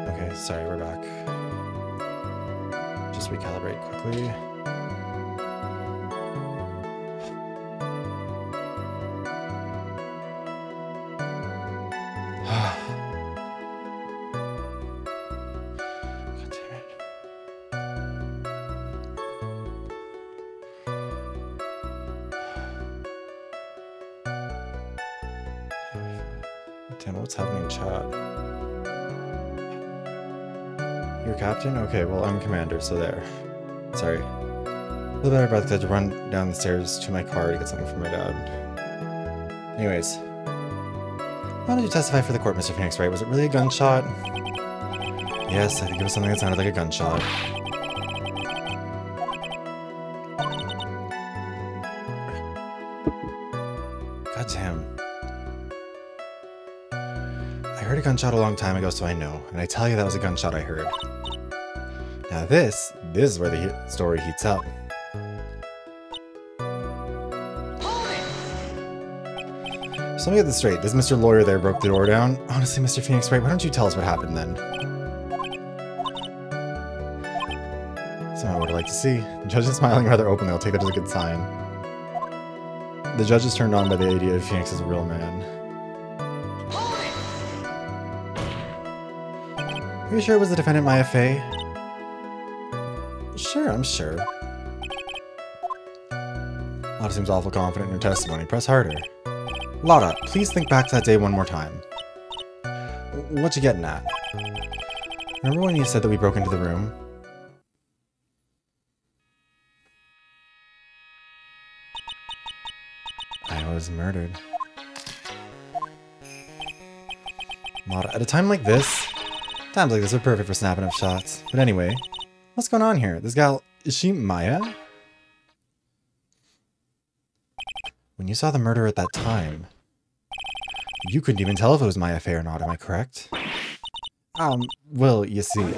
Speaker 1: Okay, sorry, we're back. Just recalibrate quickly. God damn it. Damn, what's happening in chat? You're captain? Okay, well, I'm commander, so there. Sorry. A little better about because I had to run down the stairs to my car to get something from my dad. Anyways. Why did you testify for the court, Mr. Phoenix Wright? Was it really a gunshot? Yes, I think it was something that sounded like a gunshot. God damn. I heard heard a gunshot a long time ago, so I know. And I tell you that was a gunshot I heard. Now this is where the story heats up. So let me get this straight. This Mr. Lawyer there broke the door down. Honestly, Mr. Phoenix Wright, why don't you tell us what happened then? Something I would like to see. The judge is smiling rather openly. I'll take that as a good sign. The judge is turned on by the idea of Phoenix as a real man. Are you sure it was the defendant, Maya Fey? Sure, I'm sure. Lotta seems awful confident in her testimony. Press harder. Lotta, please think back to that day one more time. What you getting at? Remember when you said that we broke into the room? I was murdered. Lotta, at a time like this, times like this are perfect for snapping up shots. But anyway, what's going on here? This gal, is she Maya? When you saw the murder at that time, you couldn't even tell if it was Maya Fey or not, am I correct? Well, you see.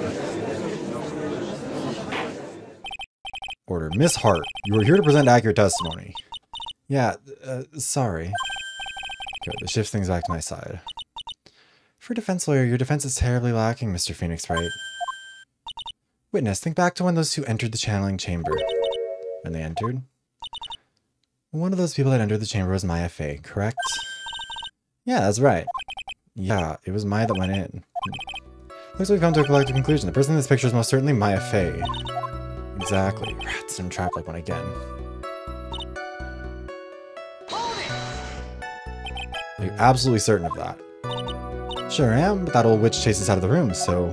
Speaker 1: Order. Miss Hart, you are here to present accurate testimony. Yeah, sorry. Good, this shifts things back to my side. For a defense lawyer, your defense is terribly lacking, Mr. Phoenix Wright. Witness, think back to when those two entered the channeling chamber. When they entered? One of those people that entered the chamber was Maya Fey, correct? Yeah, that's right. Yeah, it was Maya that went in. Looks like we've come to a collective conclusion. The person in this picture is most certainly Maya Fey. Exactly. Rats, I'm trapped like one again. Are you absolutely certain of that? Sure am, but that old witch chased us out of the room, so...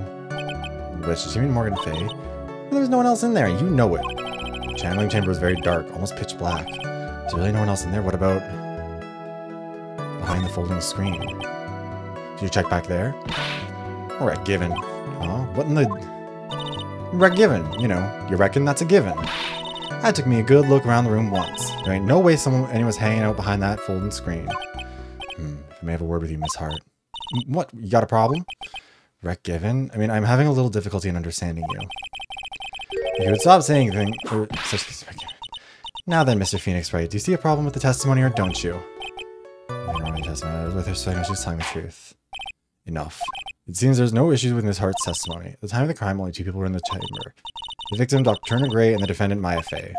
Speaker 1: Witch, does she mean Morgan Fey? Well, there was no one else in there, you know it. The channeling chamber was very dark, almost pitch black. There's really no one else in there. What about... behind the folding screen? Did you check back there? Alright, given. Huh? What in the... Right, given. You know, you reckon that's a given. That took me a good look around the room once. There ain't no way anyone's hanging out behind that folding screen. If I may have a word with you, Miss Hart. What? You got a problem? Wreck given? I mean, I'm having a little difficulty in understanding you. If you would stop saying things... Now then, Mr. Phoenix Wright, do you see a problem with the testimony or don't you? I was with her, so I know she's telling the truth. Enough. It seems there's no issues with Miss Hart's testimony. At the time of the crime, only two people were in the chamber. The victim, Dr. Turner Gray, and the defendant, Maya Fey.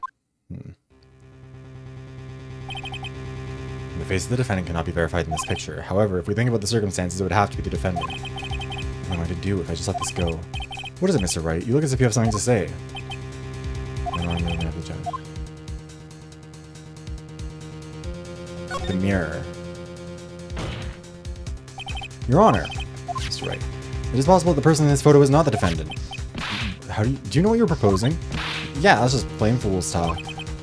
Speaker 1: The face of the defendant cannot be verified in this picture. However, if we think about the circumstances, it would have to be the defendant. What am I to do if I just let this go? What is it, Mr. Wright? You look as if you have something to say. The mirror. Your Honor, Mr. Wright, it is possible that the person in this photo is not the defendant. How do you know what you're proposing? Yeah, that's just plain fool's talk.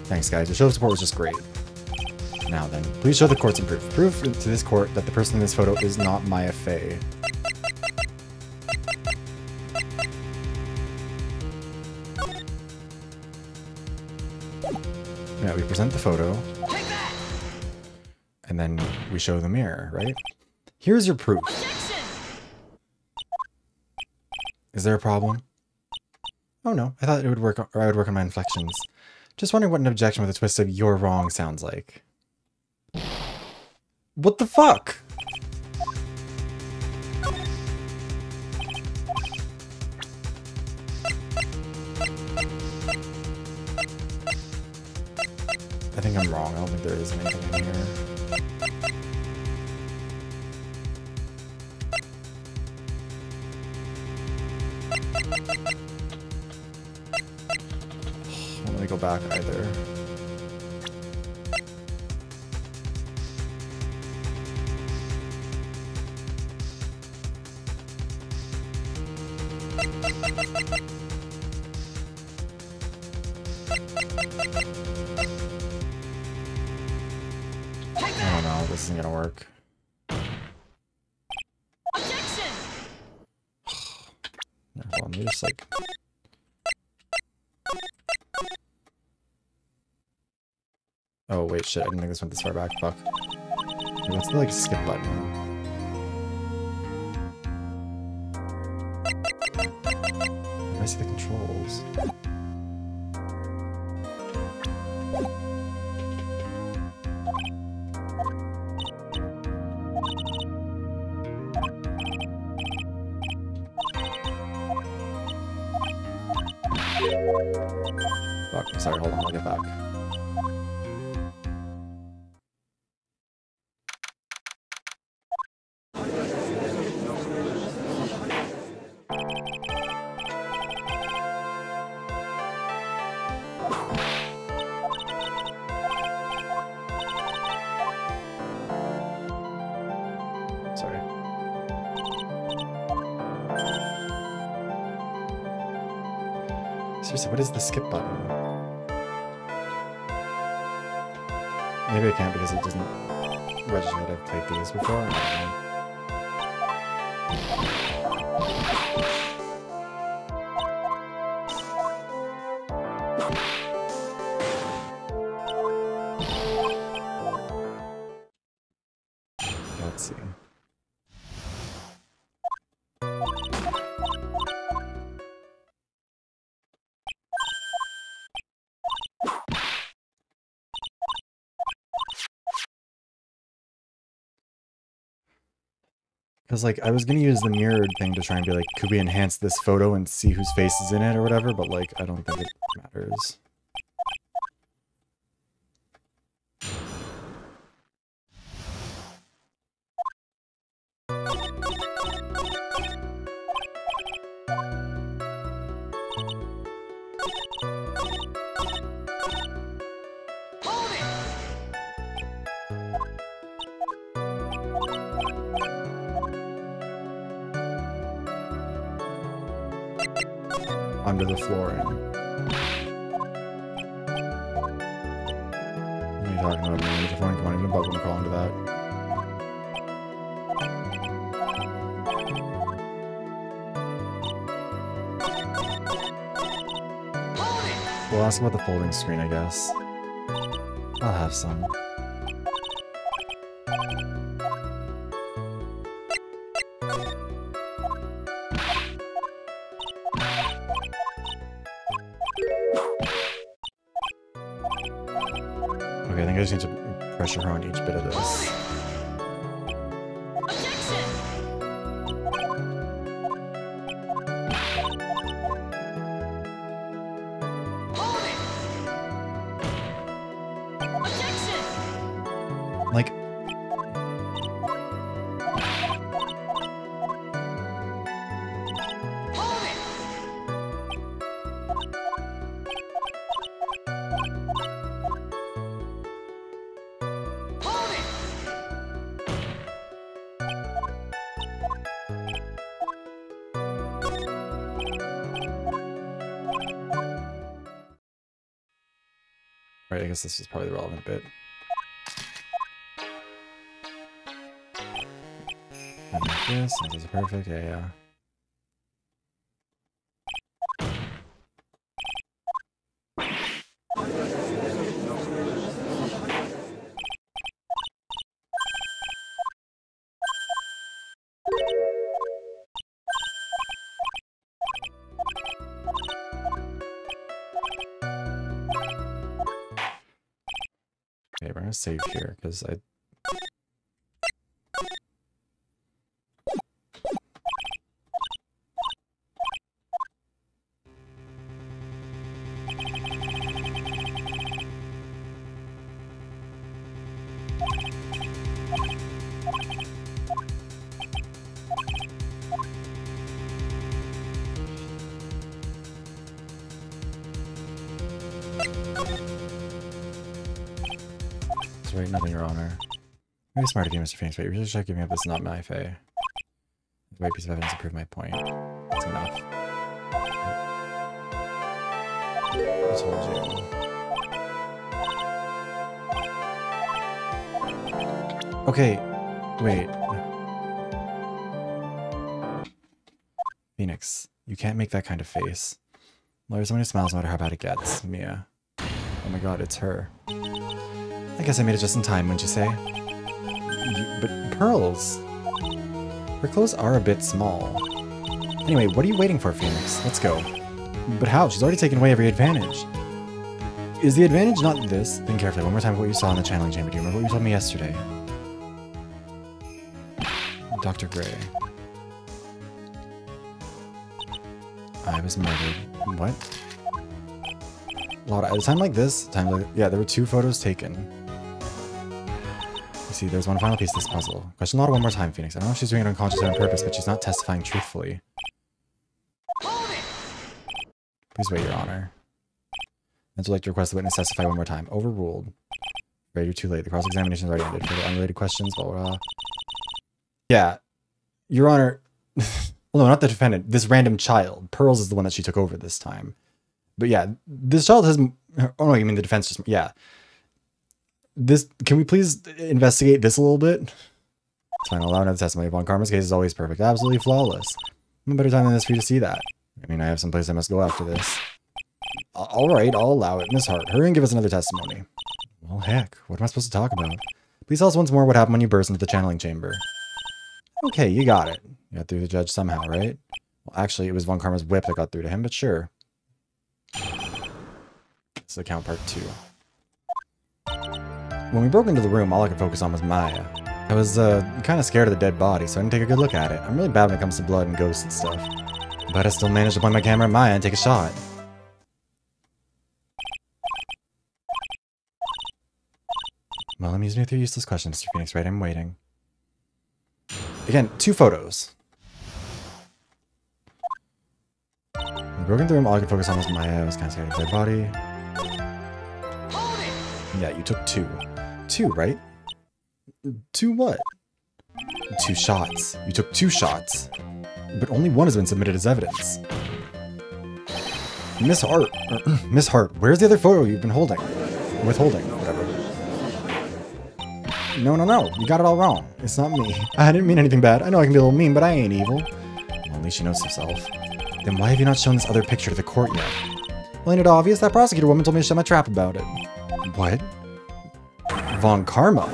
Speaker 1: Thanks, guys. Your show of support was just great. Now then, please show the court some proof. Proof to this court that the person in this photo is not Maya Fey. Yeah, we present the photo. And then we show the mirror, right? Here's your proof. Objection! Is there a problem? Oh no, I thought it would work, or I would work on my inflections. Just wondering what an objection with a twist of "you're wrong" sounds like. What the fuck? I think I'm wrong. I don't think there is anything in here. Let me go back either. Oh no, this isn't gonna work. Objection! Hold on, let me just like... Oh wait, shit, I didn't think this went this far back, fuck. What's the like skip button? see the controls. Fuck, sorry, hold on, I'll get back. Sorry. Seriously, what is the skip button? Maybe I can't because it doesn't register that I've played these before. I don't know. Let's see. Because, like, I was going to use the mirrored thing to try and be like, could we enhance this photo and see whose face is in it or whatever, but, like, I don't think it matters. Under the flooring. What are you talking about, man? Your phone come on, even above when call into that. We'll ask about the folding screen, I guess. I'll have some. Okay, I think I just need to pressure her on each bit of this. Like, right, I guess this is probably the relevant bit. And like this, and this is perfect, yeah. Okay, we're gonna save here, because I... That's right, nothing, Your Honor. Very smart of you, Mr. Phoenix, but you really should give me up this not my fay. The right piece of evidence to prove my point. That's enough. I told you. Okay, wait. Phoenix, you can't make that kind of face. Lawyer's someone who smiles no matter how bad it gets. Mia. Oh my god, it's her. I guess I made it just in time, wouldn't you say? But pearls! Her clothes are a bit small. Anyway, what are you waiting for, Phoenix? Let's go. But how? She's already taken away every advantage. Is the advantage not this? Think carefully. One more time what you saw in the channeling chamber. Do you remember what you told me yesterday? Dr. Gray. I was murdered. What? Laura, at a time like this, yeah, there were 2 photos taken. You see, there's one final piece to this puzzle. Question Laura one more time, Phoenix. I don't know if she's doing it unconsciously on purpose, but she's not testifying truthfully. Please wait, Your Honor. I'd like to request the witness testify one more time. Overruled. Right, you're too late. The cross-examination is already ended. For the unrelated questions, blah, blah, blah. Yeah. Your Honor... Well, no, not the defendant. This random child. Pearls is the one that she took over this time. But yeah, this child has... Oh no, you mean the defense just... Yeah. This... Can we please investigate this a little bit? It's fine. I'll allow another testimony. Von Karma's case is always perfect. Absolutely flawless. No better time than this for you to see that. I mean, I have some place I must go after this. Alright, I'll allow it. Miss Hart, hurry and give us another testimony. Well, heck. What am I supposed to talk about? Please tell us once more what happened when you burst into the channeling chamber. Okay, you got it. You got through the judge somehow, right? Well, actually, it was Von Karma's whip that got through to him, but sure. This is account part 2. When we broke into the room, all I could focus on was Maya. I was, kind of scared of the dead body, so I didn't take a good look at it. I'm really bad when it comes to blood and ghosts and stuff. But I still managed to point my camera at Maya and take a shot. Well, amuse me with your useless questions, Mr. Phoenix, right? I'm waiting. Again, 2 photos. When we broke into the room, all I could focus on was Maya. I was kind of scared of the dead body. Yeah, you took 2. 2, right? 2 what? 2 shots. You took 2 shots. But only one has been submitted as evidence. Miss Hart. Miss Hart, where's the other photo you've been holding? Withholding, whatever. No. You got it all wrong. It's not me. I didn't mean anything bad. I know I can be a little mean, but I ain't evil. Well, at least she knows herself. Then why have you not shown this other picture to the court yet? Well, ain't it obvious? That prosecutor woman told me to shut my trap about it. What? Von Karma?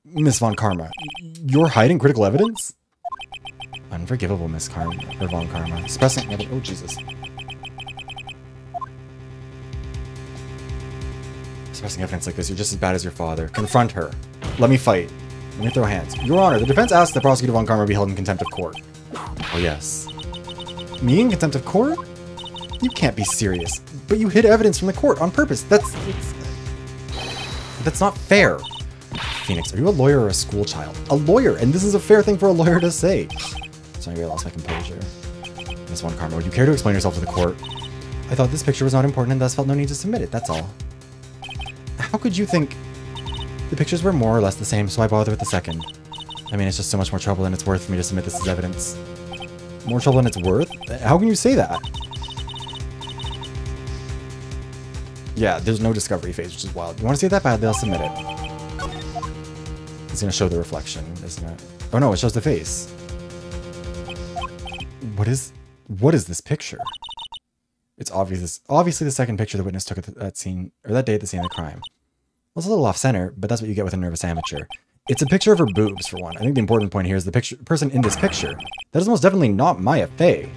Speaker 1: Miss Von Karma, you're hiding critical evidence? Unforgivable, Miss Karma, or Von Karma. Suppressing evidence. Oh, Jesus. Suppressing evidence like this, you're just as bad as your father. Confront her. Let me fight. Let me throw hands. Your Honor, the defense asks that Prosecutor Von Karma be held in contempt of court. Oh, yes. Me in contempt of court? You can't be serious. But you hid evidence from the court on purpose. That's not fair. Phoenix, are you a lawyer or a school child? A lawyer, and this is a fair thing for a lawyer to say. So anyway, I lost my composure. Miss Von Karma, would you care to explain yourself to the court? I thought this picture was not important and thus felt no need to submit it, that's all. How could you think... The pictures were more or less the same, so I bothered with the second. I mean, it's just so much more trouble than it's worth for me to submit this as evidence. More trouble than it's worth? How can you say that? Yeah, there's no discovery phase, which is wild. You want to see it that bad, they'll submit it. It's going to show the reflection, isn't it? Oh no, it shows the face. What is this picture? It's obviously the second picture the witness took at that scene, or that day at the scene of the crime. Well, it's a little off-center, but that's what you get with a nervous amateur. It's a picture of her boobs, for one. I think the important point here is the person in this picture. That is most definitely not Maya Fey.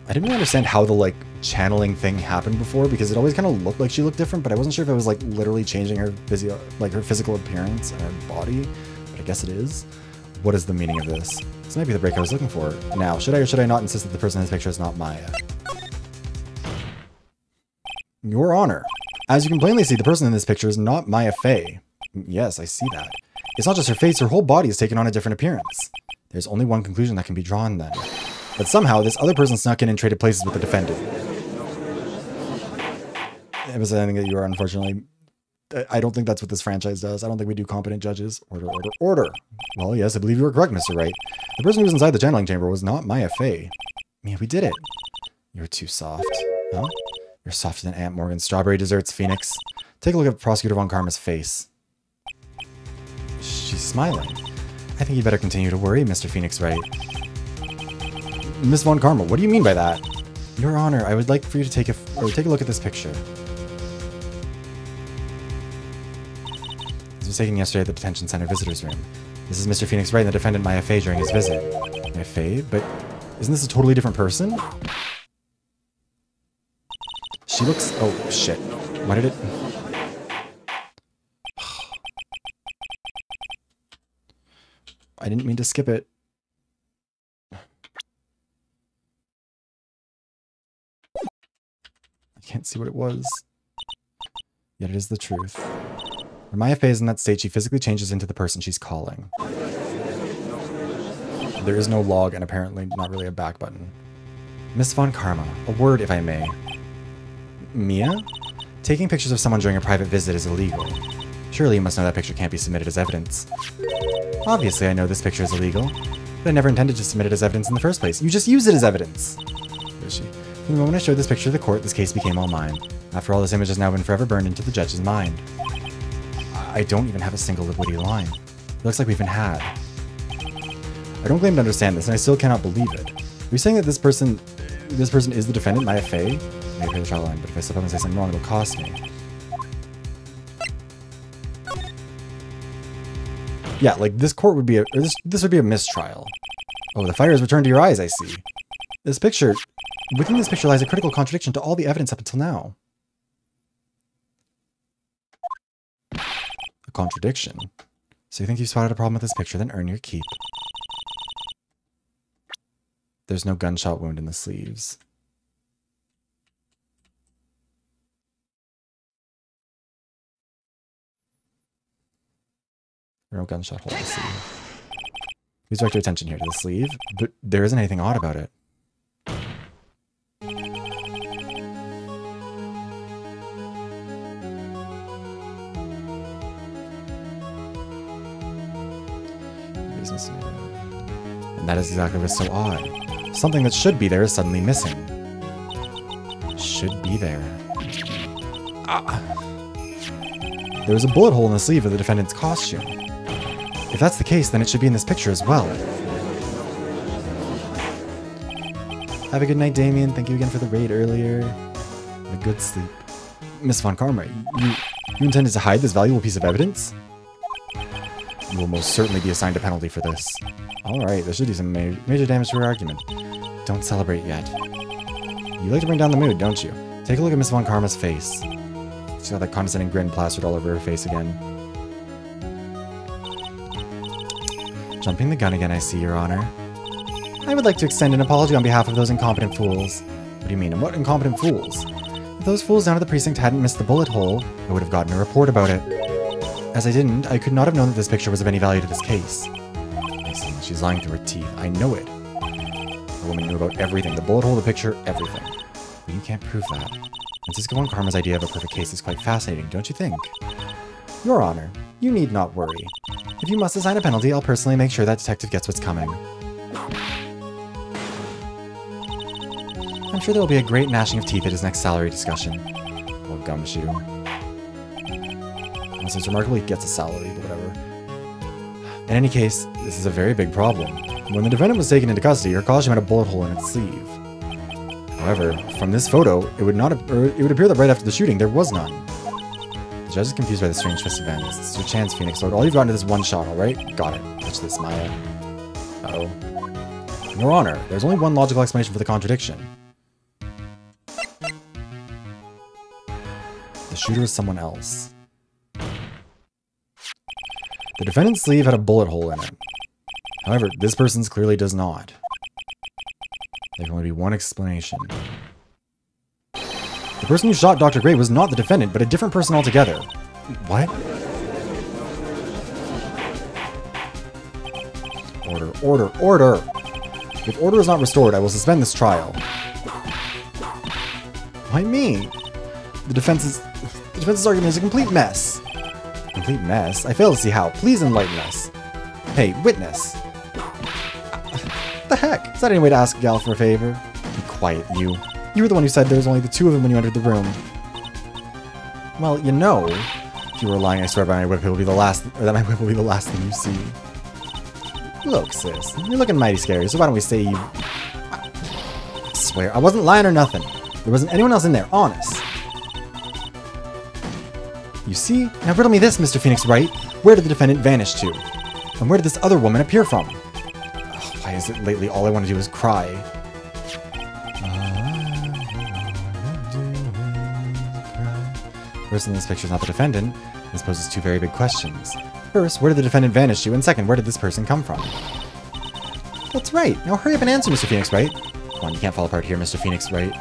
Speaker 1: I didn't really understand how the, like, channeling thing happened before, because it always kind of looked like she looked different, but I wasn't sure if it was, like, literally changing her physical appearance and her body, but I guess it is. What is the meaning of this? This might be the break I was looking for. Now, should I or should I not insist that the person in this picture is not Maya? Your Honor, as you can plainly see, the person in this picture is not Maya Fey. Yes, I see that. It's not just her face, her whole body has taken on a different appearance. There's only one conclusion that can be drawn then. But somehow, this other person snuck in and traded places with the defendant. It was something that you are, unfortunately... I don't think that's what this franchise does. I don't think we do competent judges. Order, order, order. Well, yes, I believe you were correct, Mr. Wright. The person who was inside the channeling chamber was not Maya Fey. Yeah, we did it. You're too soft. Huh? You're softer than Aunt Morgan's strawberry desserts, Phoenix. Take a look at Prosecutor Von Karma's face. She's smiling. I think you better continue to worry, Mr. Phoenix Wright. Miss Von Karma, what do you mean by that? Your Honor, I would like for you to take a look at this picture. This was taken yesterday at the detention center visitor's room. This is Mr. Phoenix Wright and the defendant Maya Fey during his visit. Maya Fey? But isn't this a totally different person? She looks... Oh, shit. Why did it... I didn't mean to skip it. I can't see what it was. Yet it is the truth. When Maya Fey is in that state, she physically changes into the person she's calling. There is no log and apparently not really a back button. Miss Von Karma, a word if I may. Mia? Taking pictures of someone during a private visit is illegal. Surely you must know that picture can't be submitted as evidence. Obviously I know this picture is illegal, but I never intended to submit it as evidence in the first place. You just use it as evidence! Where is she? From the moment I showed this picture to the court, this case became all mine. After all, this image has now been forever burned into the judge's mind. I don't even have a single witty line. It looks like we've been had. I don't claim to understand this, and I still cannot believe it. Are you saying that this person is the defendant, Maya Fey? I may pay the trial line, but if I slip up and say something wrong, it'll cost me. Yeah, like this court would be this would be a mistrial. Oh, the fire has returned to your eyes, I see. This picture, within this picture lies a critical contradiction to all the evidence up until now. A contradiction? So you think you've spotted a problem with this picture, then earn your keep. There's no gunshot wound in the sleeves. No gunshot hole in the sleeve. Please direct your attention here to the sleeve, but there isn't anything odd about it. And that is exactly what's so odd. Something that should be there is suddenly missing. Should be there. Ah. There was a bullet hole in the sleeve of the defendant's costume. If that's the case, then it should be in this picture as well. Have a good night, Damien. Thank you again for the raid earlier. A good sleep. Miss Von Karma, you intended to hide this valuable piece of evidence? You will most certainly be assigned a penalty for this. Alright, this should do some major damage to her argument. Don't celebrate yet. You like to bring down the mood, don't you? Take a look at Miss Von Karma's face. She's got that condescending grin plastered all over her face again. Jumping the gun again, I see, Your Honor. I would like to extend an apology on behalf of those incompetent fools. What do you mean, and what incompetent fools? If those fools down at the precinct hadn't missed the bullet hole, I would have gotten a report about it. As I didn't, I could not have known that this picture was of any value to this case. I see, she's lying through her teeth. I know it. The woman knew about everything. The bullet hole, the picture, everything. But you can't prove that. Francisco Von Karma's idea of a perfect case is quite fascinating, don't you think? Your Honor, you need not worry. If you must assign a penalty, I'll personally make sure that detective gets what's coming. I'm sure there will be a great gnashing of teeth at his next salary discussion. Or gumshoe. Unless it's remarkable he gets a salary, but whatever. In any case, this is a very big problem. When the defendant was taken into custody, her costume had a bullet hole in its sleeve. However, from this photo, it would appear that right after the shooting, there was none. The judge is confused by the strange twist of events. It's your chance, Phoenix Lord. All you've gotten is this one shot, alright? Got it. Watch this, Maya. Uh-oh. Your Honor, there's only one logical explanation for the contradiction. The shooter is someone else. The defendant's sleeve had a bullet hole in it. However, this person's clearly does not. There can only be one explanation. The person who shot Dr. Gray was not the defendant, but a different person altogether. What? Order, order, order! If order is not restored, I will suspend this trial. Why me? The defense's argument is a complete mess. Complete mess? I fail to see how. Please enlighten us. Hey, witness. What the heck? Is that any way to ask a gal for a favor? Be quiet, you. You were the one who said there was only the two of them when you entered the room. Well, you know, if you were lying, I swear by my whip, it will be the last, or that my whip will be the last thing you see. Look, sis, you're looking mighty scary, so why don't we say you... I swear, I wasn't lying or nothing. There wasn't anyone else in there, honest. You see? Now riddle me this, Mr. Phoenix Wright. Where did the defendant vanish to? And where did this other woman appear from? Oh, why is it lately all I want to do is cry? First in this picture is not the defendant. This poses two very big questions. First, where did the defendant vanish to? And second, where did this person come from? That's right. Now hurry up and answer, Mr. Phoenix Wright. Come on, you can't fall apart here, Mr. Phoenix Wright.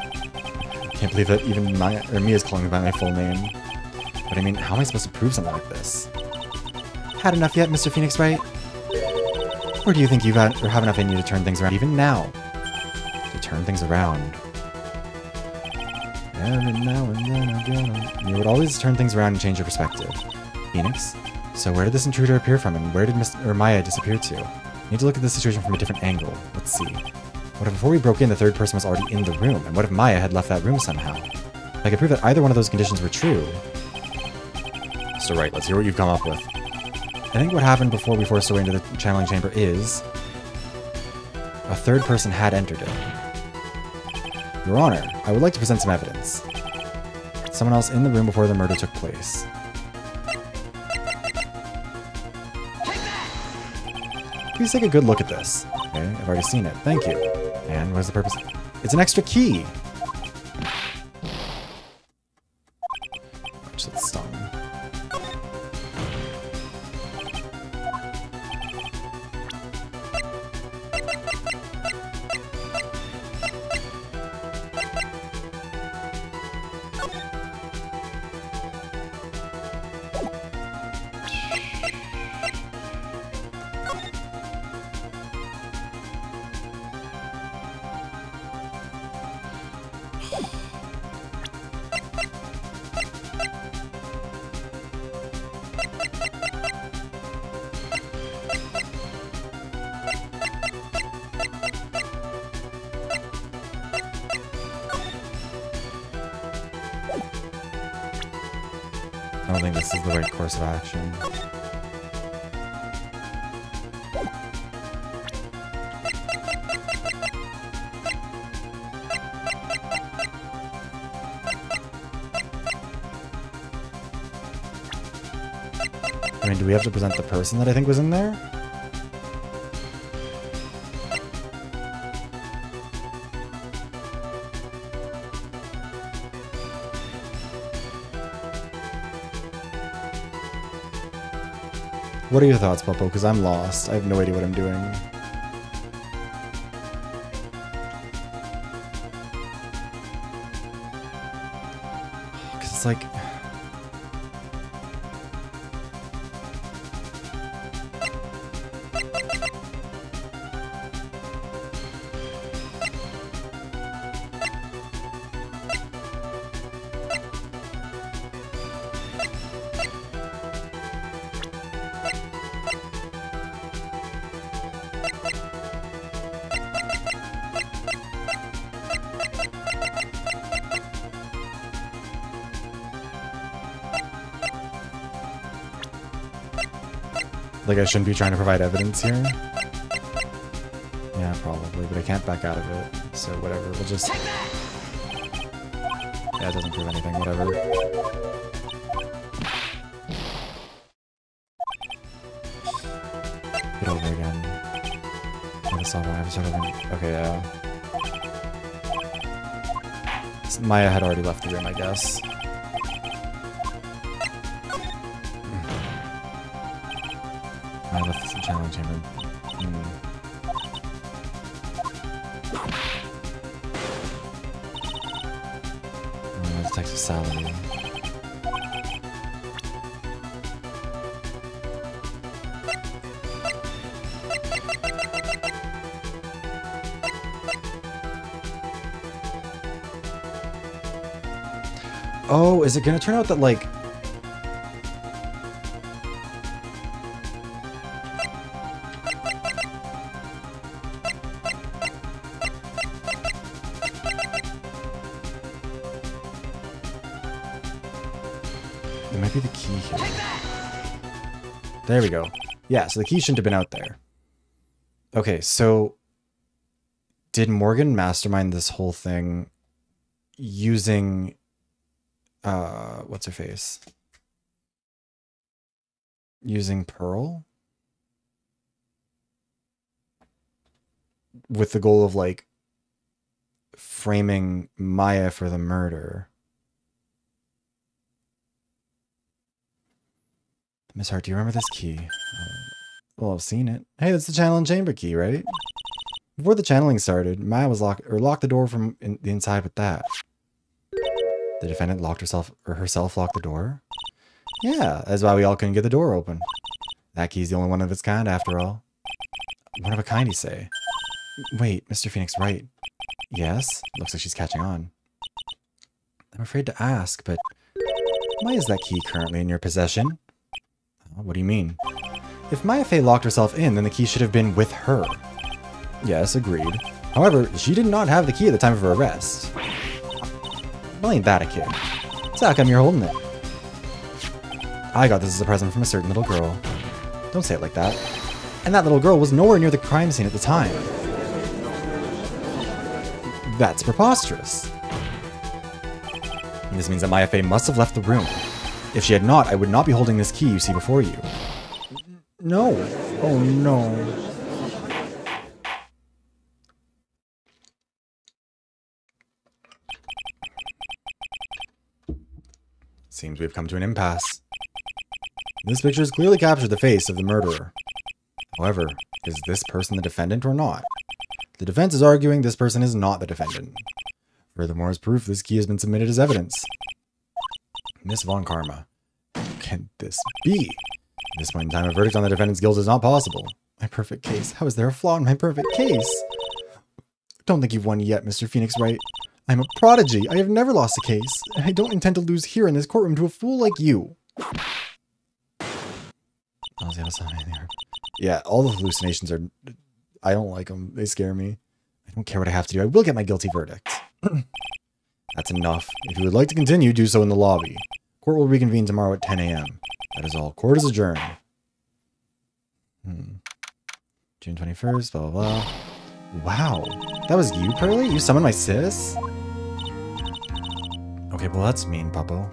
Speaker 1: Can't believe that even Mia's calling me by my full name. But I mean, how am I supposed to prove something like this? Had enough yet, Mr. Phoenix Wright? Or do you think you've had, or have enough in you to turn things around even now? To turn things around. Every now and then again. You would always turn things around and change your perspective. Phoenix? So where did this intruder appear from, and where did Maya disappear to? We need to look at the situation from a different angle. Let's see. What if before we broke in, the third person was already in the room? And what if Maya had left that room somehow? If I could prove that either one of those conditions were true... So right, let's hear what you've come up with. I think what happened before we forced our way into the channeling chamber is... a third person had entered it. Your Honor, I would like to present some evidence. Someone else in the room before the murder took place. Please take a good look at this. Okay, I've already seen it. Thank you. And what is the purpose? It's an extra key! Ouch, that stung. I don't think this is the right course of action. I mean, do we have to present the person that I think was in there? What are your thoughts, Popo? Because I'm lost. I have no idea what I'm doing. Because it's like... Like I shouldn't be trying to provide evidence here? Yeah, probably, but I can't back out of it. So whatever, we'll just... Yeah, it doesn't prove anything, whatever. Get over again. Okay, yeah. Maya had already left the room, I guess. I left the challenge chamber. Let's text with Sally. Oh, is it gonna turn out that, like... There might be the key here. There we go. Yeah, so the key shouldn't have been out there. Okay, so... Did Morgan mastermind this whole thing using... what's her face? Using Pearl? with the goal of like framing Maya for the murder. Miss Hart, do you remember this key? Well, I've seen it. Hey, that's the channel and chamber key, right? Before the channeling started, Maya was locked the door from the inside with that. The defendant locked herself locked the door. Yeah, that's why we all couldn't get the door open. That key's the only one of its kind, after all. One of a kind, you say? Wait, Mr. Phoenix Wright. Yes? Looks like she's catching on. I'm afraid to ask, but why is that key currently in your possession? What do you mean? If Maya Fey locked herself in, then the key should have been with her. Yes, agreed. However, she did not have the key at the time of her arrest. Well, ain't that a kid? So how come you're holding it? I got this as a present from a certain little girl. Don't say it like that. And that little girl was nowhere near the crime scene at the time. That's preposterous. This means that Maya Fey must have left the room. If she had not, I would not be holding this key you see before you. No. Oh no. Seems we've come to an impasse. This picture has clearly captured the face of the murderer. However, is this person the defendant or not? The defense is arguing this person is not the defendant. Furthermore, as proof, this key has been submitted as evidence. Miss Von Karma. How can this be? At this point in time, a verdict on the defendant's guilt is not possible. My perfect case. How is there a flaw in my perfect case? Don't think you've won yet, Mr. Phoenix Wright. I'm a prodigy. I have never lost a case. And I don't intend to lose here in this courtroom to a fool like you. Yeah, all the hallucinations are... I don't like them. They scare me. I don't care what I have to do. I will get my guilty verdict. That's enough. If you would like to continue, do so in the lobby. Court will reconvene tomorrow at 10 a.m. That is all. Court is adjourned. June 21st, blah, blah, blah. Wow. That was you, Pearly? You summoned my sis? Okay, well that's mean, Puppo.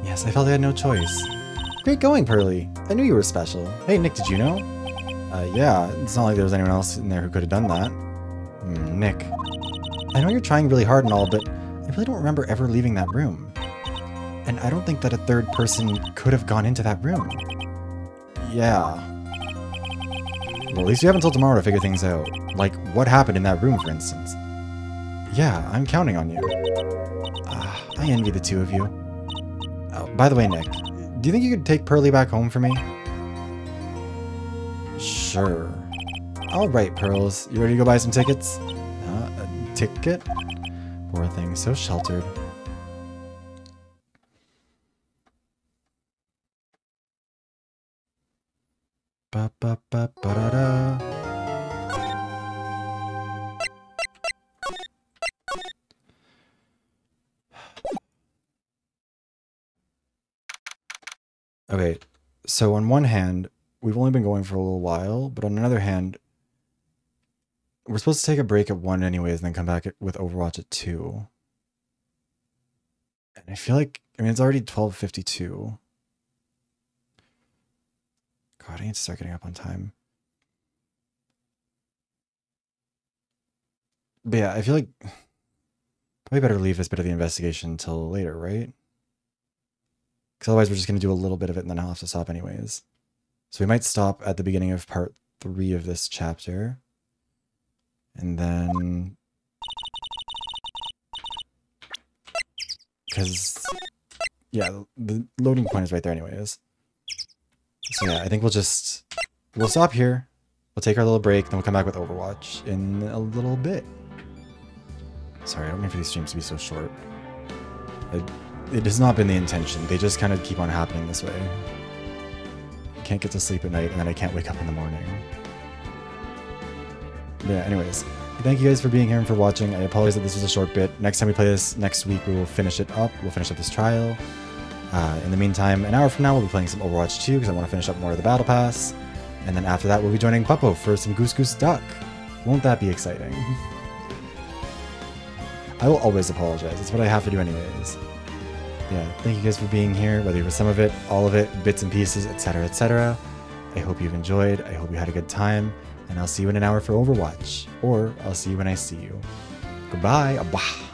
Speaker 1: Yes, I felt I had no choice. Great going, Pearly. I knew you were special. Hey, Nick, did you know? Yeah, it's not like there was anyone else in there who could have done that. Nick. I know you're trying really hard and all, but I really don't remember ever leaving that room. And I don't think that a third person could have gone into that room. Yeah. Well, at least you have until tomorrow to figure things out. Like, what happened in that room, for instance. Yeah, I'm counting on you. I envy the two of you. Oh, by the way, Nick, do you think you could take Pearly back home for me? Sure. Alright, Pearls. You ready to go buy some tickets? A ticket? Poor thing, so sheltered. Ba-ba-ba-ba-da-da. Okay, so on one hand, we've only been going for a little while, but on another hand, we're supposed to take a break at 1 anyways, and then come back with Overwatch at 2. And I feel like, I mean, it's already 12:52. God, I need to start getting up on time. But yeah, I feel like probably better leave this bit of the investigation until later, right? Because otherwise we're just going to do a little bit of it and then I'll have to stop anyways. So we might stop at the beginning of part 3 of this chapter. And then... because, yeah, the loading point is right there anyways. So yeah, I think we'll stop here. We'll take our little break, then we'll come back with Overwatch in a little bit. Sorry, I don't mean for these streams to be so short. It has not been the intention. They just kind of keep on happening this way. I can't get to sleep at night, and then I can't wake up in the morning. But yeah, anyways. Thank you guys for being here and for watching. I apologize that this was a short bit. Next time we play this, next week, we will finish it up. We'll finish up this trial. In the meantime, an hour from now, we'll be playing some Overwatch 2 because I want to finish up more of the Battle Pass. And then after that, we'll be joining Puppo for some Goose Goose Duck. Won't that be exciting? I will always apologize. It's what I have to do anyways. Yeah, thank you guys for being here, whether you were some of it, all of it, bits and pieces, etc., etc. I hope you've enjoyed. I hope you had a good time. And I'll see you in an hour for Overwatch. Or I'll see you when I see you. Goodbye. Abah.